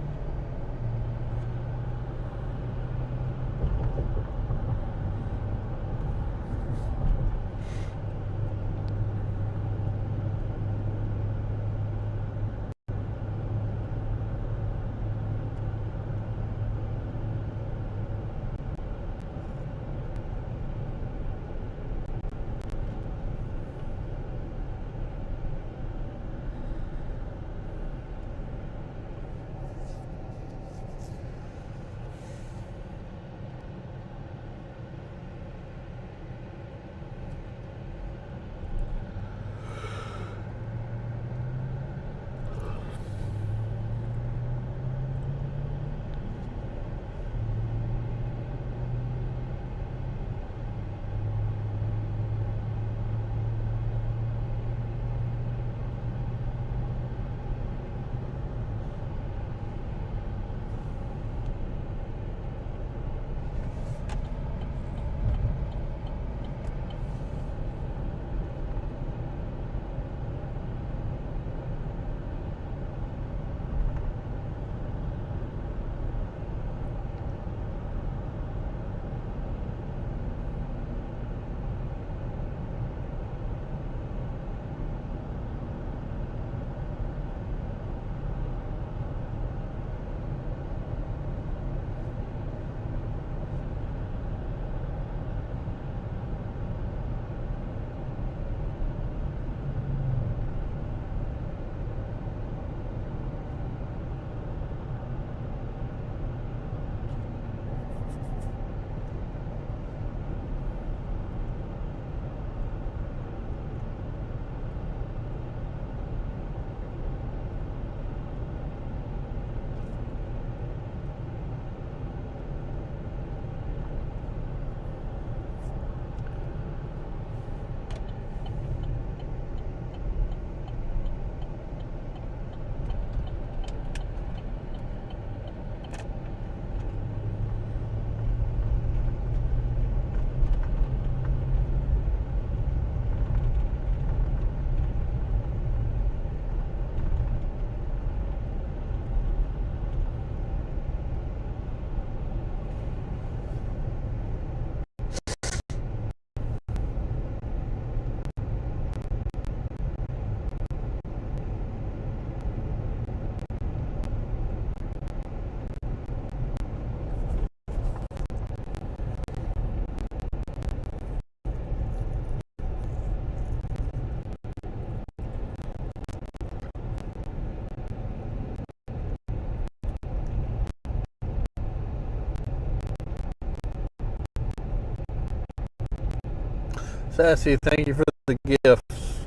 Sassy, thank you for the gifts.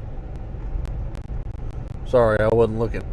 Sorry, I wasn't looking.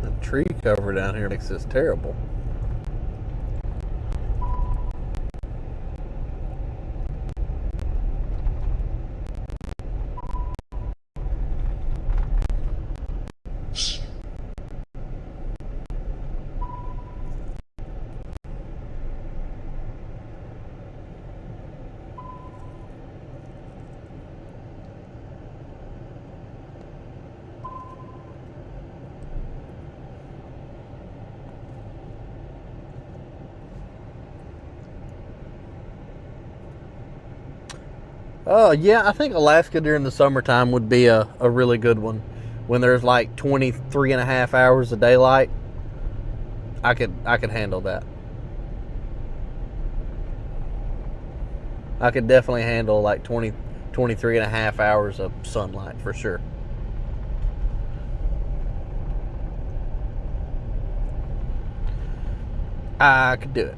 The tree cover down here makes this terrible. Yeah, I think Alaska during the summertime would be a really good one. When there's like 23 and a half hours of daylight, I could handle that. I could definitely handle like 23 and a half hours of sunlight for sure. I could do it.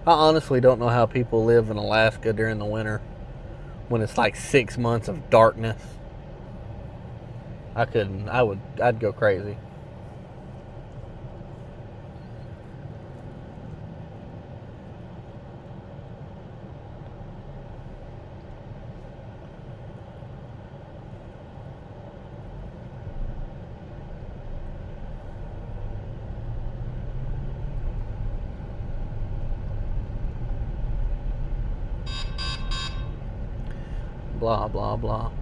I honestly don't know how people live in Alaska during the winter when it's like 6 months of darkness. I couldn't. I'd go crazy. Blah, blah, blah.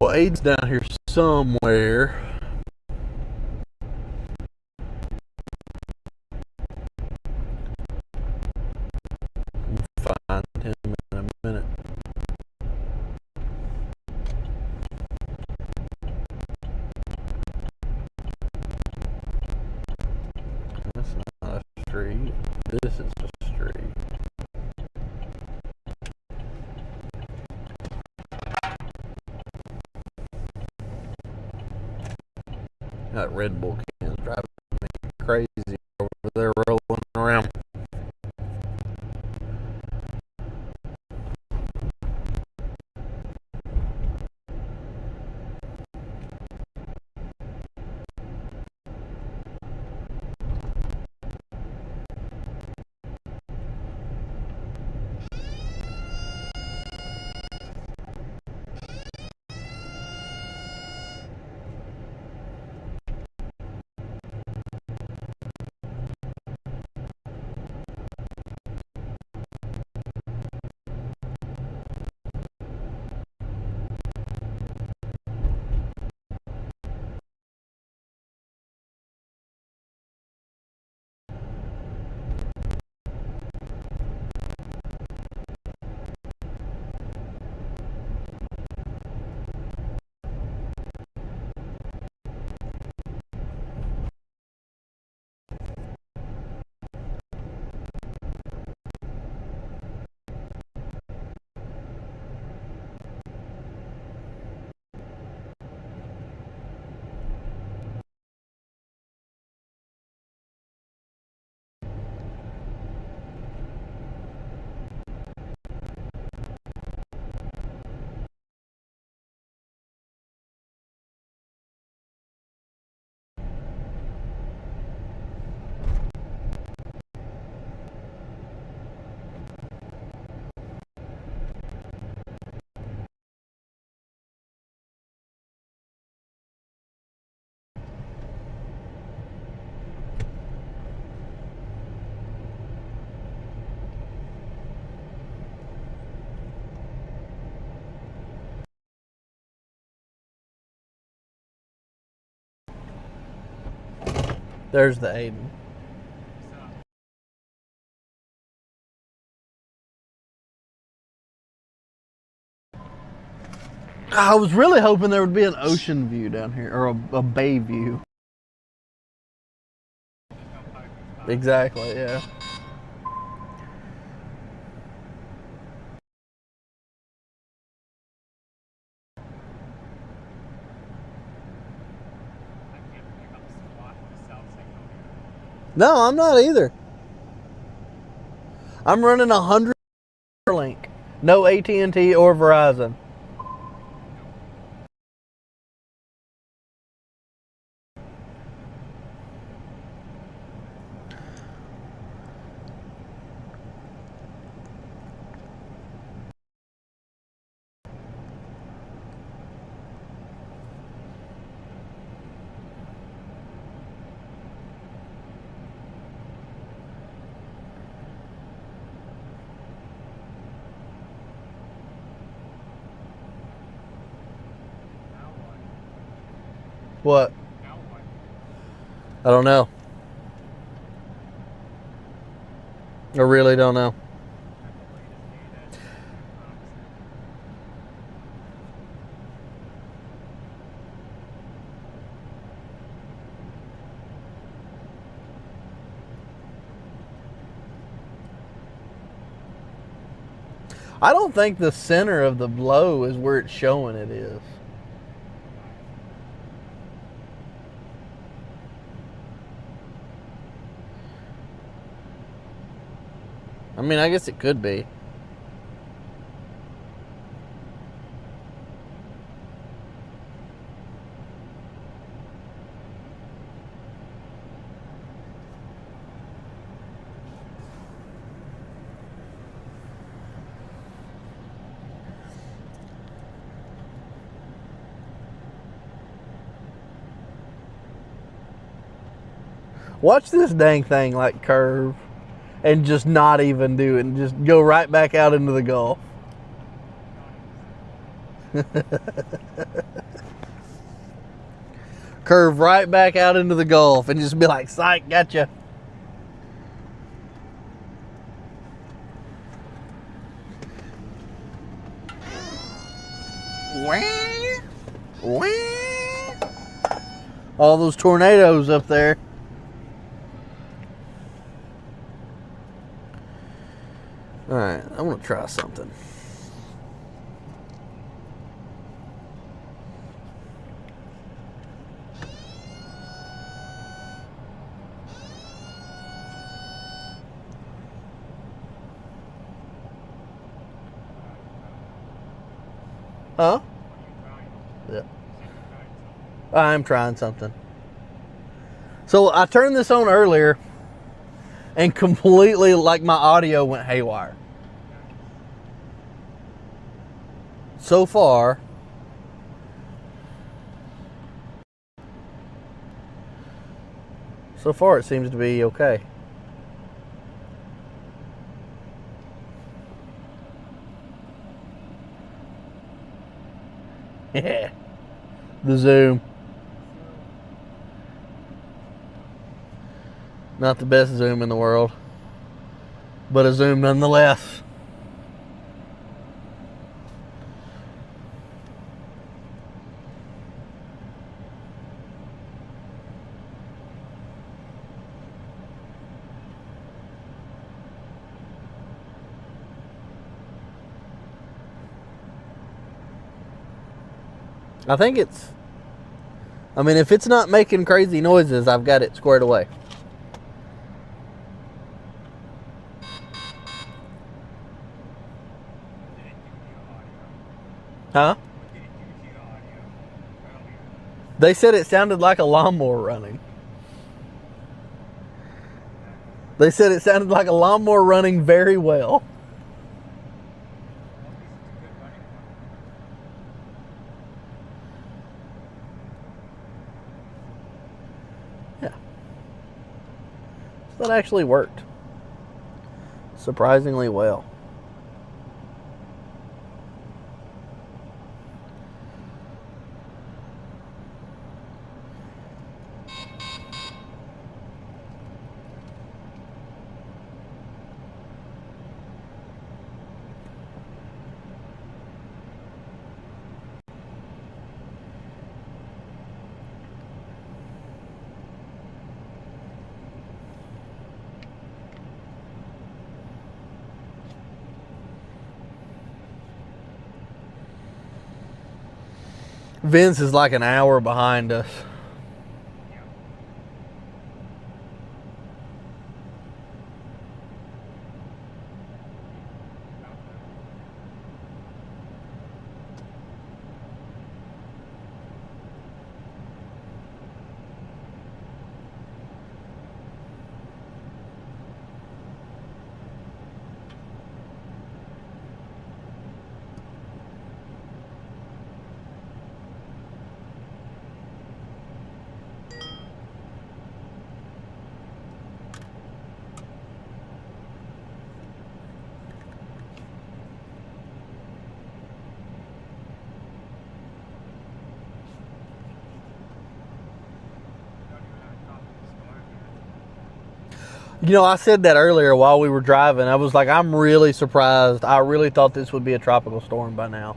Well, Aid's down here somewhere. Find him in a minute. That's not a street. This is a street. That Red Bull can is driving me crazy over there rolling around. There's the Aiden. I was really hoping there would be an ocean view down here, or a bay view. Exactly, yeah. No, I'm not either. I'm running 100 Starlink, no AT&T or Verizon. What? I don't know. I really don't know. I don't think the center of the blow is where it's showing it is. I mean, I guess it could be. Watch this dang thing like curve and just not even do it and just go right back out into the Gulf. Curve right back out into the Gulf and just be like, psych, gotcha. Wah, wah. All those tornadoes up there. All right, I want to try something. Huh? Yeah. I'm trying something. So I turned this on earlier and completely, like, my audio went haywire. So far, it seems to be okay. Yeah. The zoom. Not the best zoom in the world, but a zoom nonetheless. I think it's, I mean, if it's not making crazy noises, I've got it squared away. Huh? They said it sounded like a lawnmower running. They said it sounded like a lawnmower running very well. Yeah. So that actually worked. Surprisingly well. Vince is like an hour behind us. You know, I said that earlier while we were driving. I was like, I'm really surprised. I really thought this would be a tropical storm by now.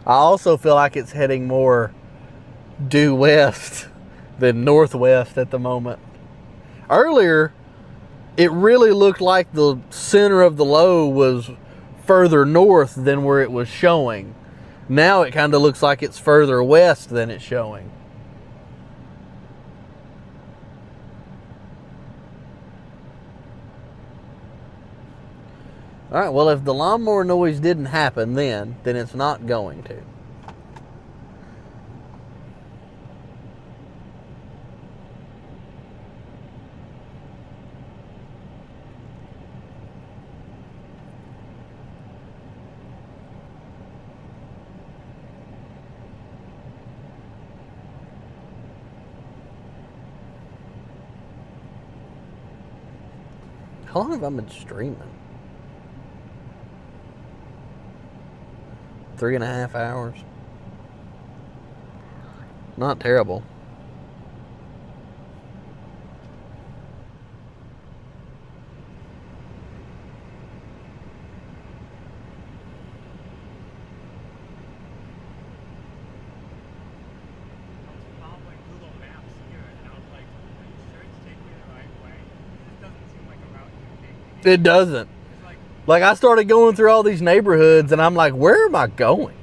I also feel like it's heading more due west than northwest at the moment. Earlier, it really looked like the center of the low was further north than where it was showing. Now it kind of looks like it's further west than it's showing. All right, well, if the lawnmower noise didn't happen then it's not going to. How long have I been streaming? 3.5 hours. Not terrible. It doesn't. Like, I started going through all these neighborhoods, and I'm like, where am I going?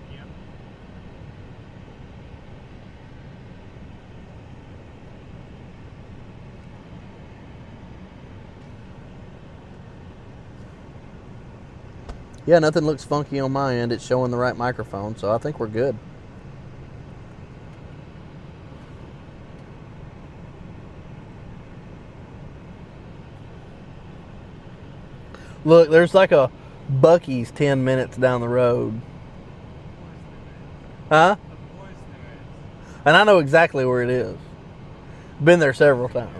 Yeah, nothing looks funky on my end. It's showing the right microphone, so I think we're good. Look, there's like a Buc-ee's 10 minutes down the road. Huh? And I know exactly where it is. Been there several times.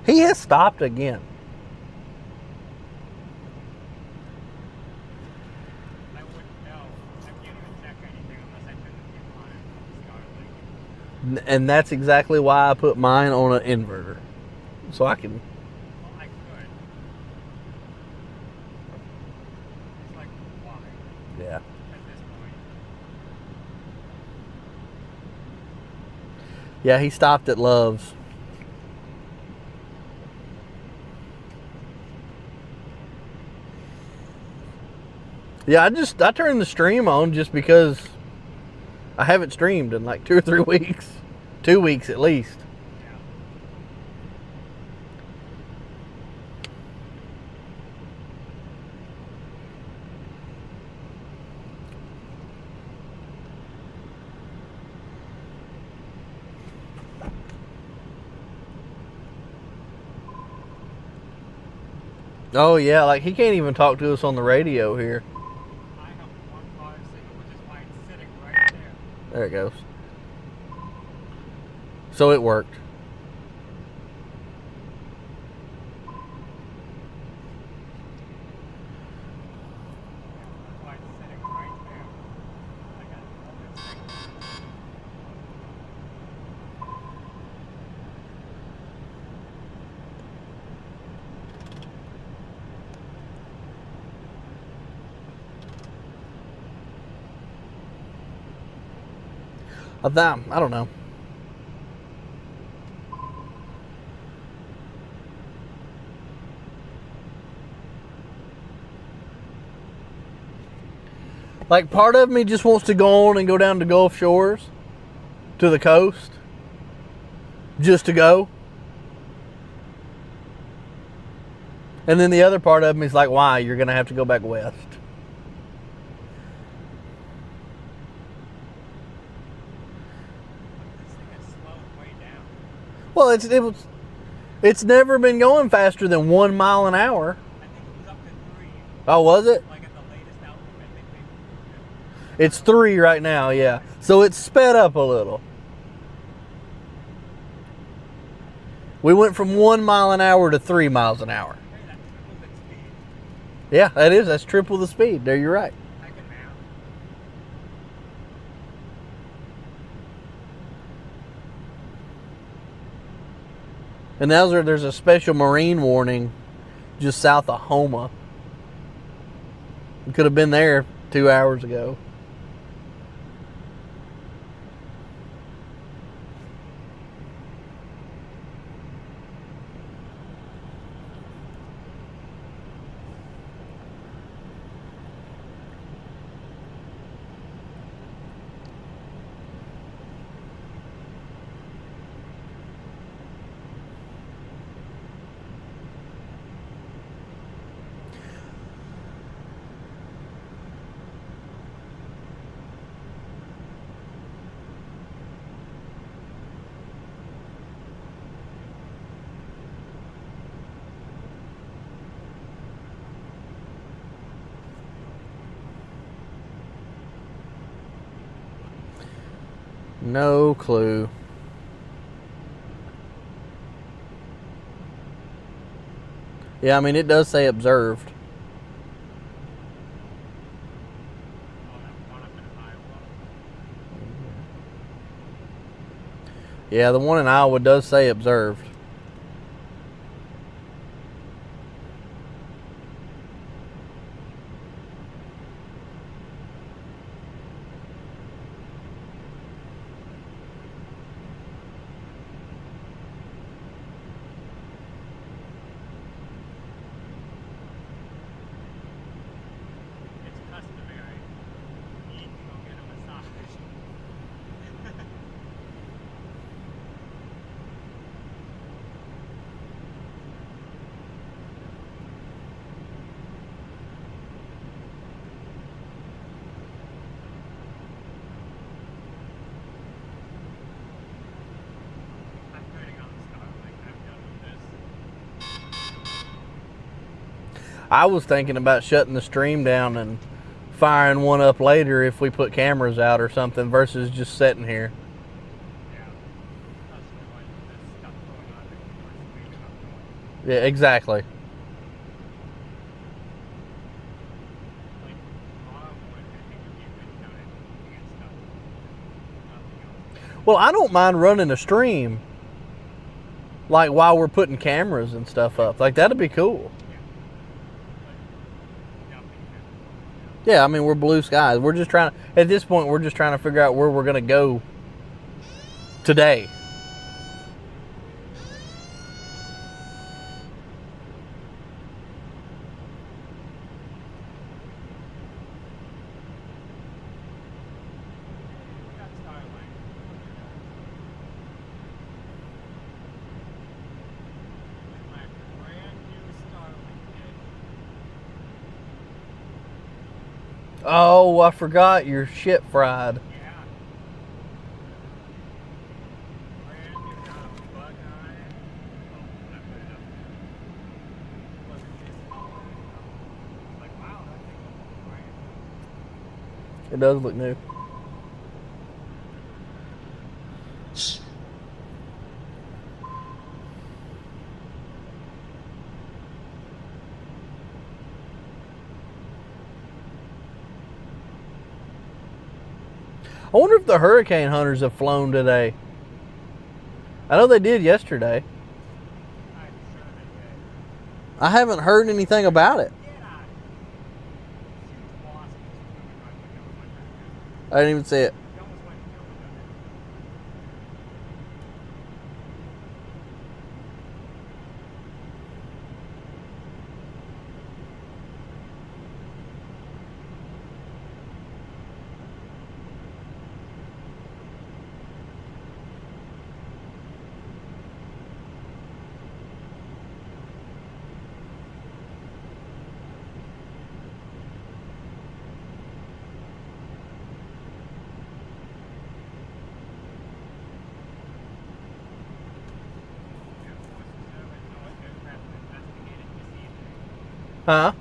He has stopped again. I wouldn't know. I can't even check anything unless I turn the TV on and Starlink. And that's exactly why I put mine on an inverter. So I can... Well, I could. It's like, why? Yeah. At this point. Yeah, he stopped at Love's. Yeah, I turned the stream on just because I haven't streamed in like 2 or 3 weeks. 2 weeks at least. Yeah. Oh yeah, like he can't even talk to us on the radio here. I have one car signal, which is why it's sitting right there. There it goes. So it worked. That's why it's sitting right there. I got all this signal. I don't know. Like, part of me just wants to go on and go down to Gulf Shores, to the coast, just to go. And then the other part of me is like, why? You're going to have to go back west. This thing has slowed way down. Well, it's never been going faster than 1 mile an hour. I think it was up to 3. Oh, was it? Like at the latest outlook, I think It's 3 right now, yeah. So it's sped up a little. We went from 1 mile an hour to 3 miles an hour. hey, that tripled its speed. Yeah, that is. That's triple the speed. There, you're right. I can now. And now there's a special marine warning just south of Homa. We could have been there 2 hours ago. No clue. Yeah, I mean, it does say observed. Oh, that one up in Iowa. Yeah, the one in Iowa does say observed. It's customary. You can go get a massage. I'm turning on the Starlink. I'm done with this. I was thinking about shutting the stream down and firing one up later if we put cameras out or something versus just sitting here. Yeah. Especially when there's stuff going on that we're speeding up on. Yeah, exactly. Like, tomorrow morning, I think would be a good time to get stuff. Nothing else. Well, I don't mind running a stream like while we're putting cameras and stuff up. Like, that'd be cool. Nothing happened. Yeah, I mean, we're blue skies. We're just trying, at this point, we're just trying to figure out where we're going to go today. We got Starlink. With my brand new Starlink dish. Oh, I forgot your shit fried. Yeah. Brand new, not a bug on it. Oh, I put it up there. It wasn't discolored. I was like, wow, that thing looks brand new. It does look new. I wonder if the hurricane hunters have flown today. I know they did yesterday. I'm sure they did. I haven't heard anything about it. Get out of here. Huge wasp just swimming right when you went back there. I didn't even see it. You almost went and killed it. Huh?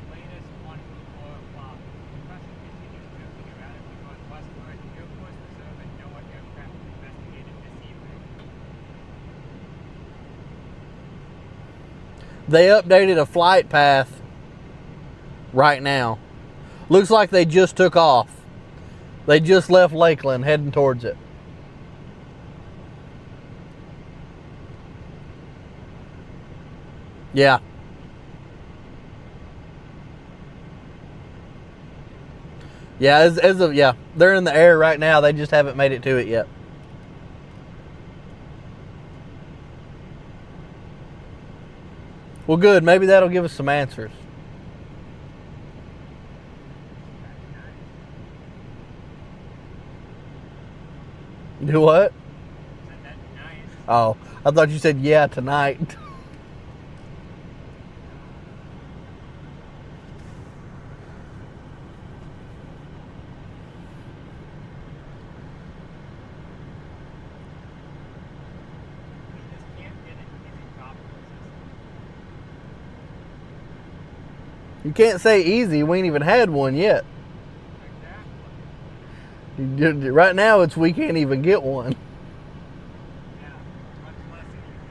Latest 1 4 o'clock. Question continues drifting erratically northwestward. Air Force Reserve and NOAA aircraft investigated this evening. They updated a flight path right now. Looks like they just took off. They just left Lakeland heading towards it. Yeah. Yeah, as of, yeah, they're in the air right now. They just haven't made it to it yet. Well, good. Maybe that'll give us some answers. Do what? Isn't that nice? Oh, I thought you said yeah tonight. We just can't get an easy tropical system. You can't say easy. We ain't even had one yet. Exactly. Right now, it's we can't even get one. Yeah. Much less easy.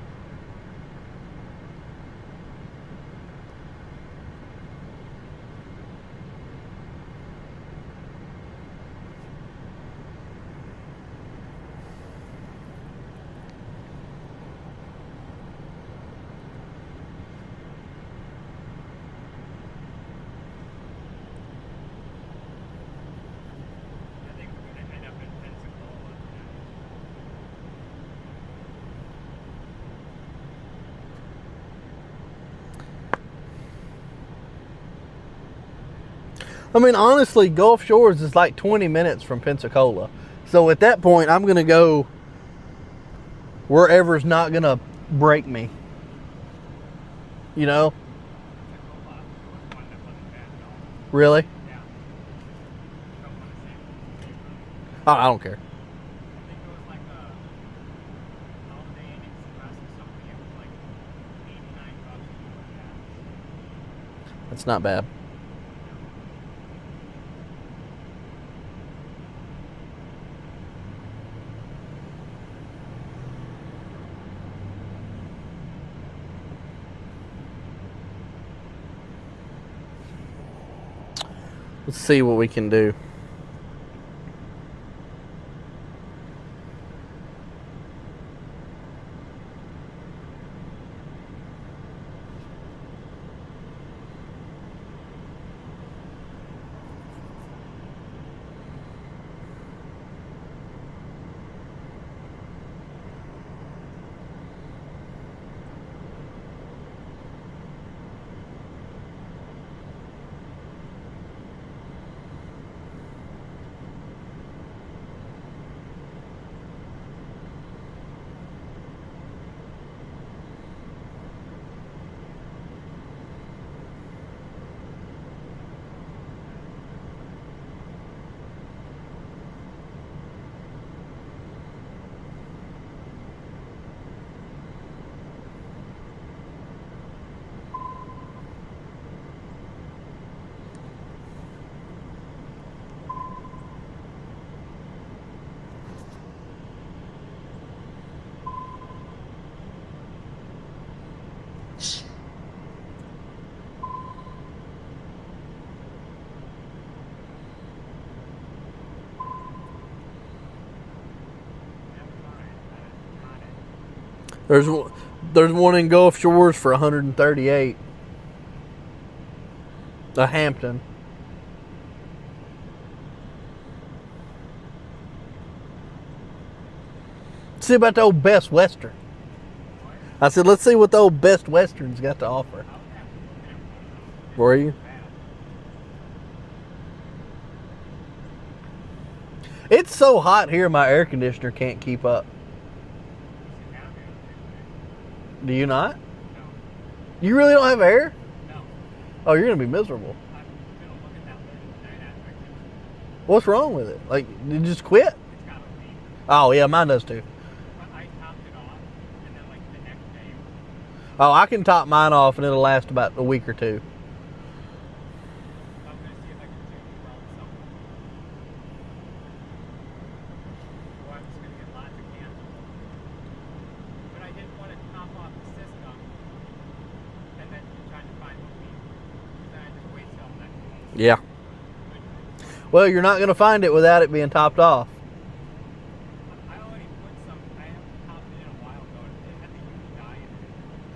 I think we're going to end up in Pensacola. I mean, honestly, Gulf Shores is like 20 minutes from Pensacola. So at that point, I'm going to go wherever's not going to break me. You know? Pensacola was one that wasn't bad at all. Really? Yeah. Don't want to say it was safe. Oh, I don't care. I think it was like a Holiday Inn Express or something. It was like $89 for gas. That's not bad. Let's see what we can do. There's one in Gulf Shores for 138. A Hampton. See about the old Best Western. I said, let's see what the old Best Western's got to offer. Were you? It's so hot here, my air conditioner can't keep up. Do you not? No. You really don't have air? No. Oh, you're going to be miserable. I'm going to look at that later tonight after I finish. What's wrong with it? Like, did you just quit? It's got a leak. Oh, yeah, mine does too. But I topped it off, and then like the next day, Oh, I can top mine off and it'll last about a week or two. I'm gonna see if I can do weld something. Or I'm just gonna get lots of candles. But I didn't want to top off the system and then try to find the leak. Because then I just wasted all that candle. Yeah. Well, you're not going to find it without it being topped off. I already put some. I haven't topped it in a while ago. It had the UV dye in it,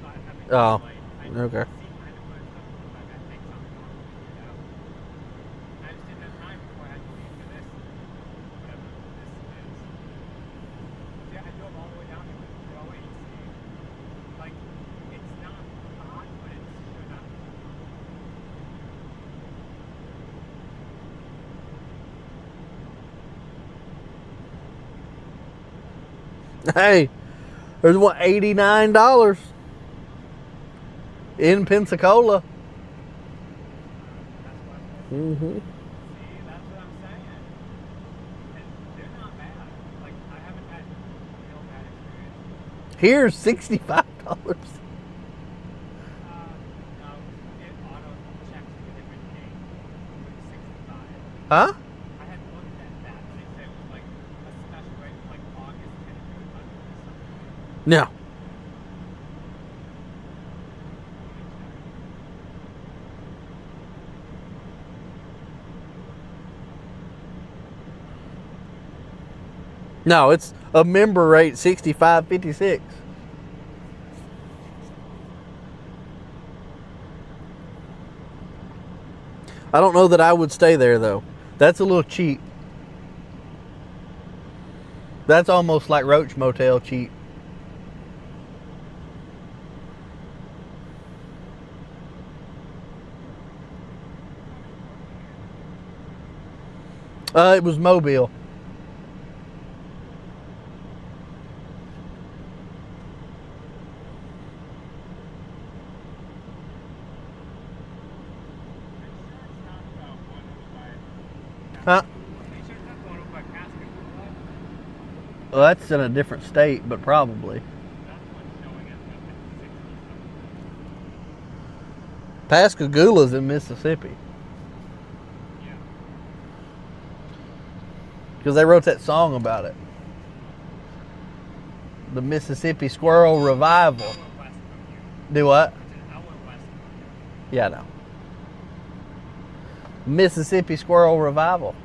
so I haven't. Oh, I okay. See kind of what it's going to look like. I take something off and figure it out. I just didn't have time before I had to leave for this. Whatever this is. See, I drove all the way down here with Pro AC. Like, it's not hot, but it's sure not. Hey, there's what, $89 in Pensacola. That's what Mm-hmm. See, that's what I'm saying. And they're not bad. Like, I haven't had real bad experience. Here's $65. No, it auto checks a different date. With 65. Huh? I had looked at that, and they said it was like a special rate for like August 10th or something. No. No, it's a member rate 65.56. I don't know that I would stay there though. That's a little cheap. That's almost like Roach Motel cheap. It was Mobile. Huh? Well, that's in a different state, but probably. Pascagoula's in Mississippi. Because they wrote that song about it. The Mississippi Squirrel Revival. Do what? Yeah, I know. Mississippi Squirrel Revival.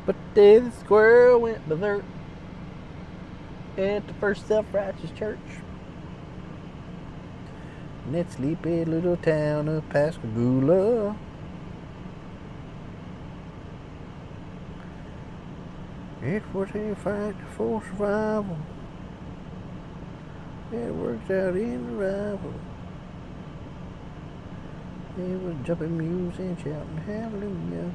But the squirrel went berserk at the first self-righteous church in that sleepy little town of Pascagoula. It's what they fight for survival. It works out in the rival. They was jumping mules and shouting hallelujah.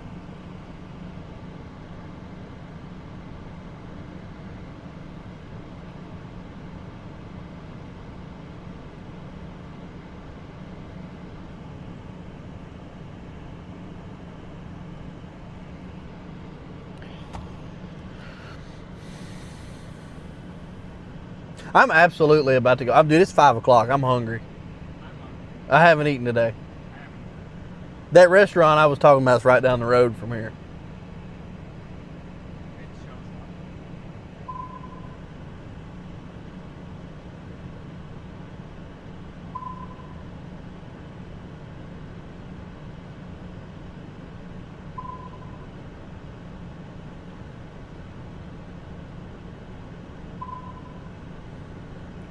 I'm absolutely about to go. Dude, it's 5 o'clock. I'm hungry. I haven't eaten today. That restaurant I was talking about is right down the road from here.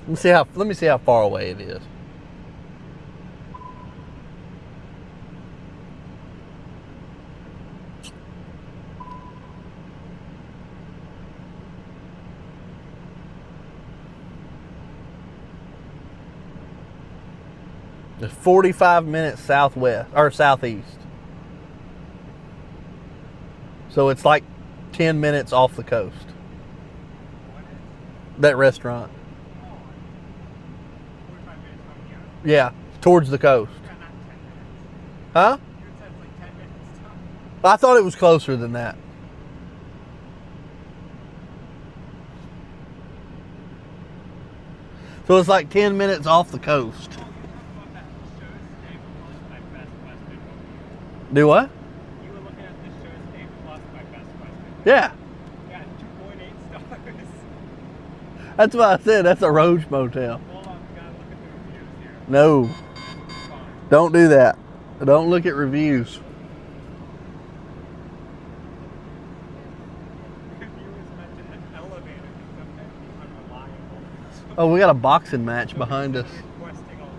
Let me see how far away it is. It's 45 minutes southwest or southeast. So it's like 10 minutes off the coast. That restaurant. Yeah, towards the coast. Huh? I thought it was closer than that. So it's like 10 minutes off the coast. About that show Stay Plus by Best Western. Do what? You were looking at the show Stay Plus by Best Western. Yeah. Yeah, 2.8 stars. That's what I said. That's a Roach Motel. Hold on, we gotta look at the reviews here. No. Fine. Don't do that. Don't look at reviews. Reviewers mentioned an elevator can sometimes be unreliable. Oh, we got a boxing match behind us. Requesting a lower.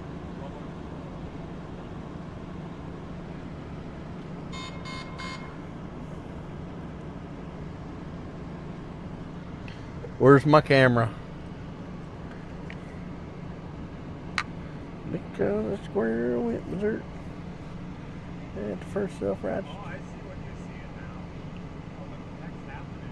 Where's my camera? Because the squirrel went berserk at the first self-righteous. Oh, I see what you're seeing now. Oh, the next happening.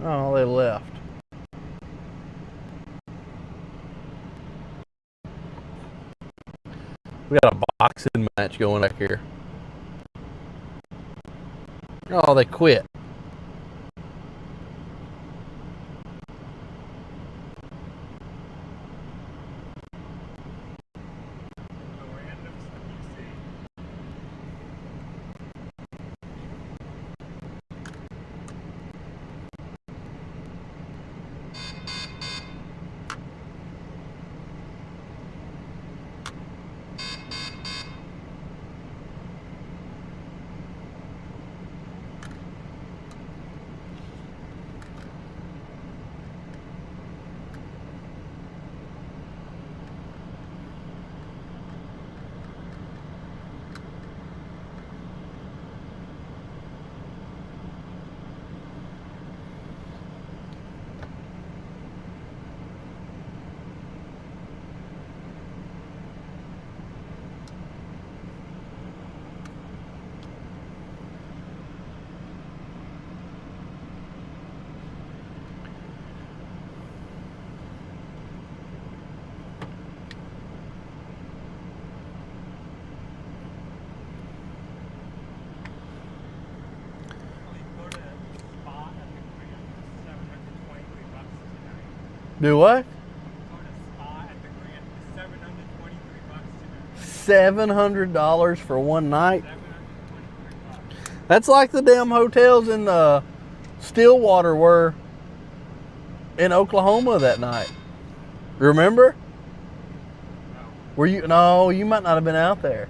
Oh, they left. We got a boxing match going back here. Oh, they quit. The random stuff you see. Go to Spa at the Grand for $723 tonight. Do what? Go to Spa at the Grand for $723 tonight. $700 for one night? $723. That's like the damn hotels in Stillwater were in Oklahoma that night. Remember? No. Were you? No, you might not have been out there.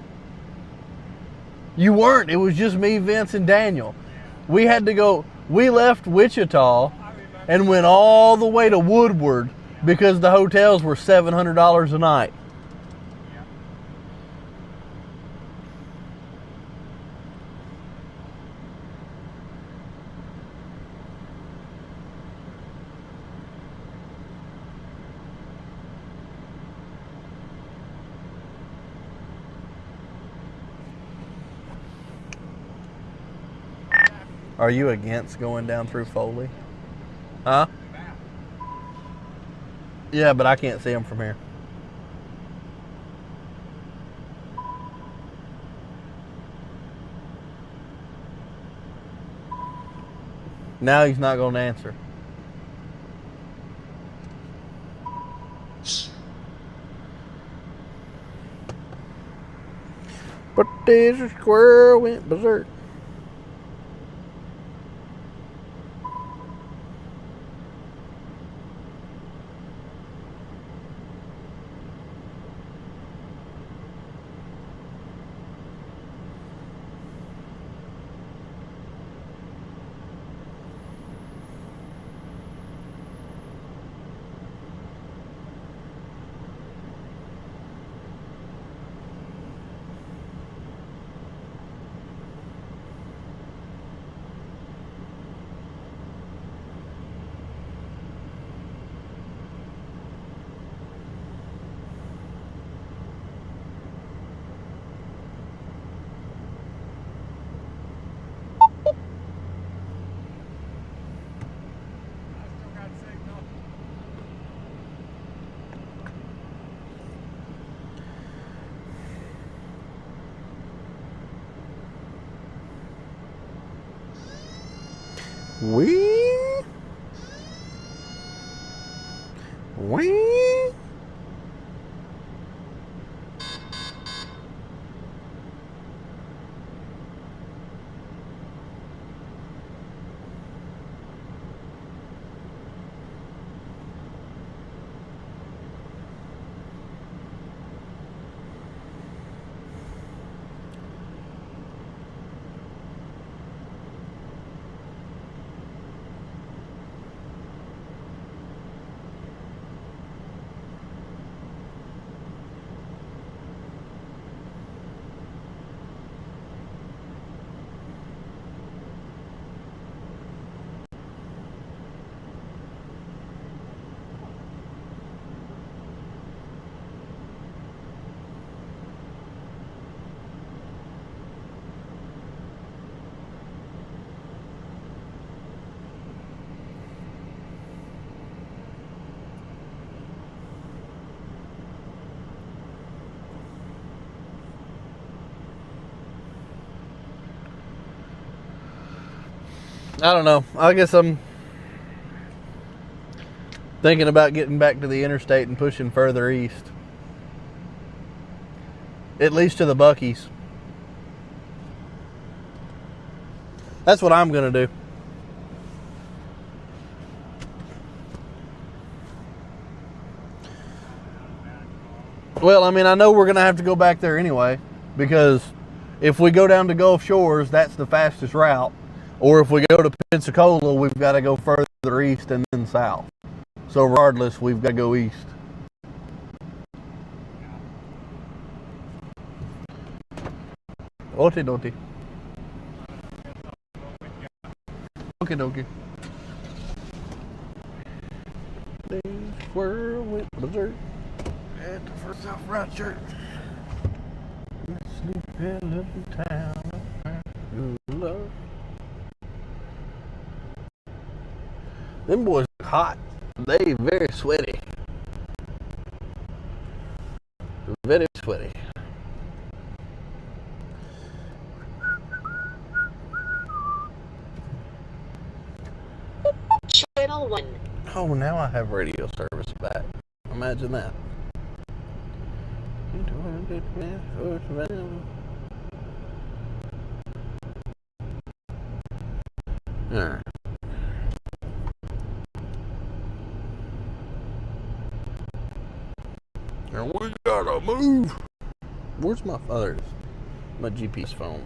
You weren't. It was just me, Vince, and Daniel. We had to go. We left Wichita I remember. and went all the way to Woodward because the hotels were $700 a night. Yeah. Are you against going down through Foley? Huh? Back. Yeah, but I can't see them from here. Now he's not going to answer. But there's a squirrel went berserk. Wee. Wee. I don't know. I guess I'm thinking about getting back to the interstate and pushing further east. At least to the Buc-ee's. That's what I'm going to do. Well, I mean, I know we're going to have to go back there anyway, because if we go down to Gulf Shores, that's the fastest route. Or if we go to Pensacola, we've got to go further east and then south. So regardless, we've got to go east. Okie dokie. Okie dokie. Days were with berserk at the first South Right Church. Sleep in little town of love. Them boys are hot. They very sweaty. Very sweaty. Channel 1. Oh, now I have radio service back. Imagine that. Alright. And we gotta move. Where's my father's? My GPS phone.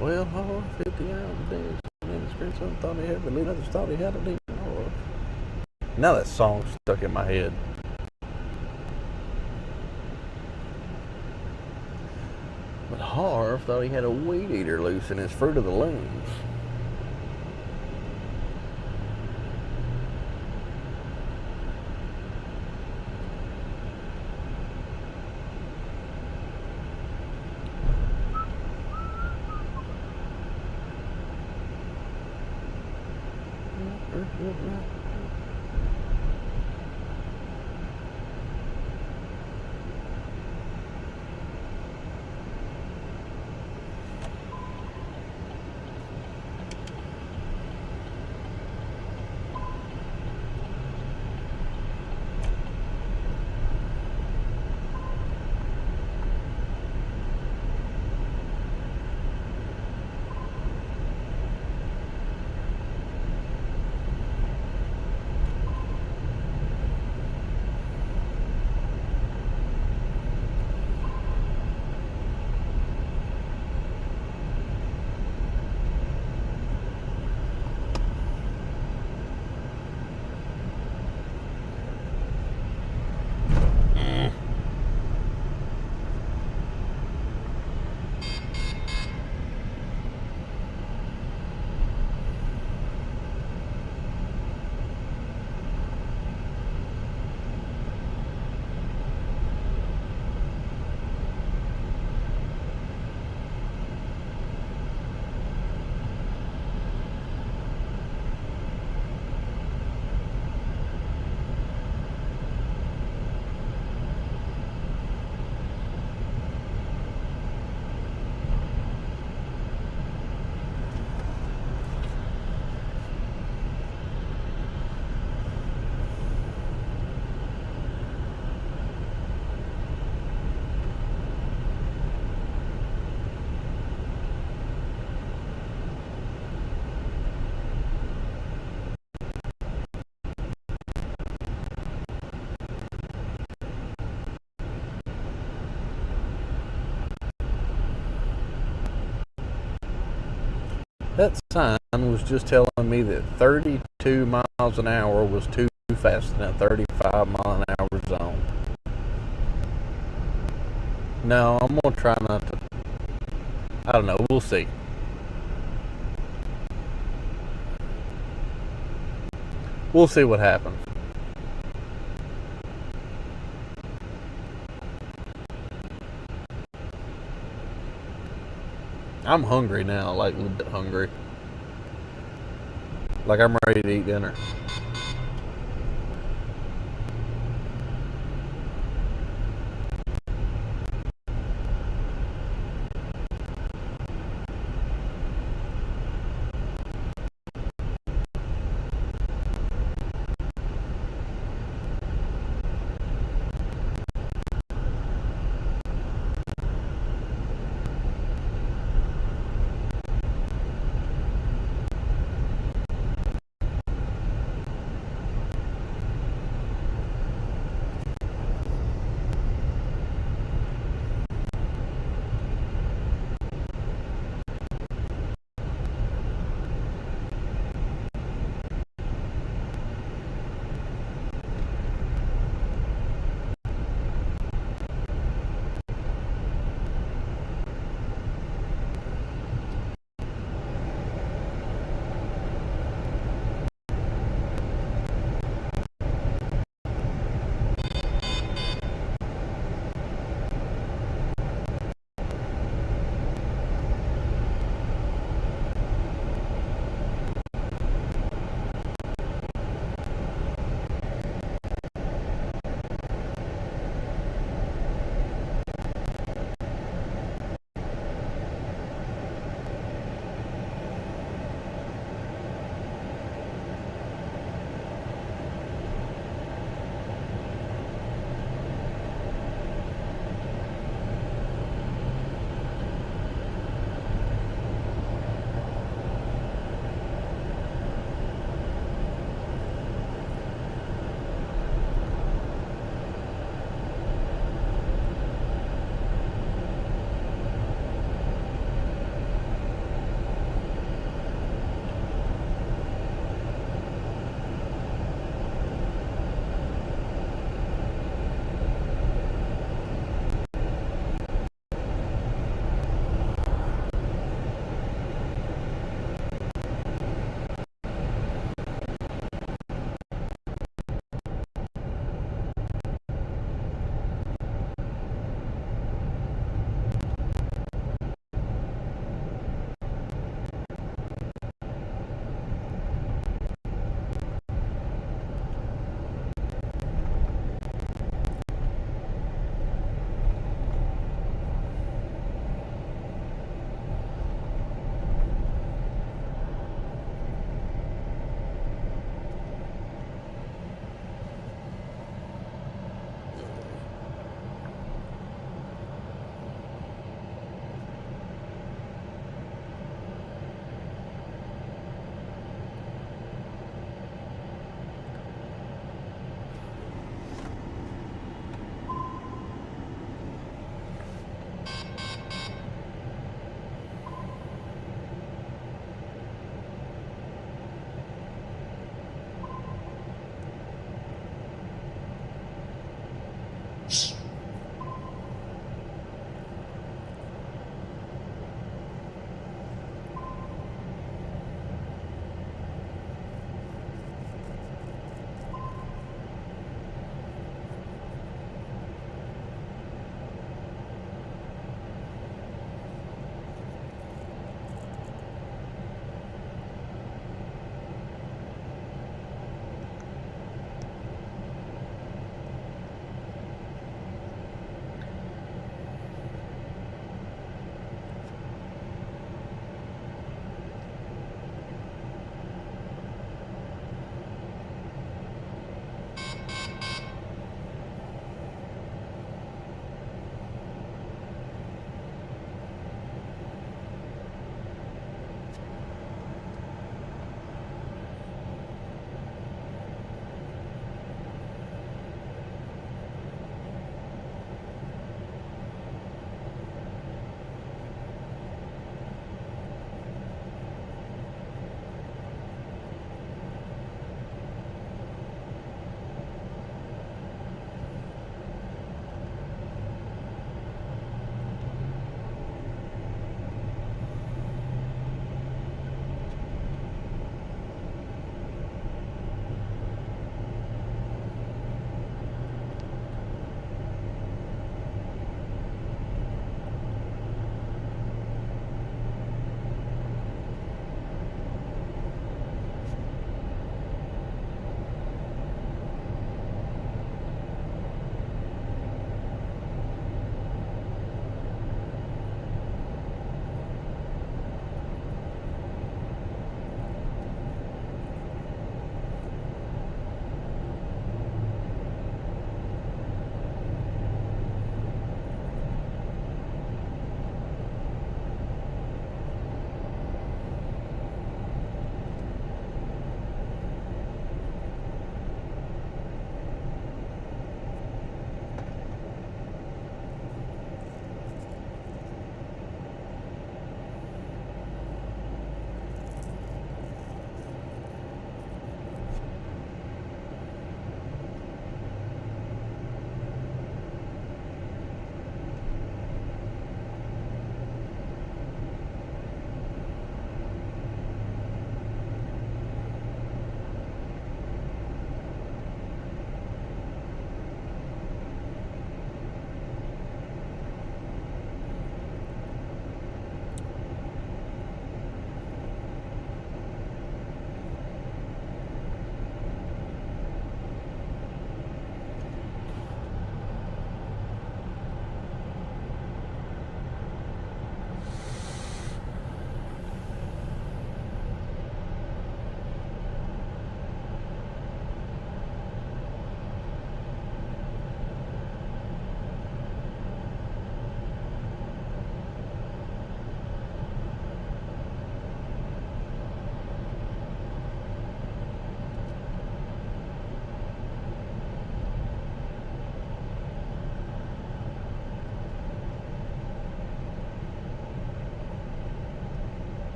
Well, oh, 50 hours a day. And his grandson thought he had the lead. Others thought he had a demon. Oh. Now that song's stuck in my head. But Harv thought he had a weed eater loose in his Fruit of the Looms. That sign was just telling me that 32 miles an hour was too fast in a 35 mile an hour zone. No, I'm gonna try not to. I don't know. We'll see. We'll see what happens. I'm hungry now, like a little bit hungry. Like I'm ready to eat dinner.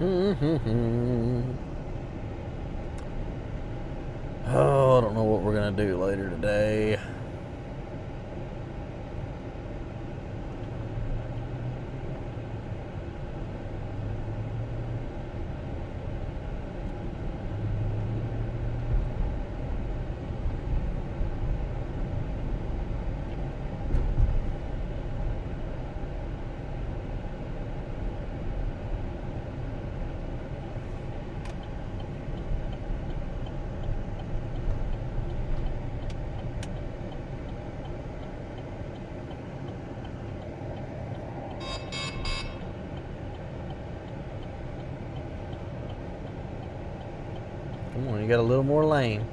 Oh, I don't know what we're gonna do later today. Come on, you got a little more lane.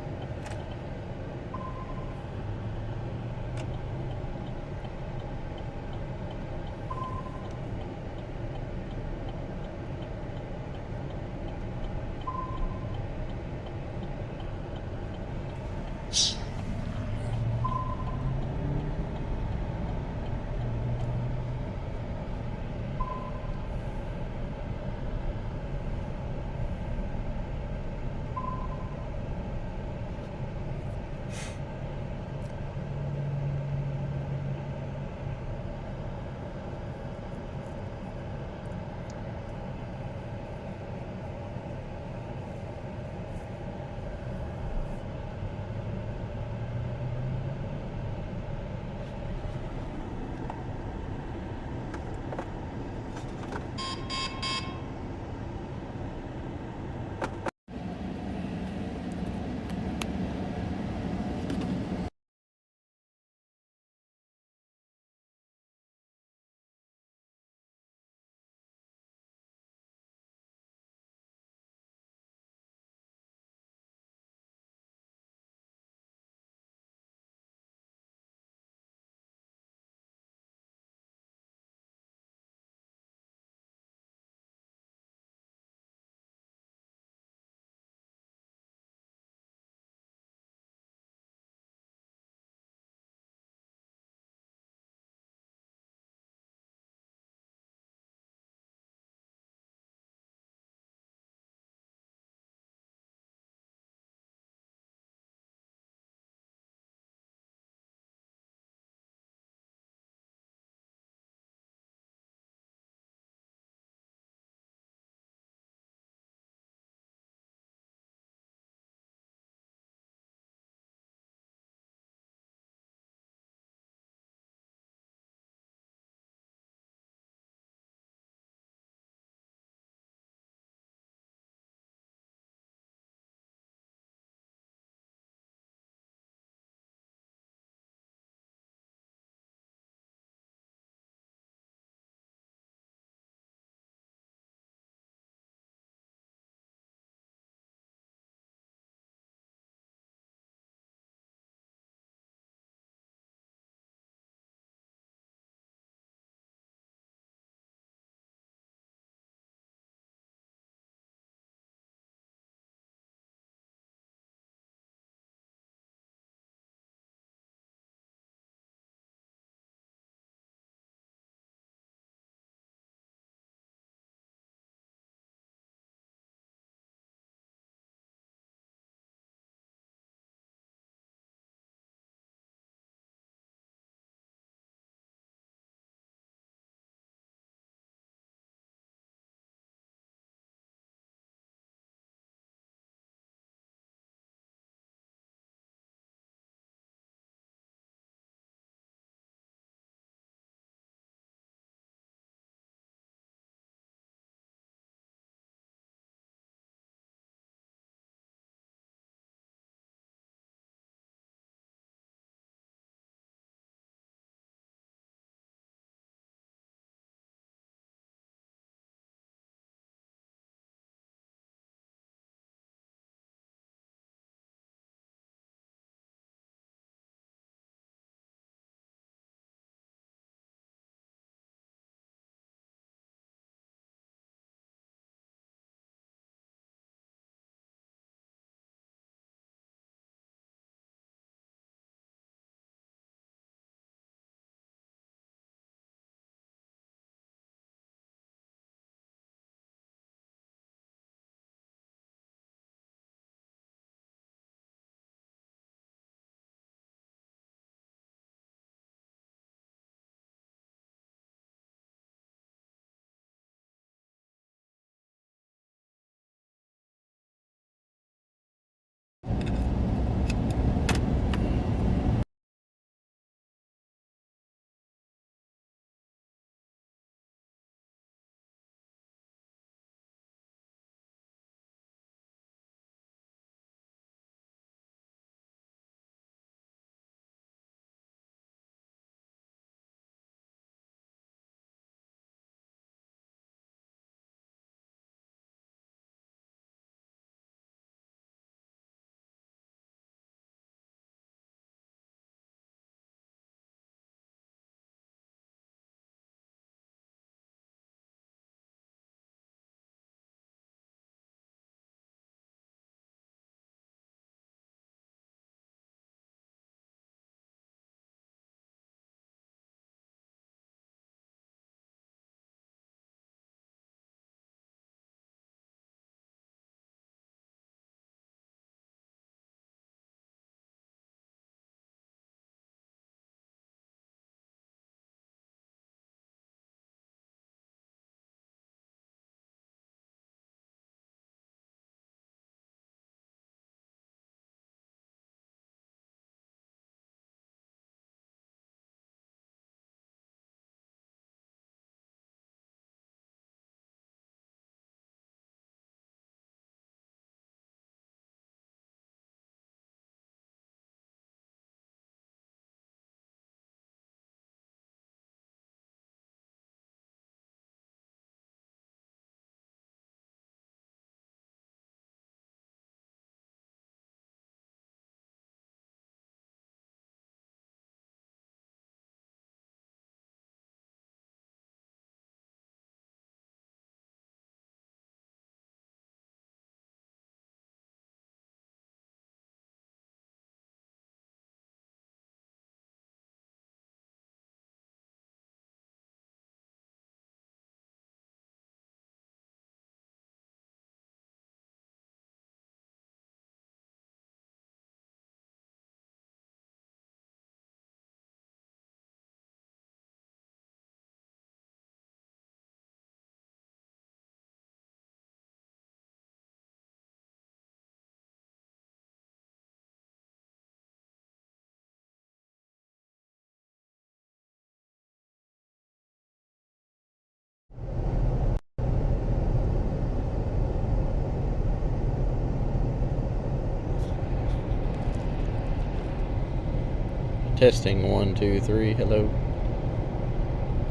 Testing 1 2 3. Hello.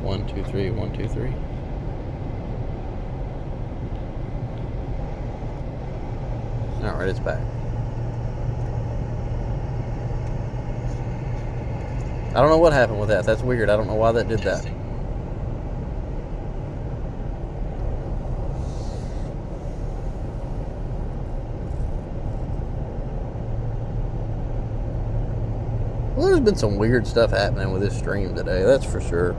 1 2 3 1 2 3. All right, it's back. I don't know what happened with that. That's weird. I don't know why that did that. Well, there's been some weird stuff happening with this stream today, that's for sure.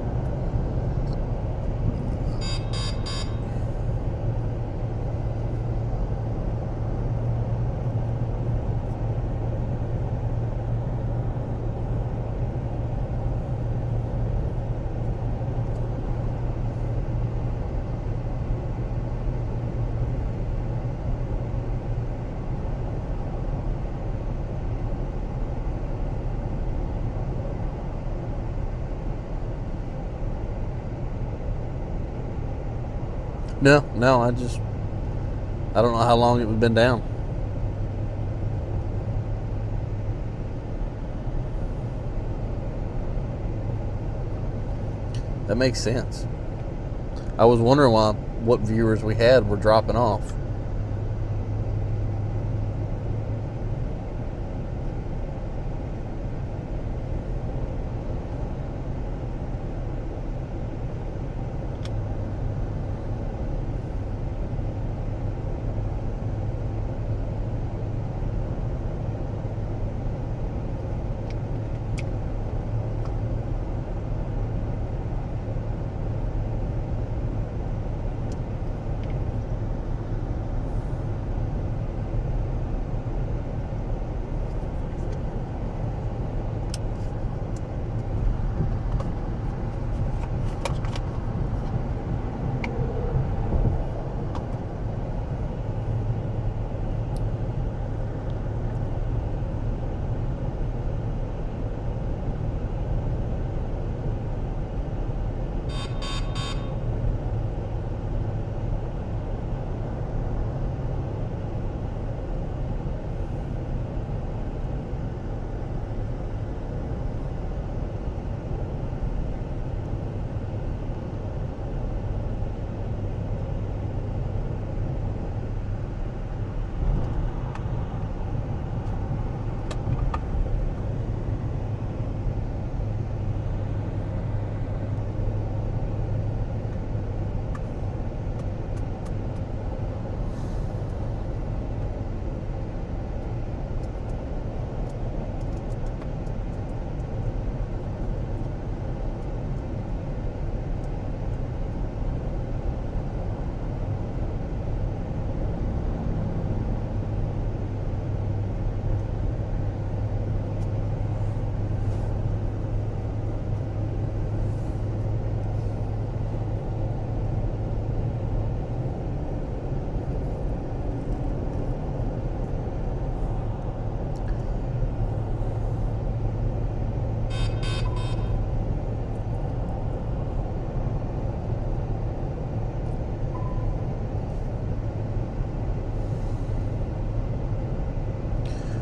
No, I don't know how long it was been down. That makes sense. I was wondering what viewers we had were dropping off.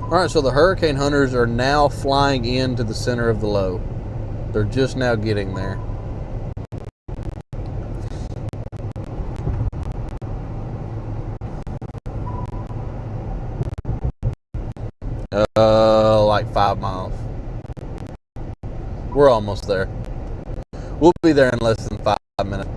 All right, so the hurricane hunters are now flying into the center of the low. They're just now getting there. Like 5 miles. We're almost there. We'll be there in less than 5 minutes.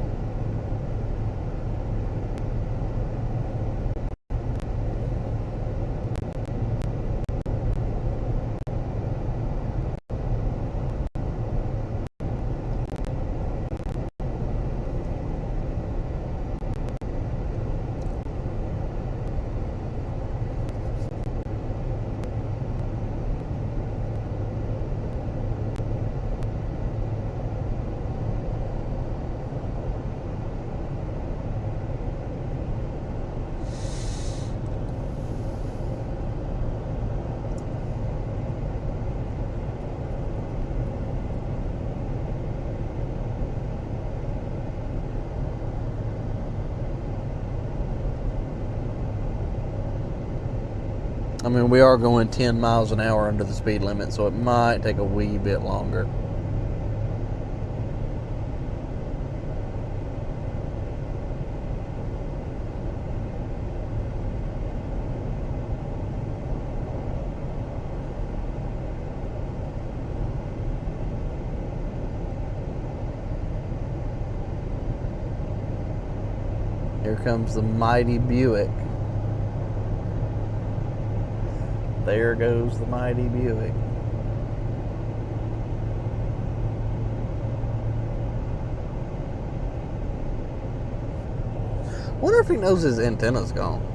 I mean, we are going 10 miles an hour under the speed limit, so it might take a wee bit longer. Here comes the mighty Buick. There goes the mighty Buick. Wonder if he knows his antenna's gone.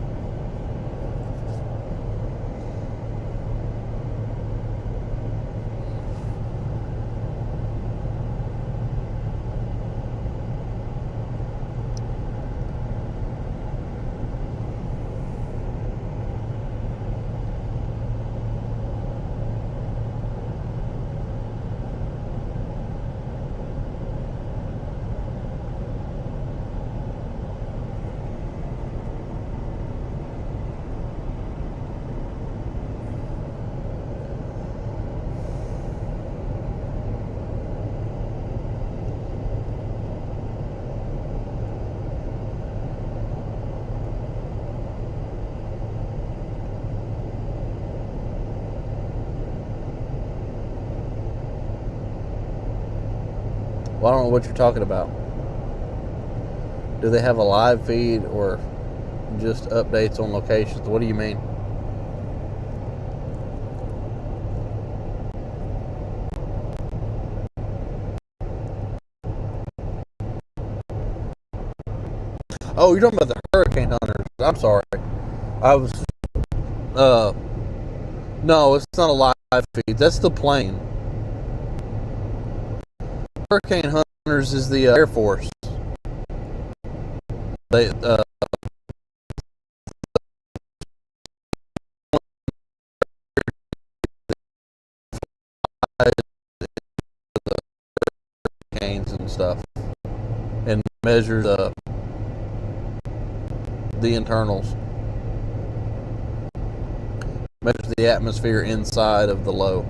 Well, I don't know what you're talking about. Do they have a live feed or just updates on locations? What do you mean? Oh, you're talking about the hurricane hunters. I'm sorry. I was, no, it's not a live feed. That's the plane. Hurricane hunters is the Air Force. They, hurricanes and stuff, and measure the internals. Measure the atmosphere inside of the low.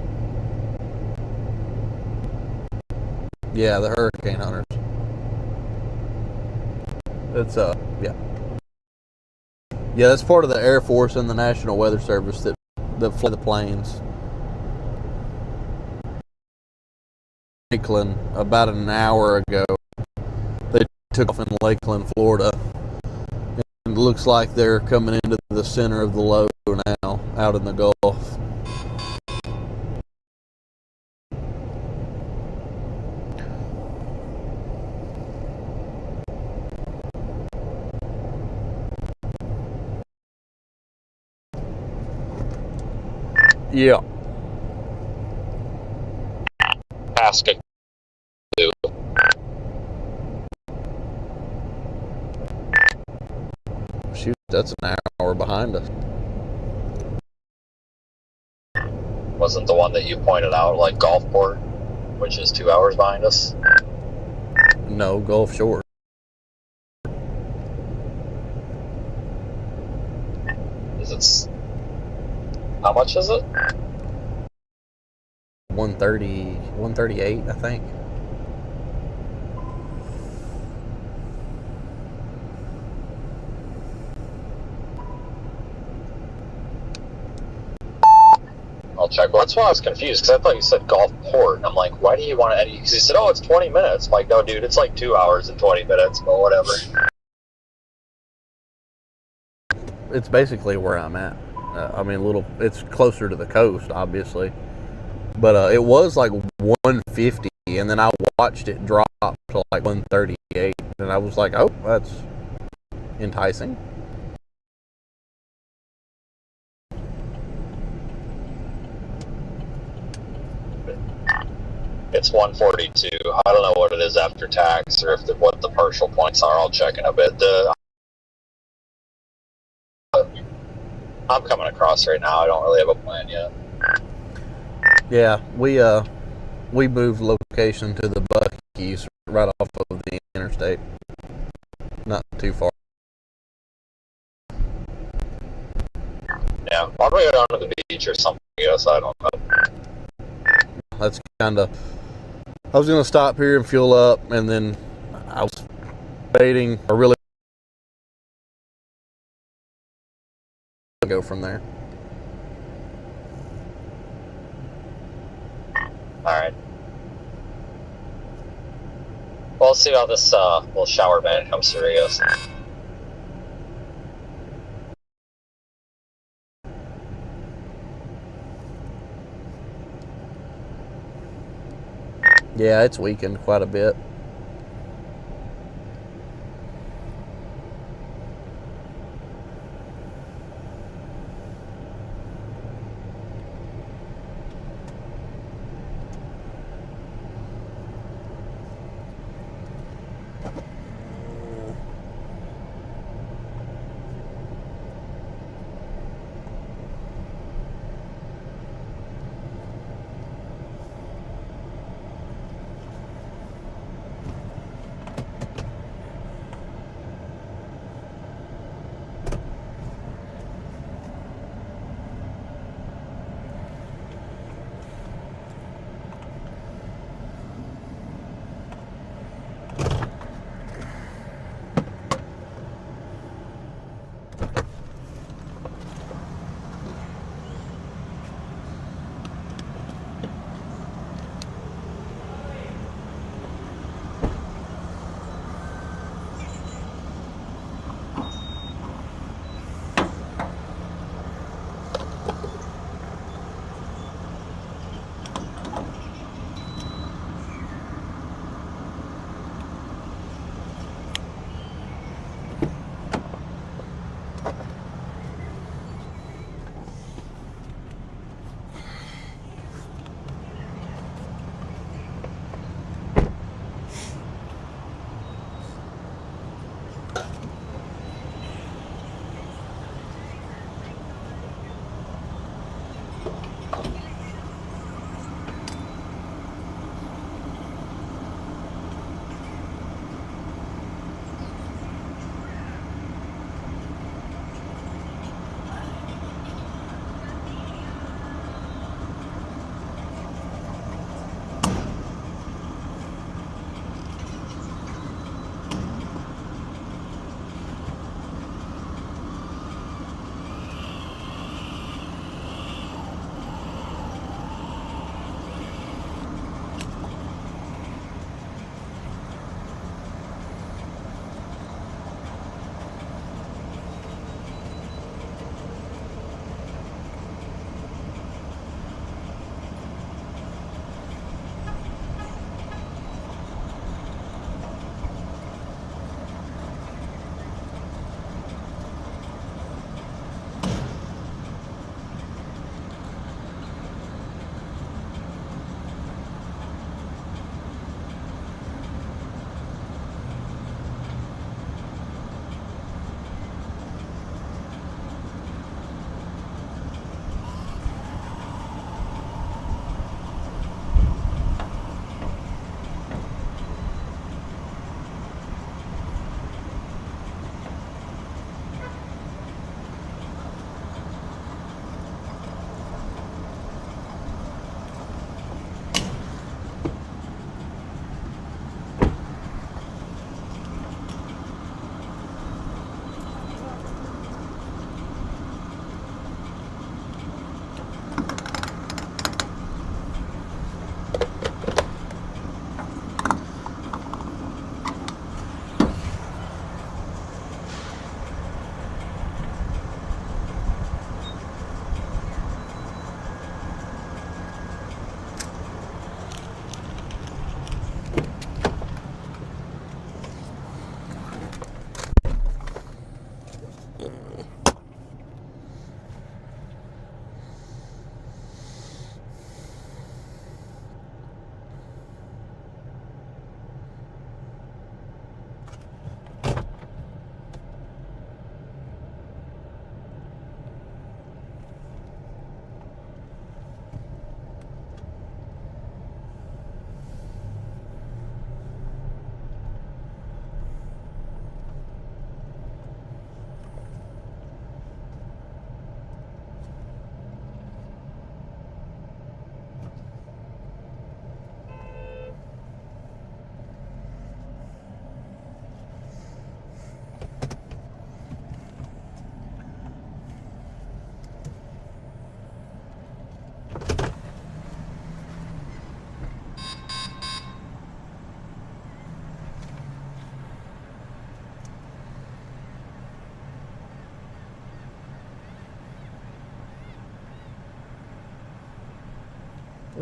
Yeah, the hurricane hunters. It's yeah. Yeah, that's part of the Air Force and the National Weather Service that fly the planes. Lakeland, about an hour ago, they took off in Lakeland, Florida. And it looks like they're coming into the center of the low now, out in the Gulf. Yeah. Ask it. Shoot, that's an hour behind us. Wasn't the one that you pointed out, like Gulfport, which is 2 hours behind us? No, Gulf Shore. Is it? How much is it? 130, 138, I think. I'll check. Well, that's why I was confused, because I thought you said Gulfport. I'm like, why do you want to? Because he said, oh, it's 20 minutes. I'm like, no, dude, it's like 2 hours and 20 minutes, but whatever. It's basically where I'm at. I mean, it's closer to the coast, obviously. But it was like 150, and then I watched it drop to like 138, and I was like, oh, that's enticing. It's 142. I don't know what it is after tax, or what the partial points are. I'll check in a bit. I'm coming across right now. I don't really have a plan yet. Yeah, we moved location to the Buc-ee's right off of the interstate. Not too far. Yeah, Why don't we go down to the beach or something? Yes, I don't know. That's kind of. I was gonna stop here and fuel up, and then I was debating or really go from there. Alright. Well, let's see how this little shower bed comes through, I guess. Yeah, it's weakened quite a bit.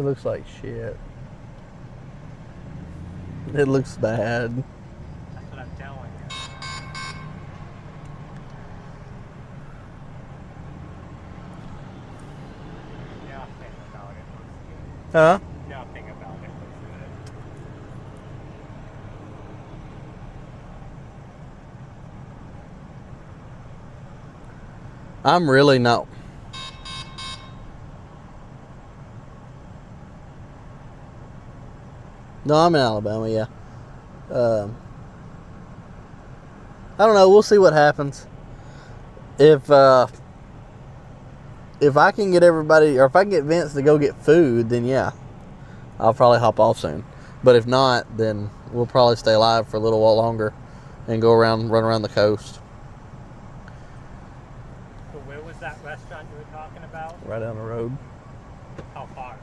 looks like shit. It looks bad. That's what I'm telling you. Nothing about it looks good. Huh? Nothing about it looks good. I'm really not. No, I'm in Alabama, yeah. I don't know. We'll see what happens. If I can get everybody, or if I can get Vince to go get food, then yeah, I'll probably hop off soon. But if not, then we'll probably stay alive for a little while longer and go around, run around the coast. So where was that restaurant you were talking about? Right down the road. How far?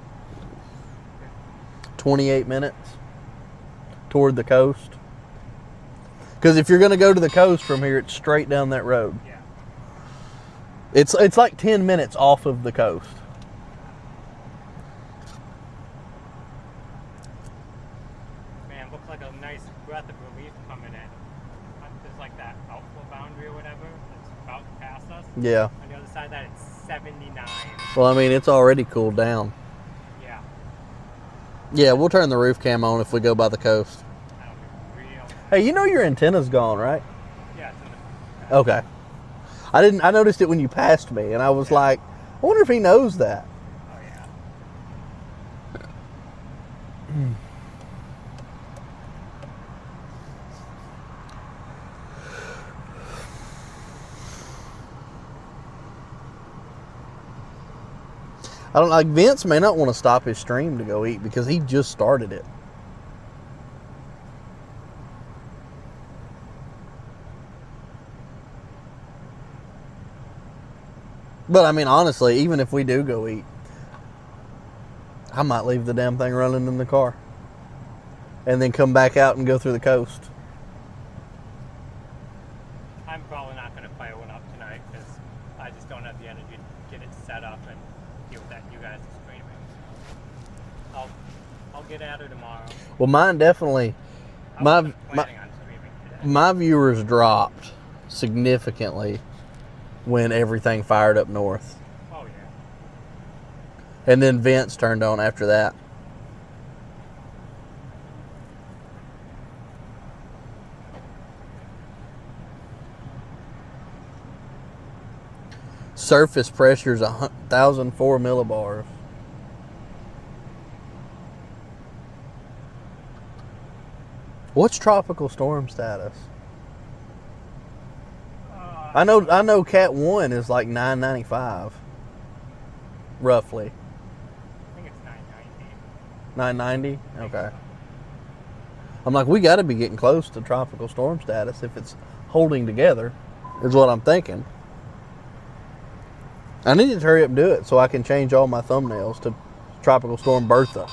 28 minutes toward the coast. Because if you're going to go to the coast from here, it's straight down that road. Yeah. It's like 10 minutes off of the coast. Man, looks like a nice breath of relief coming in. There's like that outflow boundary or whatever that's about to pass us. Yeah. On the other side of that, it's 79. Well, I mean, it's already cooled down. Yeah. Yeah, we'll turn the roof cam on if we go by the coast. That'll be real. Hey, you know your antenna's gone, right? Yeah, it's in the... Okay. I didn't. I noticed it when you passed me, and I was like, I wonder if he knows that. Oh, yeah. I don't like Vince may not want to stop his stream to go eat because he just started it. But I mean, honestly, even if we do go eat, I might leave the damn thing running in the car and then come back out and go through the coast. I'm probably not going to fire one up tonight because I just don't have the energy to get it set up and deal with that you guys are streaming. I'll get at her tomorrow. Well, mine definitely, I my wasn't planning on streaming today. my viewers dropped significantly when everything fired up north. Oh, yeah. And then Vince turned on after that. Surface pressure is 1,004 millibars. What's tropical storm status? I know Cat 1 is like 995. Roughly. I think it's 990. 990? Okay. I'm like, we got to be getting close to tropical storm status if it's holding together, is what I'm thinking. I need to hurry up and do it so I can change all my thumbnails to Tropical Storm Bertha.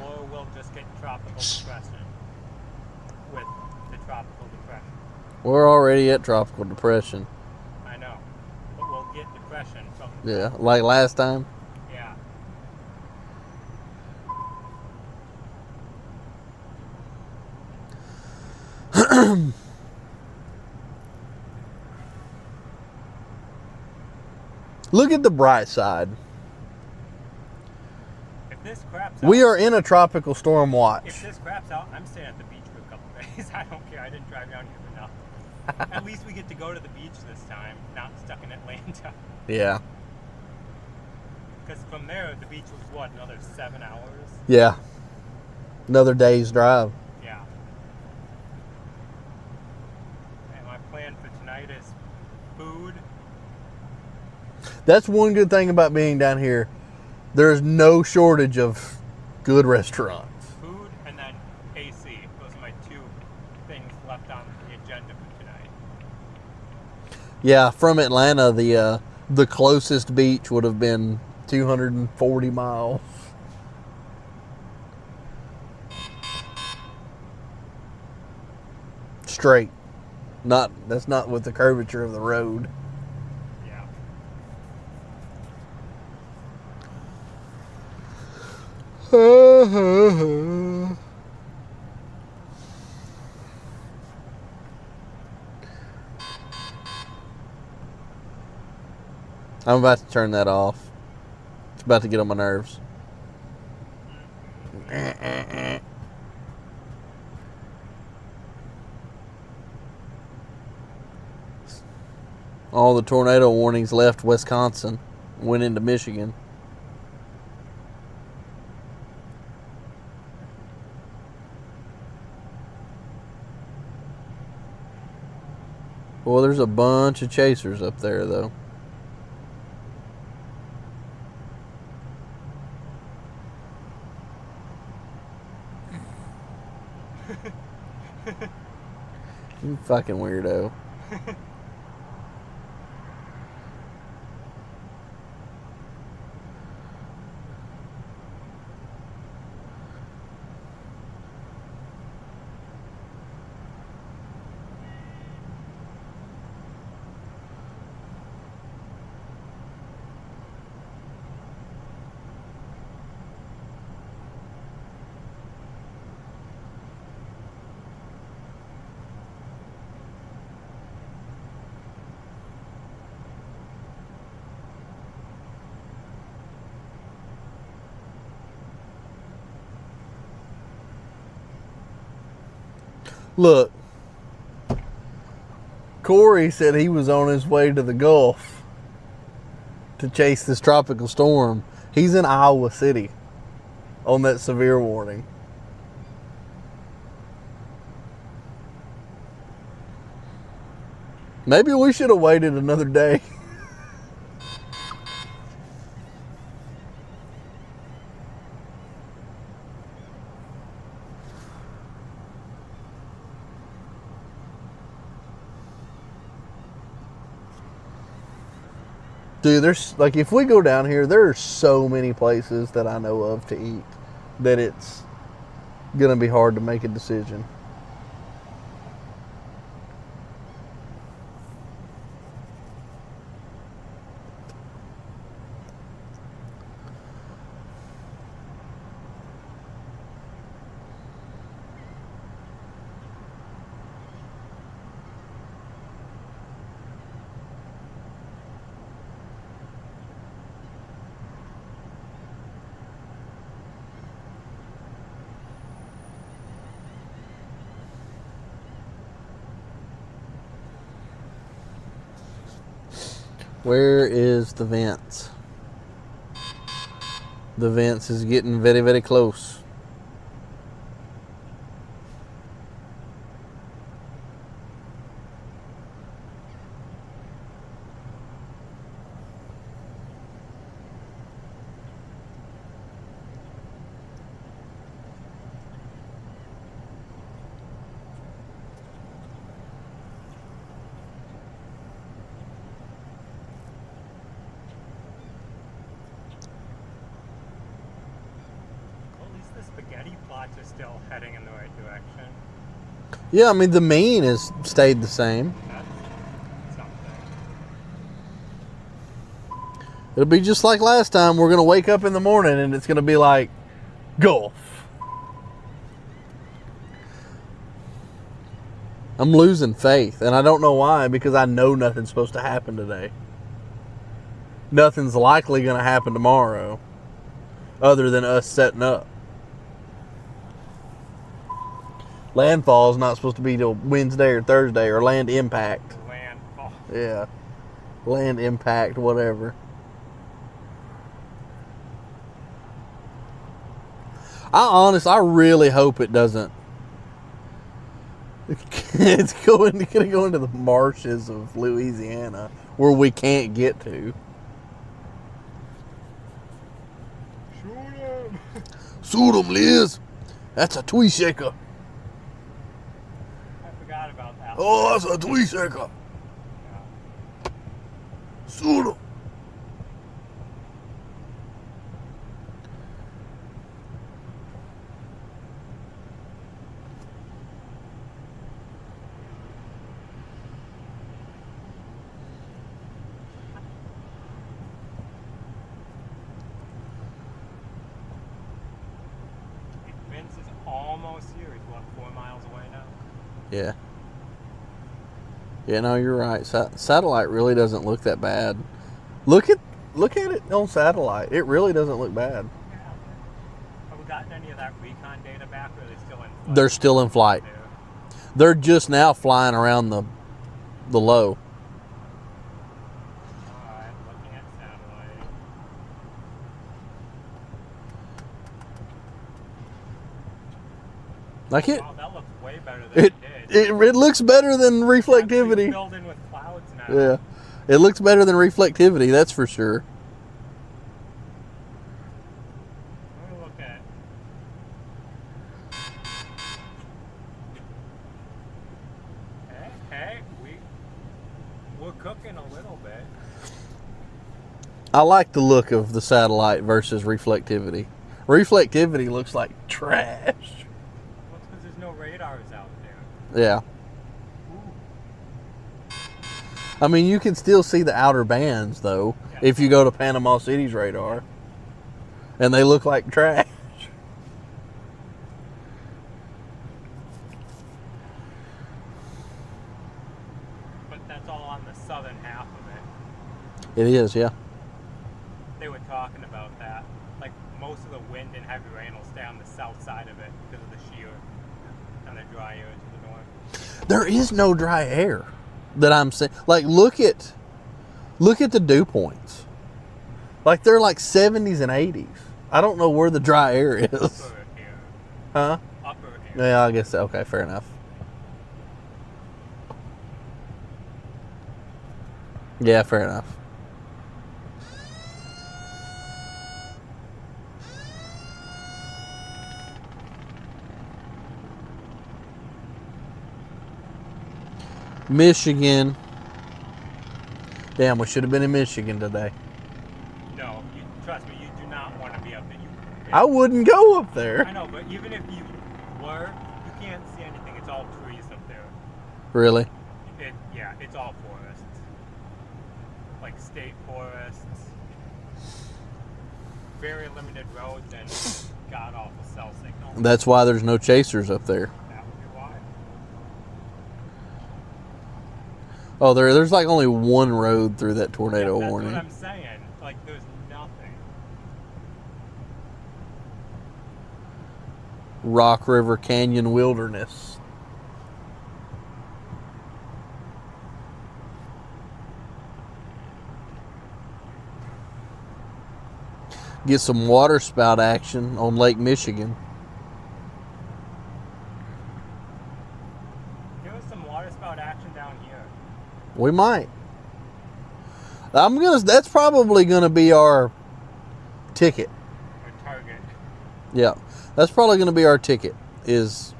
Or we'll just get tropical depression with the tropical depression. We're already at tropical depression. I know. But we'll get depression from Yeah, like last time. Yeah. Look at the bright side. If this craps out, We are in a tropical storm if watch. this craps out, I'm staying at the beach for a couple days. I don't care. I didn't drive down here for nothing. At least we get to go to the beach this time, not stuck in Atlanta. Yeah. Because from there, the beach was what, another 7 hours? Yeah. Another day's drive. Yeah. And my plan for tonight is food. That's one good thing about being down here. There's no shortage of good restaurants. Food and then AC. Those are my two things left on the agenda for tonight. Yeah, from Atlanta, the closest beach would have been 240 miles. Straight. That's not with the curvature of the road. Yeah. I'm about to turn that off. It's about to get on my nerves. All the tornado warnings left Wisconsin, went into Michigan. Well, there's a bunch of chasers up there, though. You fucking weirdo. Look, Corey said he was on his way to the Gulf to chase this tropical storm. He's in Iowa City on that severe warning. Maybe we should have waited another day. Dude, there's, like, if we go down here, there are so many places that I know of to eat that it's going to be hard to make a decision. Where is the Vents? The Vents is getting very, very close. At least the spaghetti plots are still heading in the right direction. Yeah, I mean, the mean has stayed the same. That's something. It'll be just like last time. We're going to wake up in the morning and it's going to be like, Gulf. I'm losing faith, and I don't know why, because I know nothing's supposed to happen today. Nothing's likely going to happen tomorrow, other than us setting up. Landfall's not supposed to be till Wednesday or Thursday, or land impact. Landfall. Yeah. Land impact, whatever. I really hope it doesn't. It's gonna go into the marshes of Louisiana where we can't get to. Shoot him! Shoot 'em, Liz. That's a tweet shaker. I forgot about that. Oh, that's a tweet shaker. Yeah. Shoot 'em. almost here. He's what, 4 miles away now? Yeah. Yeah, no, you're right. Satellite really doesn't look that bad. Look at it on satellite. It really doesn't look bad. Yeah. Have we gotten any of that recon data back, or are they still in flight? They're still in flight. There. They're just now flying around the low. Alright, looking at satellite. Like it. Wow, that looks way better than It it did. it looks better than It's reflectivity. filled in with clouds now. Yeah, it looks better than reflectivity. That's for sure. Let me look at. Hey, we're cooking a little bit. I like the look of the satellite versus reflectivity. Reflectivity looks like trash. Well, it's because there's no radars out there. Yeah. I mean, you can still see the outer bands, though, Yeah. if you go to Panama City's radar. And they look like trash. But that's all on the southern half of it. It is, yeah. They were talking about that. Like, most of the wind and heavy rain will stay on the south side of it because of the shear and the dry air to the north. There is no dry air that I'm seeing. Like, look at the dew points. Like, they're like 70s and 80s. I don't know where the dry air is. Upper air. Huh? Upper air. Yeah, I guess so. Okay, fair enough. Yeah, fair enough. Michigan. Damn, we should have been in Michigan today. No, trust me, you do not want to be up there. I wouldn't go up I there. know, but even if you were, you can't see anything. It's all trees up there. Really? Yeah, it's all forests. Like state forests. Very limited roads and god awful cell signal. That's why there's no chasers up there. That would be why. Oh, there's like only one road through that tornado That's warning. what I'm saying. Like, there's nothing. Rock River Canyon Wilderness. Get some water spout action on Lake Michigan. Give us some water spout action down here. We might. That's probably gonna be our ticket. Or target. Yeah. That's probably gonna be our ticket. Is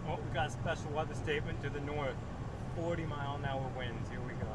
Oh, we got a special weather statement to the north. 40-mile-an-hour winds. Here we go.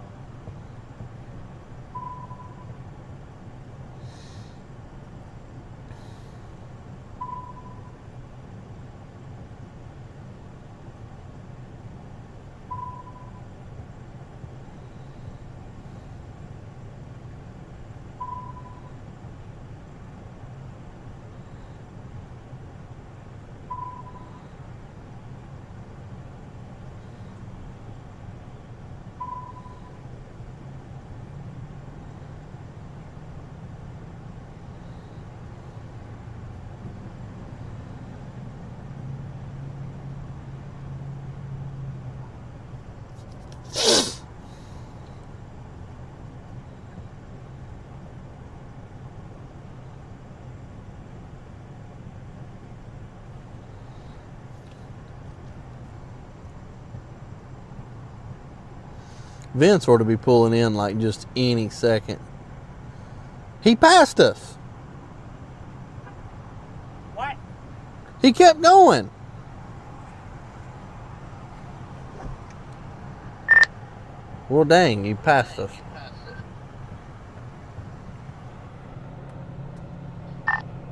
Vince ought to be pulling in like just any second. He passed us. What? He kept going. Well, dang, you passed us.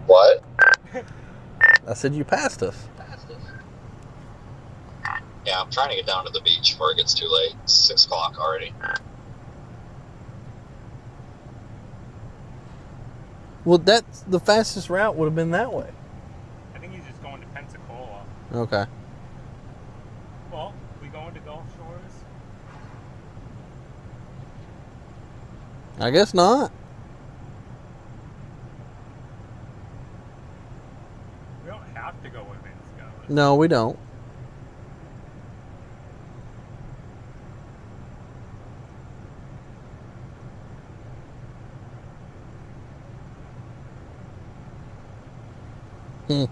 What? I said you passed us. Yeah, I'm trying to get down to the beach before it gets too late. It's 6 o'clock already. Well, that's the fastest route would have been that way. I think he's just going to Pensacola. Okay. Well, we going to Gulf Shores? I guess not. We don't have to go where Vince goes. No, we don't. Hmm.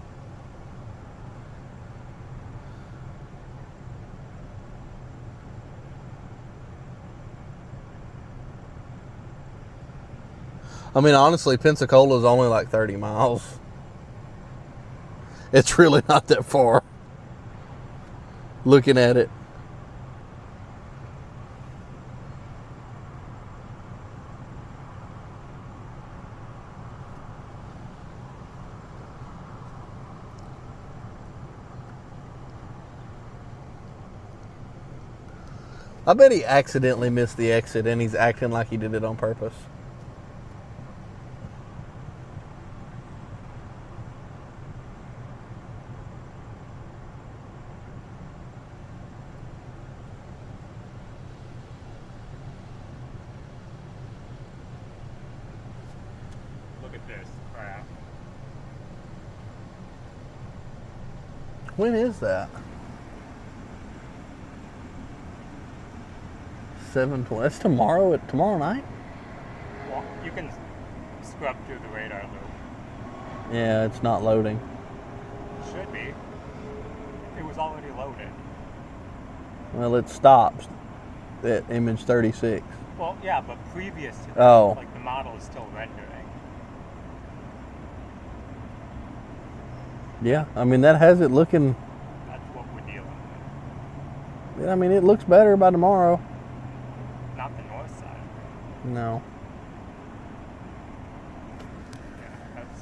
I mean, honestly, Pensacola is only like 30 miles. It's really not that far. Looking at it. I bet he accidentally missed the exit and he's acting like he did it on purpose. Look at this crap. When is that? 7:20. That's tomorrow. Tomorrow night. Well, you can scrub through the radar loop. Yeah, it's not loading. Should be. It was already loaded. Well, it stops at image 36. Well, yeah, but previous to that, Oh. like the model is still rendering. Yeah, I mean that has it looking. That's what we're dealing with. I mean, it looks better by tomorrow. Not the north side. No. Yeah, that's.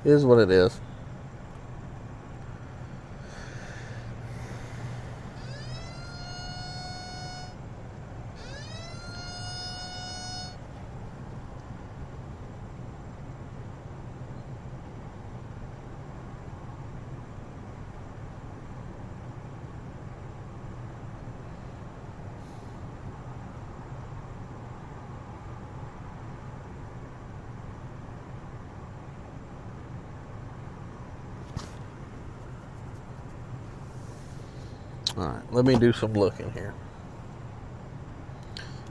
It is what it is. All right, let me do some looking here.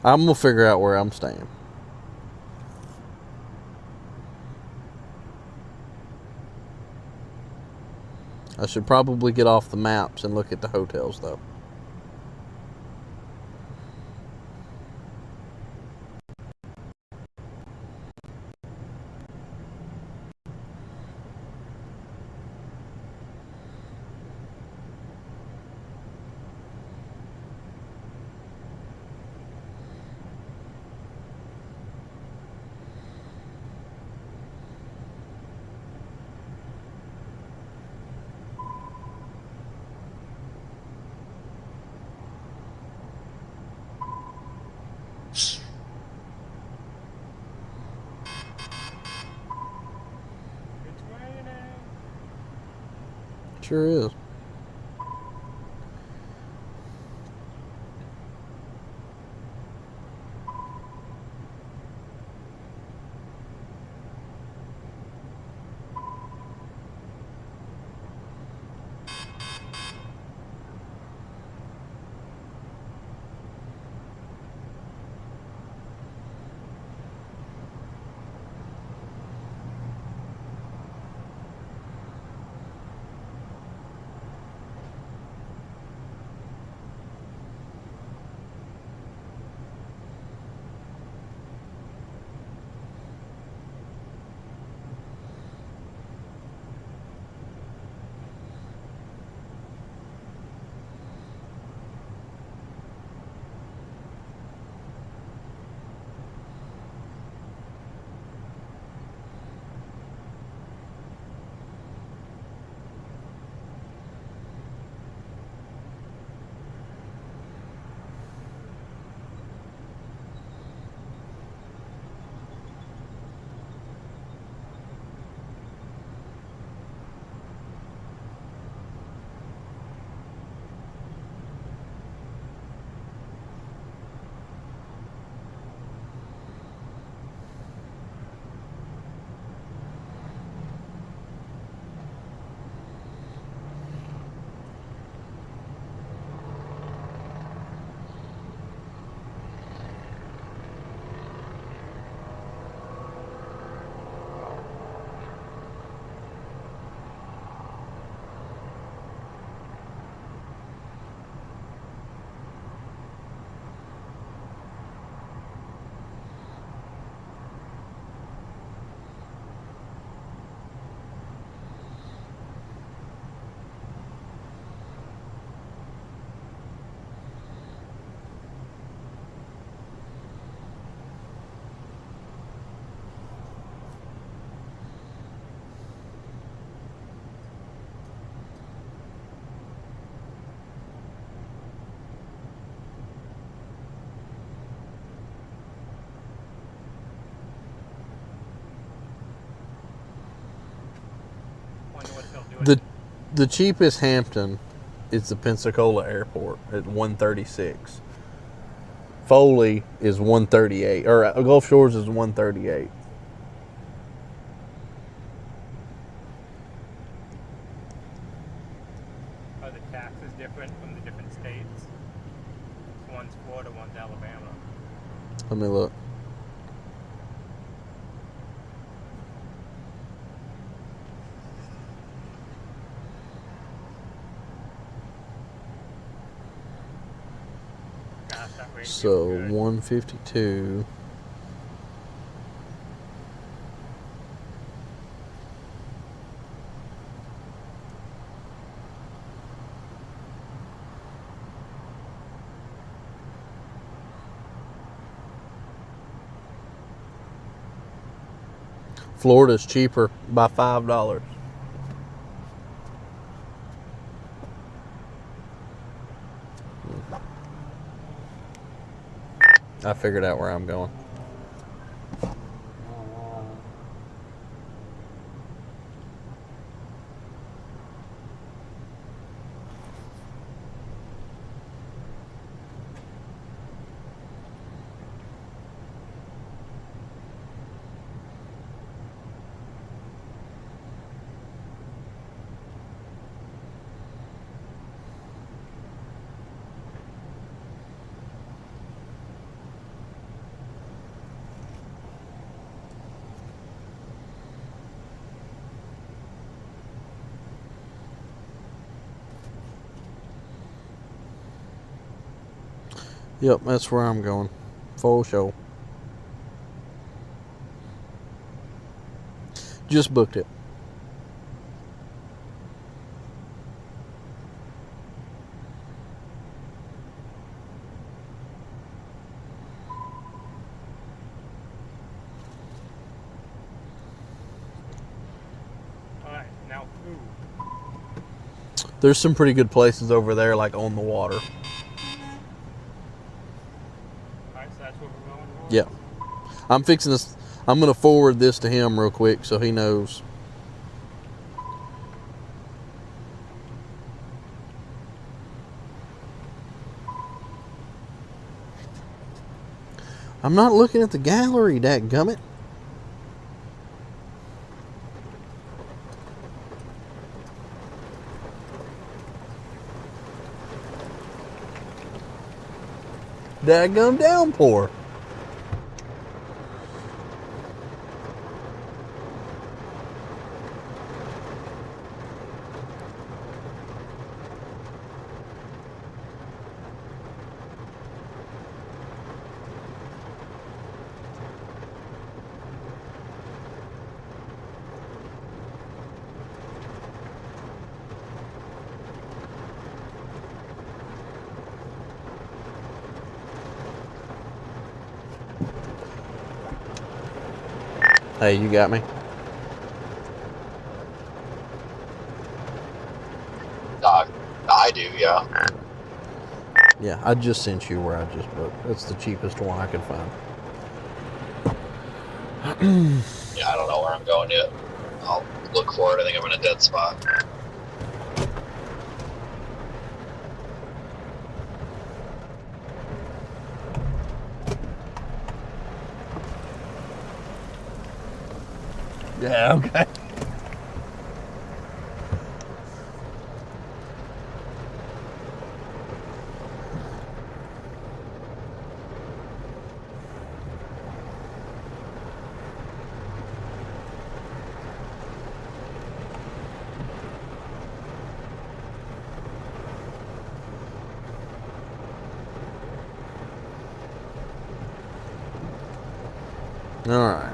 I'm gonna figure out where I'm staying. I should probably get off the maps and look at the hotels though. It's raining. Sure is. still doing The it. the cheapest Hampton is the Pensacola Airport at 136. Foley is 138, or Gulf Shores is 138. Are the taxes different from the different states? One's Florida, one's Alabama. Let me look. Gosh, that rate So feels good. 152. Florida's cheaper by $5. I figured out where I'm going. Yep, that's where I'm going. Full show. Just booked it. Alright, now food. There's some pretty good places over there, like on the water. Alright, so that's what we're going for? Yeah. I'm fixing this. I'm going to forward this to him real quick so he knows. I'm not looking at the gallery, dadgummit. Dadgum downpour. Hey, you got me? I do, yeah. Yeah, I just sent you where I just booked. That's the cheapest one I could find. Yeah, I don't know where I'm going yet. I'll look for it. I think I'm in a dead spot. Yeah, okay. All right.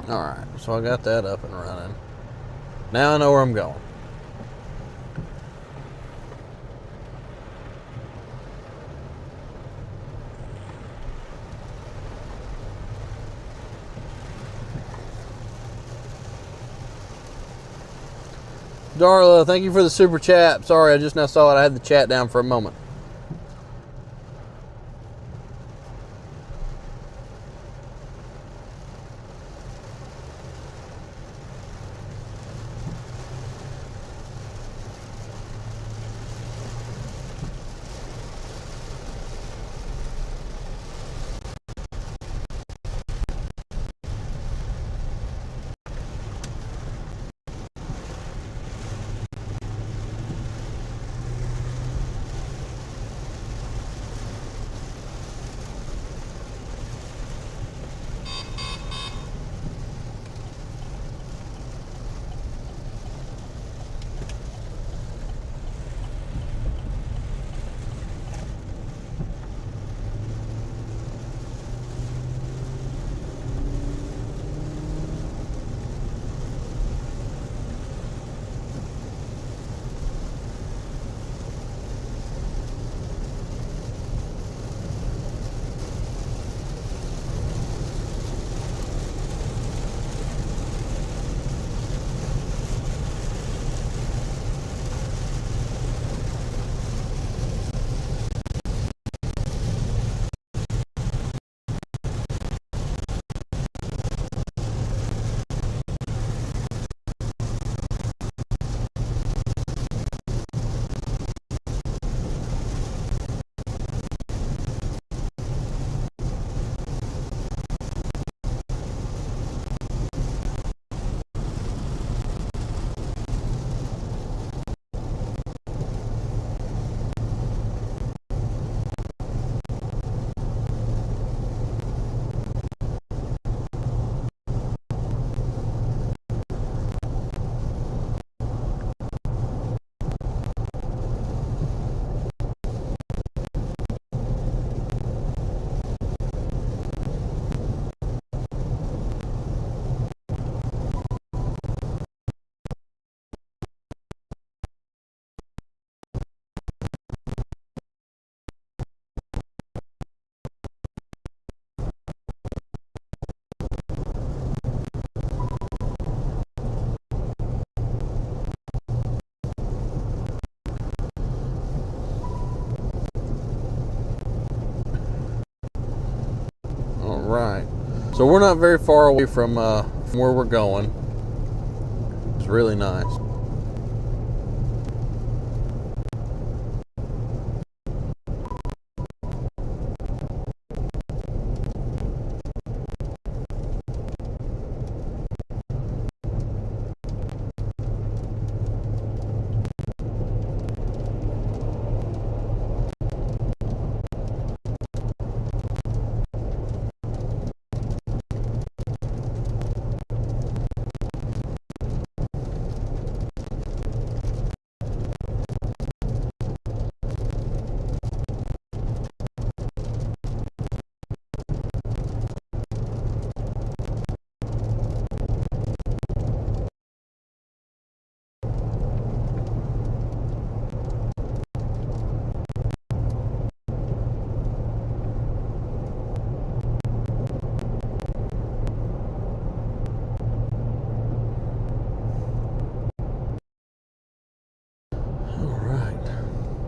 Alright, so I got that up and running. Now I know where I'm going. Darla, thank you for the super chat. Sorry, I just now saw it. I had the chat down for a moment. Alright. So we're not very far away from where we're going. It's really nice.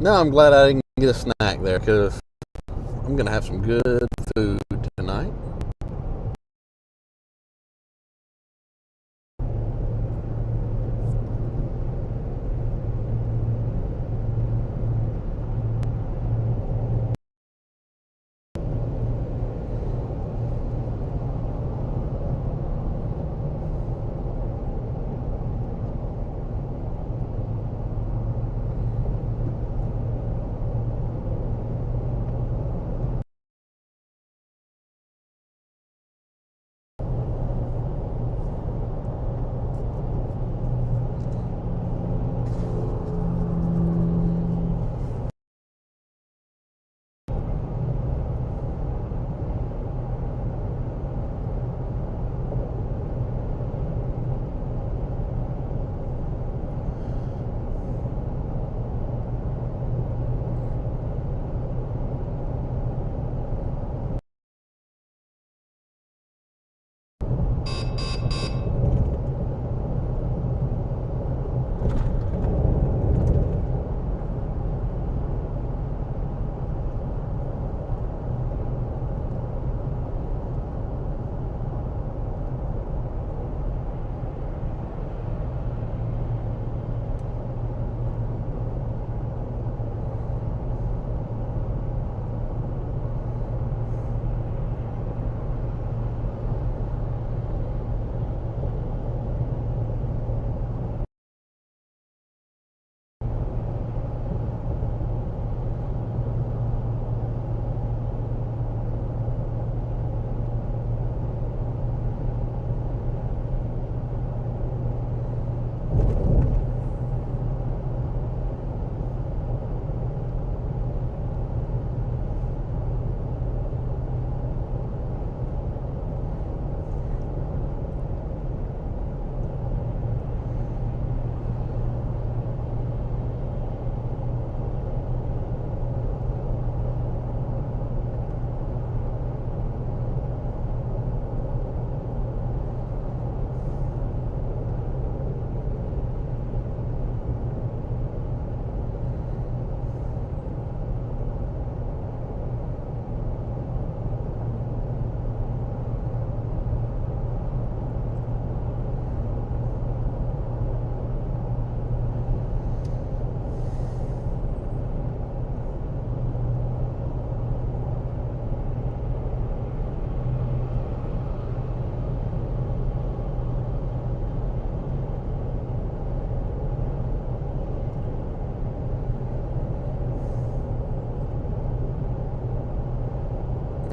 Now I'm glad I didn't get a snack there because I'm going to have some good food tonight.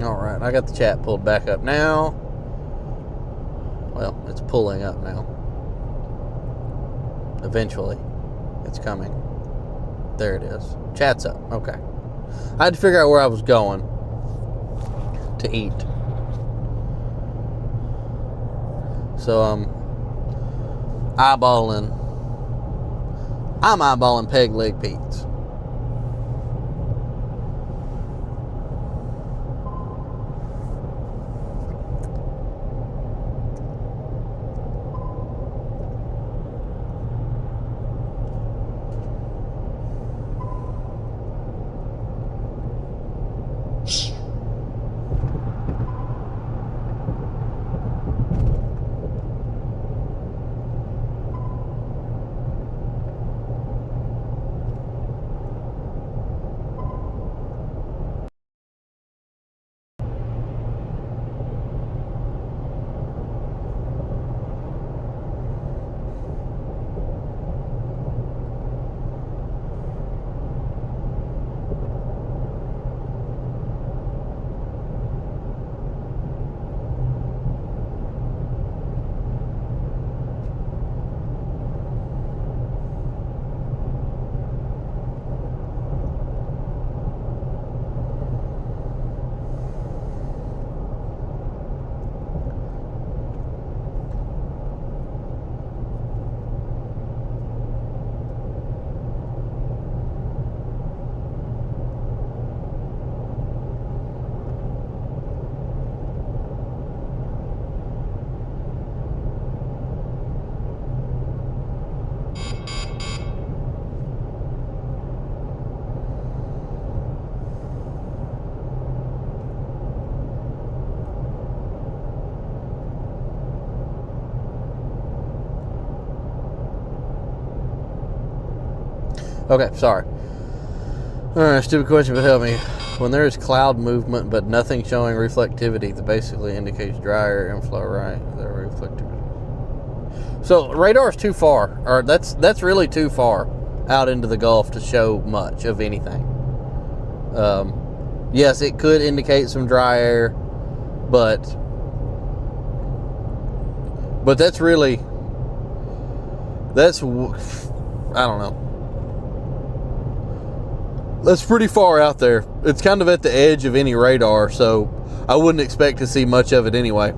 Alright, I got the chat pulled back up now. Well, it's pulling up now. Eventually. It's coming. There it is. Chat's up. Okay. I had to figure out where I was going to eat. So I'm eyeballing Peg Leg Pete's. Okay, sorry. Alright, stupid question, but help me. When there is cloud movement but nothing showing reflectivity, that basically indicates dry air inflow, right? The reflectivity. So radar is too far, or that's really too far out into the Gulf to show much of anything. Yes, it could indicate some dry air, but that's really, I don't know. That's pretty far out there. It's kind of at the edge of any radar, so I wouldn't expect to see much of it anyway.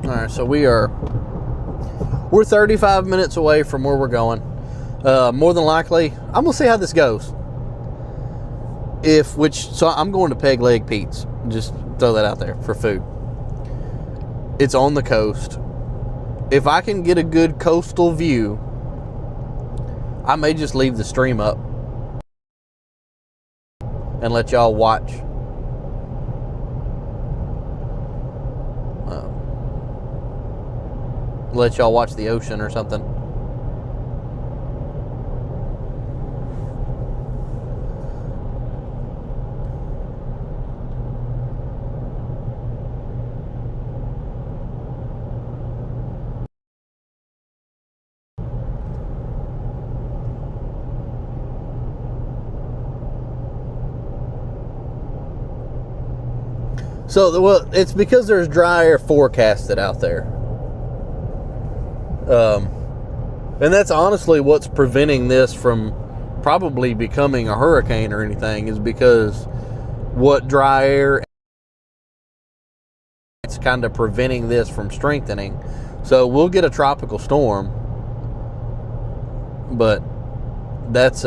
Alright, so we're 35 minutes away from where we're going. More than likely, I'm gonna see how this goes. So I'm going to Peg Leg Pete's. Just throw that out there for food. It's on the coast. If I can get a good coastal view, I may just leave the stream up and let y'all watch. Let y'all watch the ocean or something. So, well, it's because there's dry air forecasted out there. And that's honestly what's preventing this from probably becoming a hurricane or anything, is because what dry air, it's kind of preventing this from strengthening. So we'll get a tropical storm, but that's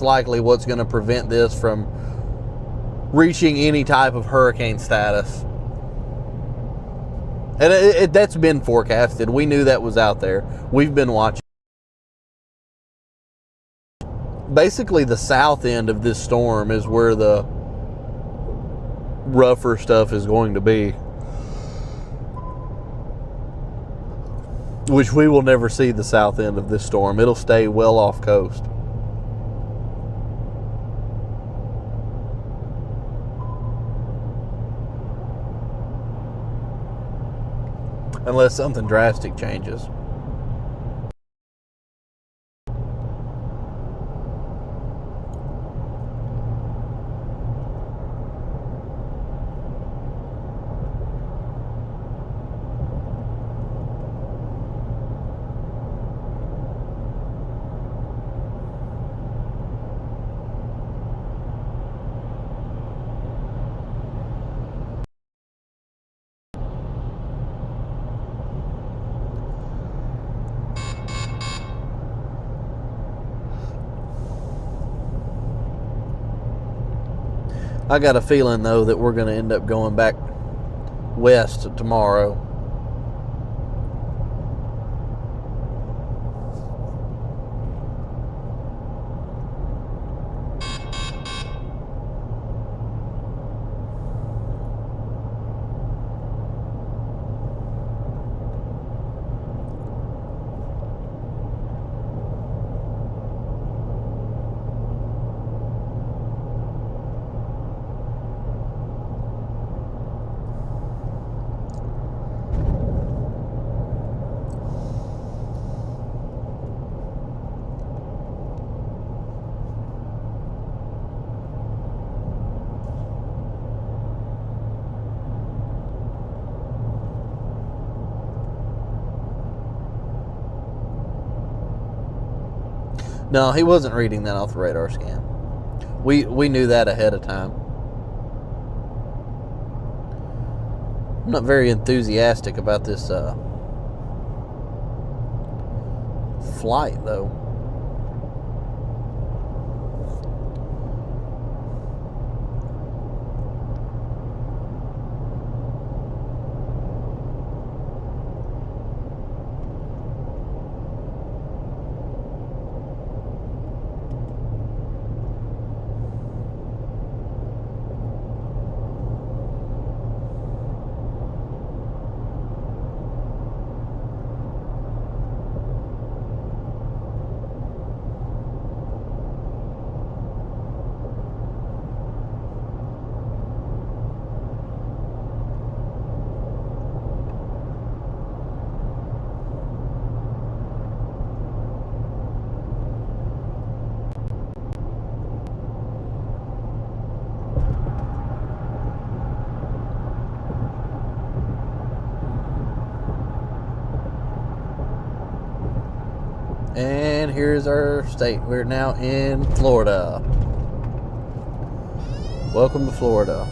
likely what's going to prevent this from reaching any type of hurricane status. And that's been forecasted. We knew that was out there. We've been watching. Basically, the south end of this storm is where the rougher stuff is going to be, which we will never see the south end of this storm. It'll stay well off coast. Unless something drastic changes. I got a feeling, though, that we're going to end up going back west tomorrow. No, he wasn't reading that off the radar scan. We knew that ahead of time. I'm not very enthusiastic about this flight, though. And here's our state. We're now in Florida. Welcome to Florida.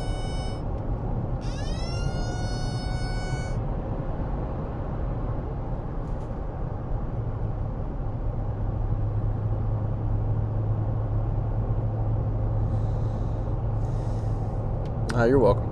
You're welcome.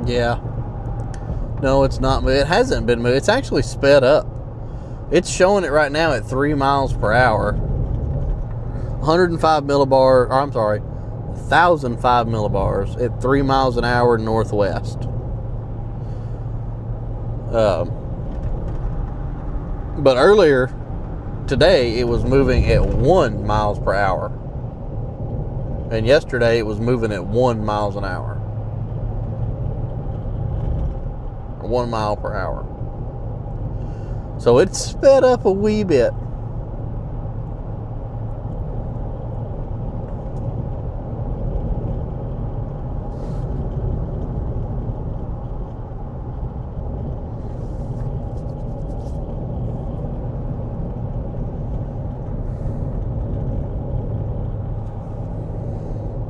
Yeah. No, it's not. It hasn't been moved. It's actually sped up. It's showing it right now at 3 miles per hour. 105 millibar, or I'm sorry, 1,005 millibars at 3 miles an hour northwest. But earlier today, it was moving at 1 miles per hour. And yesterday, it was moving at 1 miles an hour. 1 mile per hour. So it's sped up a wee bit.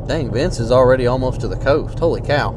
Dang, Vince is already almost to the coast. Holy cow.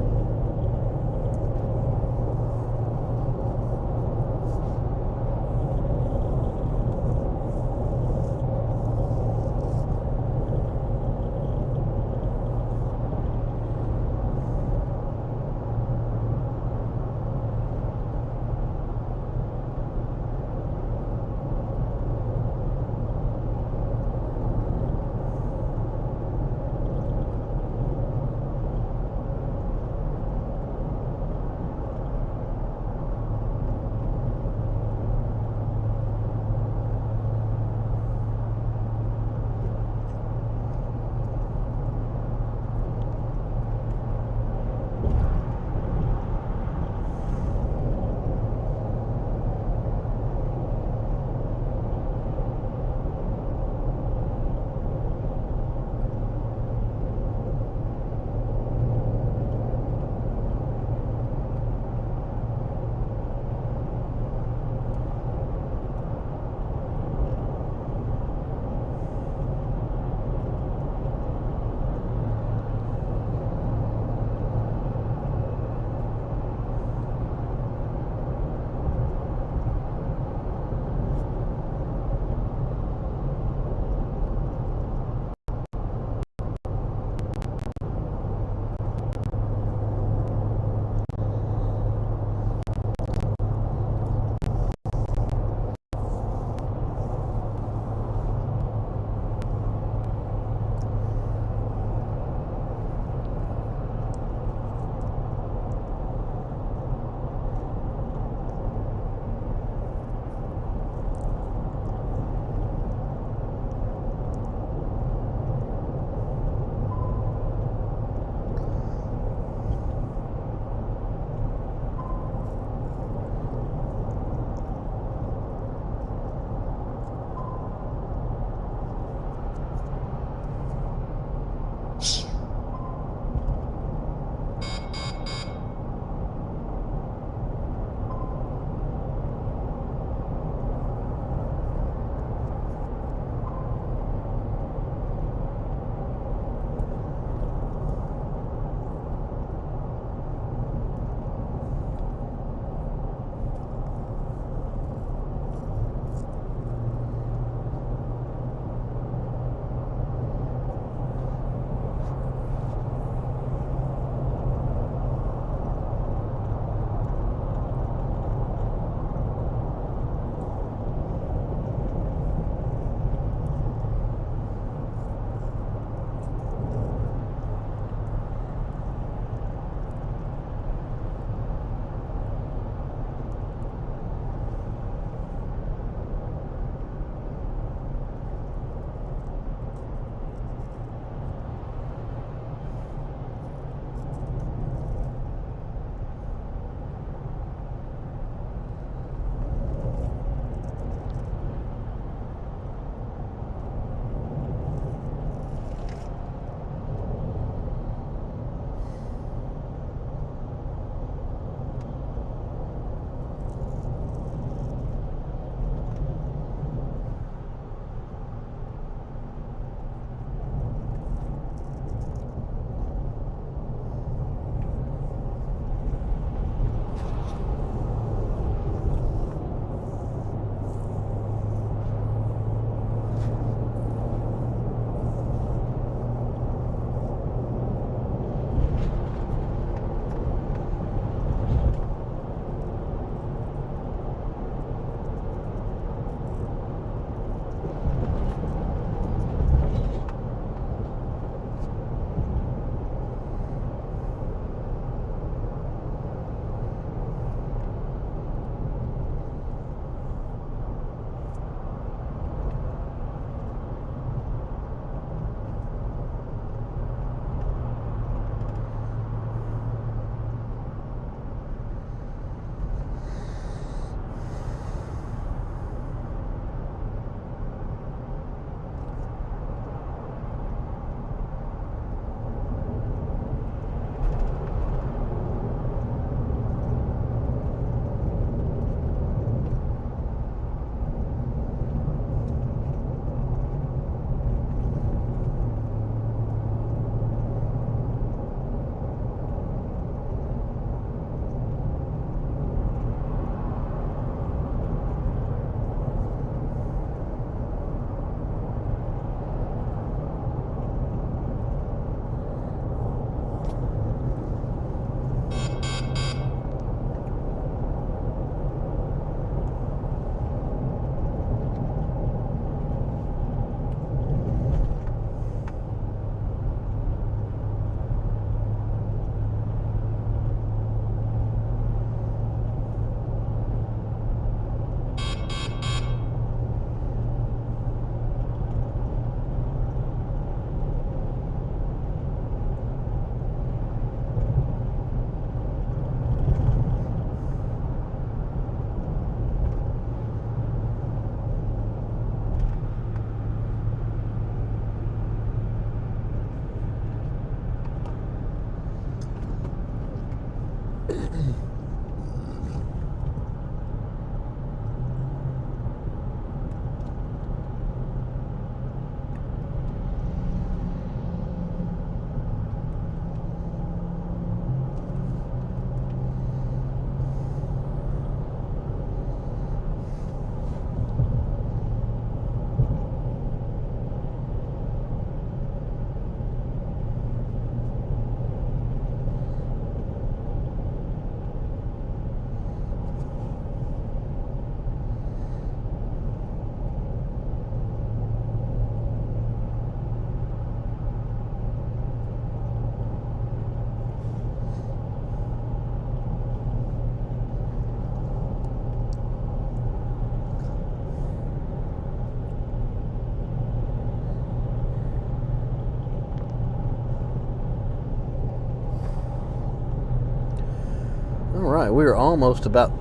right, we were almost about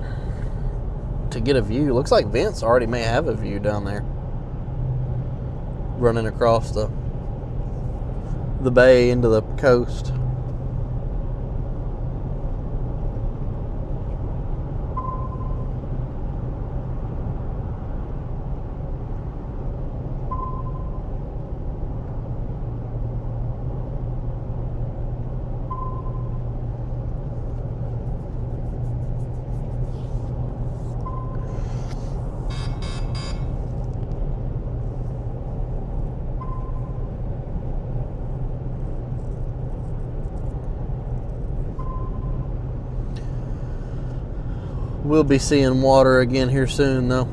to get a view. Looks like Vince already may have a view down there, running across the bay into the coast. We'll be seeing water again here soon, though.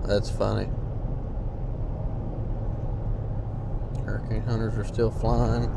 That's funny. Hurricane hunters are still flying.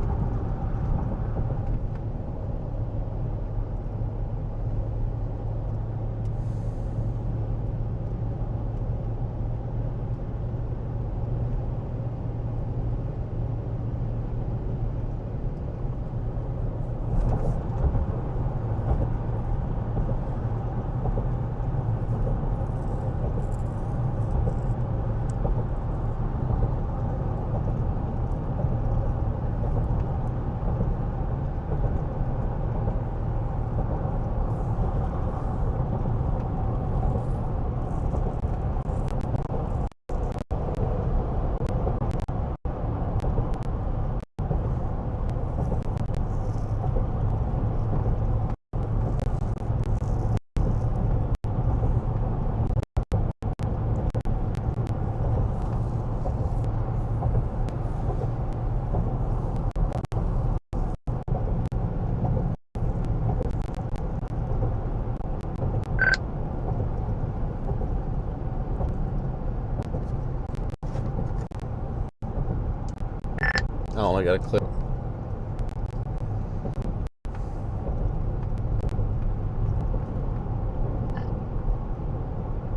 I only got a clip.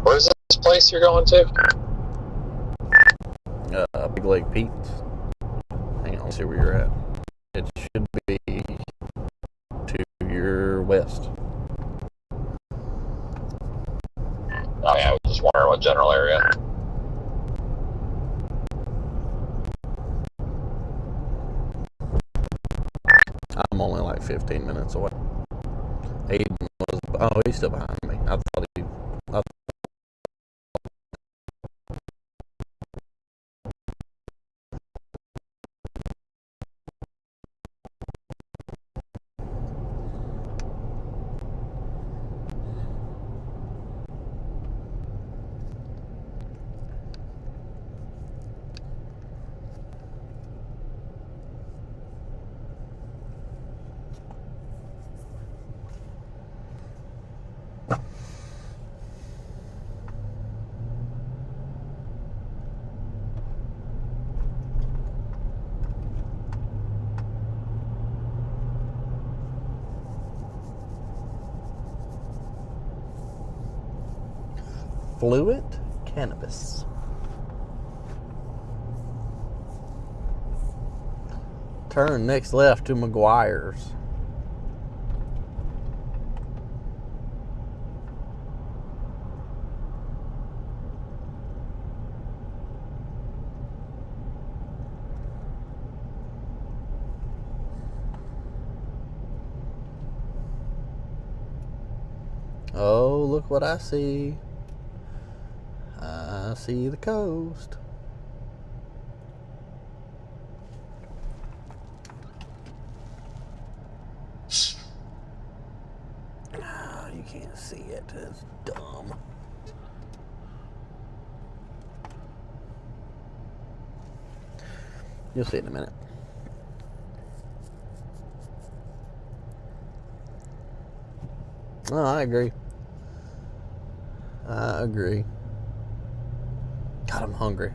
Where's this place you're going to? Big Lake Pete's. Hang on, let's see where you're at. It should be to your west. Oh yeah, I was just wondering what general area. I'm only like 15 minutes away. Aiden was, oh, he's still behind me. I thought he, Fluent Cannabis. Turn next left to McGuire's. Oh, look what I see. I see the coast. Oh, you can't see it. It's dumb. You'll see it in a minute. Oh, I agree. I agree. God, I'm hungry.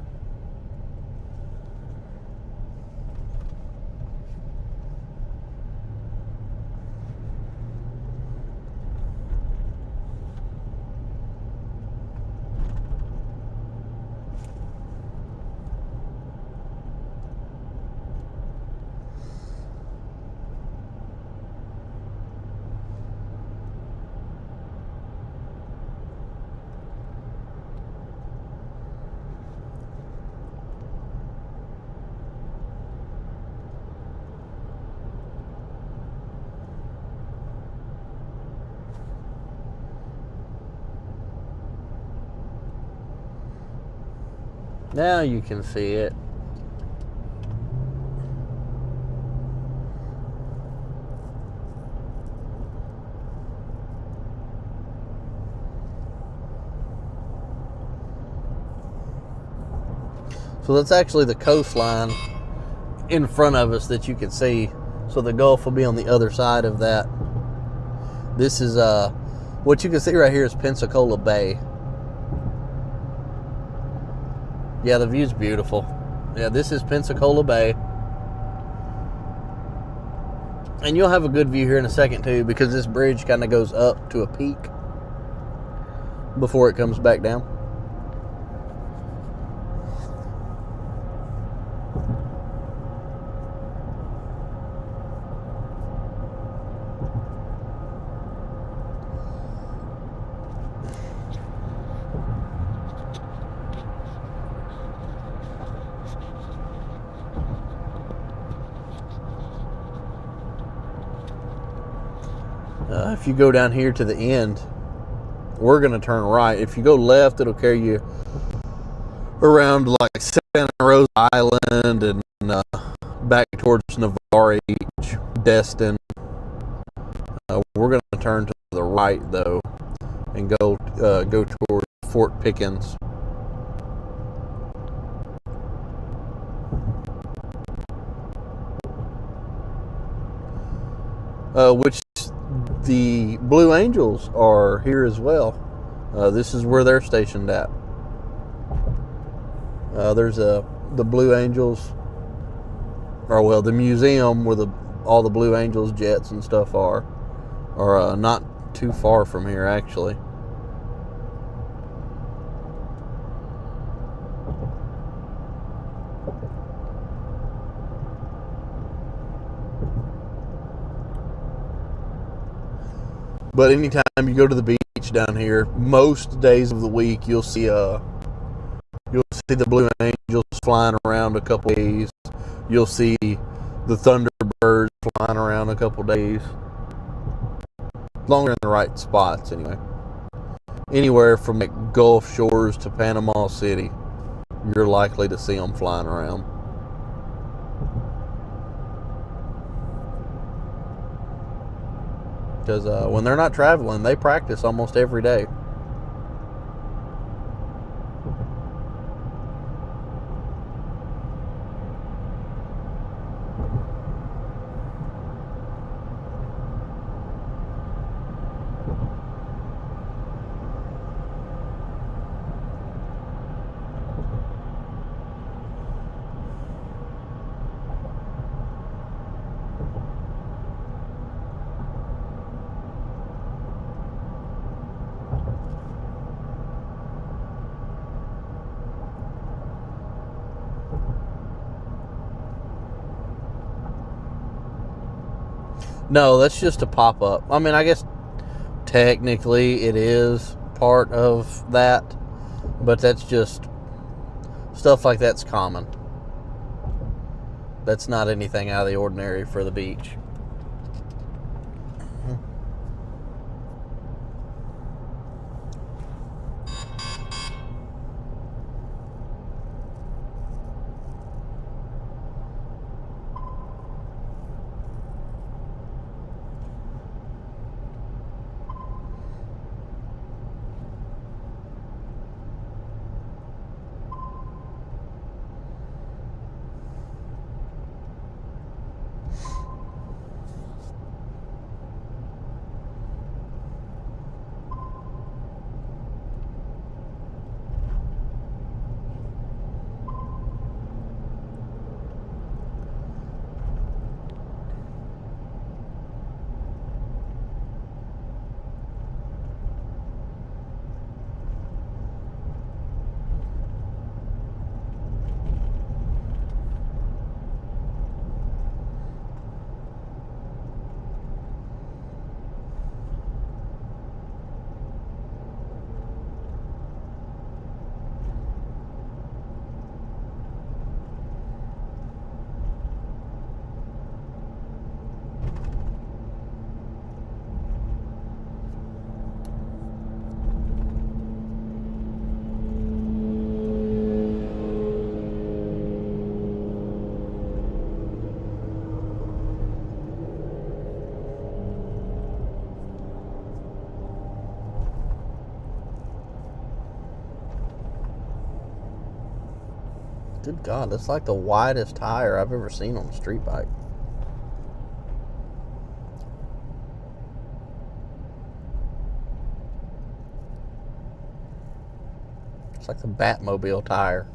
Now you can see it. So that's actually the coastline in front of us that you can see. So the Gulf will be on the other side of that. This is what you can see right here is Pensacola Bay. Yeah, the view's beautiful. Yeah, this is Pensacola Bay. And you'll have a good view here in a second too, because this bridge kind of goes up to a peak before it comes back down. If you go down here to the end, we're going to turn right. If you go left, it'll carry you around like Santa Rosa Island and back towards Navarre Beach, Destin. We're going to turn to the right though and go towards Fort Pickens. Which the Blue Angels are here as well. This is where they're stationed at. There's the Blue Angels, or well, the museum where all the Blue Angels jets and stuff are not too far from here actually. But anytime you go to the beach down here, most days of the week you'll see the Blue Angels flying around a couple days. You'll see the Thunderbirds flying around a couple days. As long as they're in the right spots anyway. Anywhere from like Gulf Shores to Panama City, you're likely to see them flying around. Because when they're not traveling, they practice almost every day. No, that's just a pop up. I mean, I guess technically it is part of that, but that's just stuff like that's common. That's not anything out of the ordinary for the beach. Good God, that's like the widest tire I've ever seen on a street bike. It's like the Batmobile tire.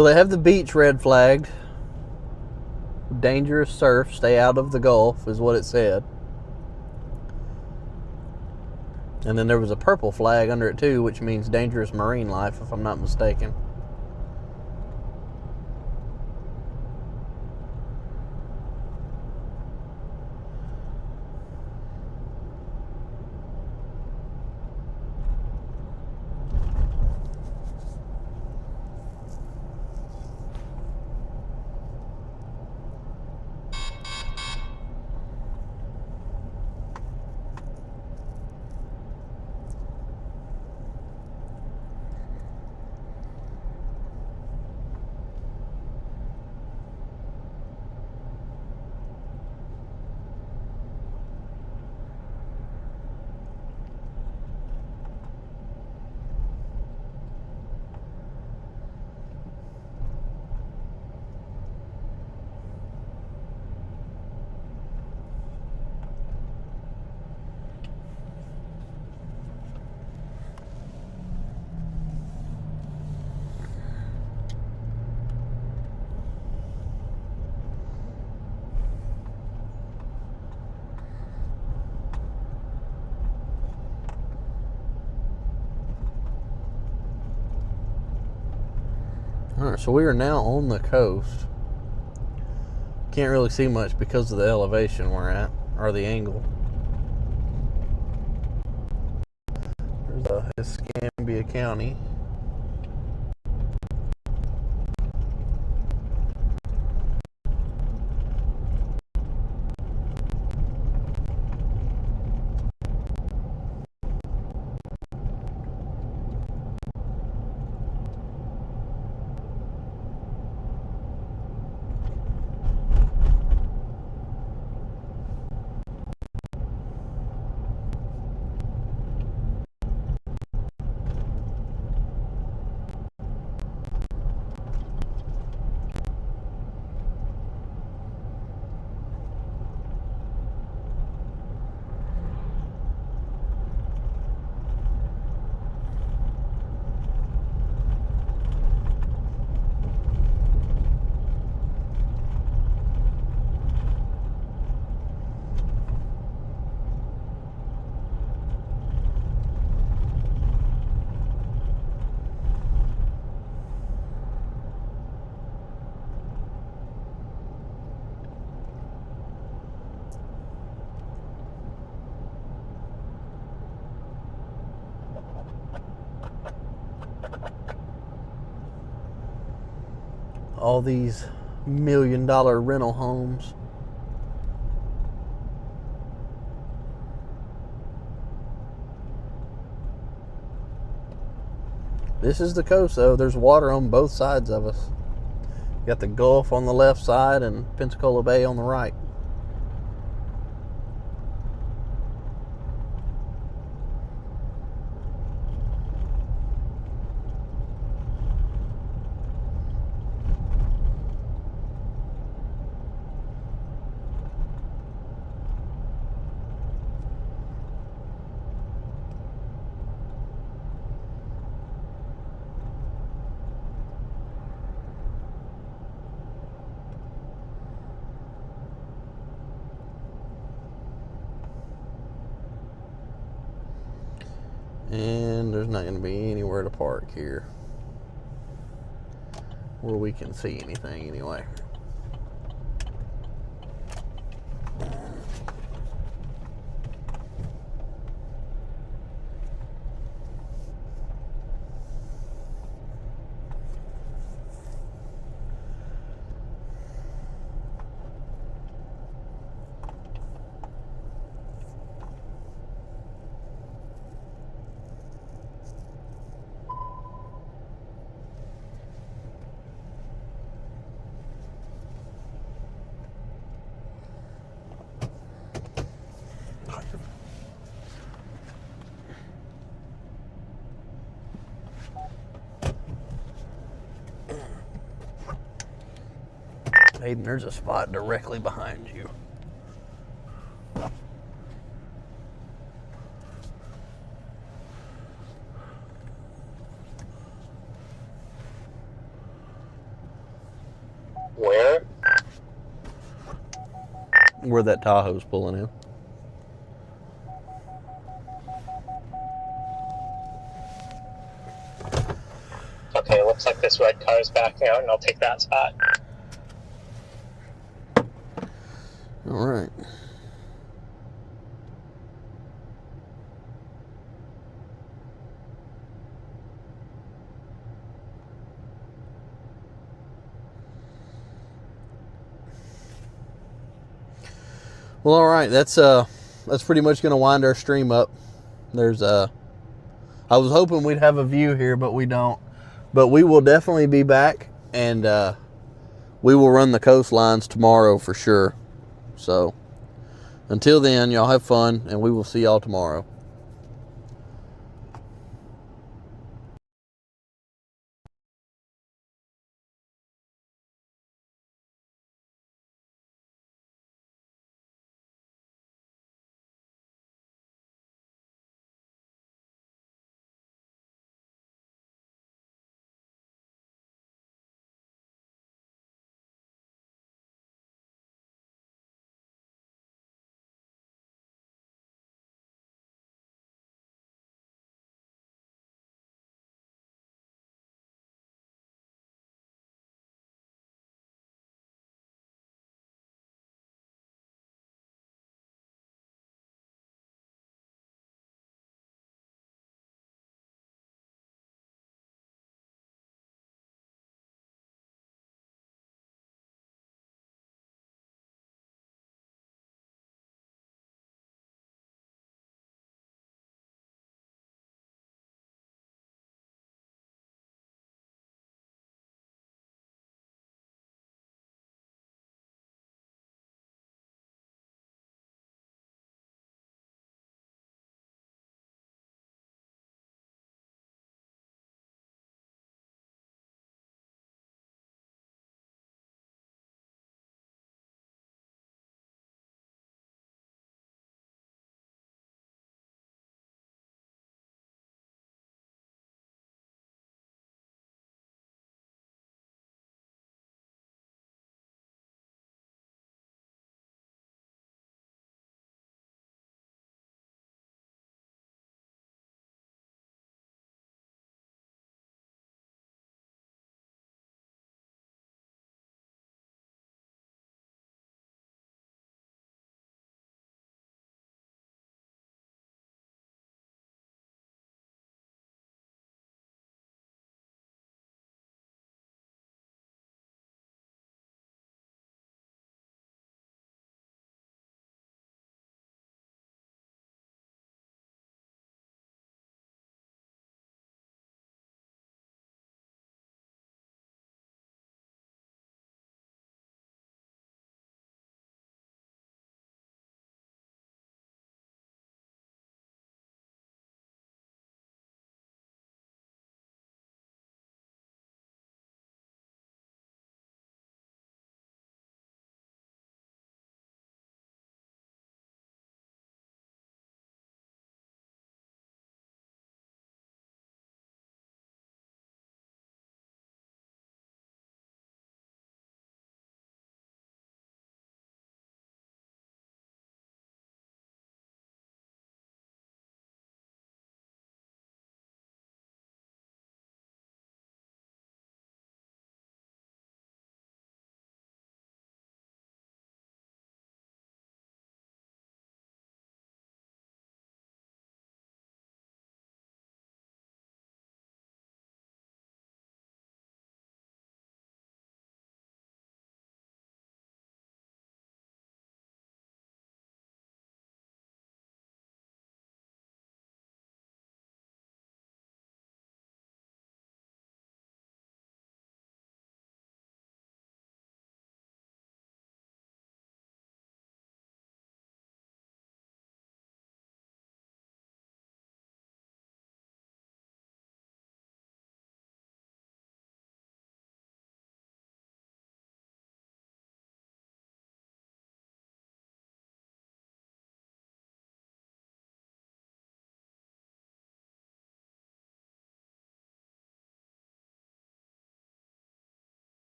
So they have the beach red flagged. Dangerous surf, stay out of the Gulf, is what it said. And then there was a purple flag under it too, which means dangerous marine life, if I'm not mistaken. Alright, so we are now on the coast. Can't really see much because of the elevation we're at, or the angle. There's Escambia County. All these $1 million rental homes. This is the coast though. There's water on both sides of us. You got the Gulf on the left side and Pensacola Bay on the right. And there's not going to be anywhere to park here where we can see anything anyway. Hayden, there's a spot directly behind you. where that Tahoe's pulling in. Okay, looks like this red car is backing out, and I'll take that spot. All right. Well, all right. That's pretty much going to wind our stream up. There's I was hoping we'd have a view here, but we don't. But we will definitely be back, and we will run the coastlines tomorrow for sure. So until then, y'all have fun, and we will see y'all tomorrow.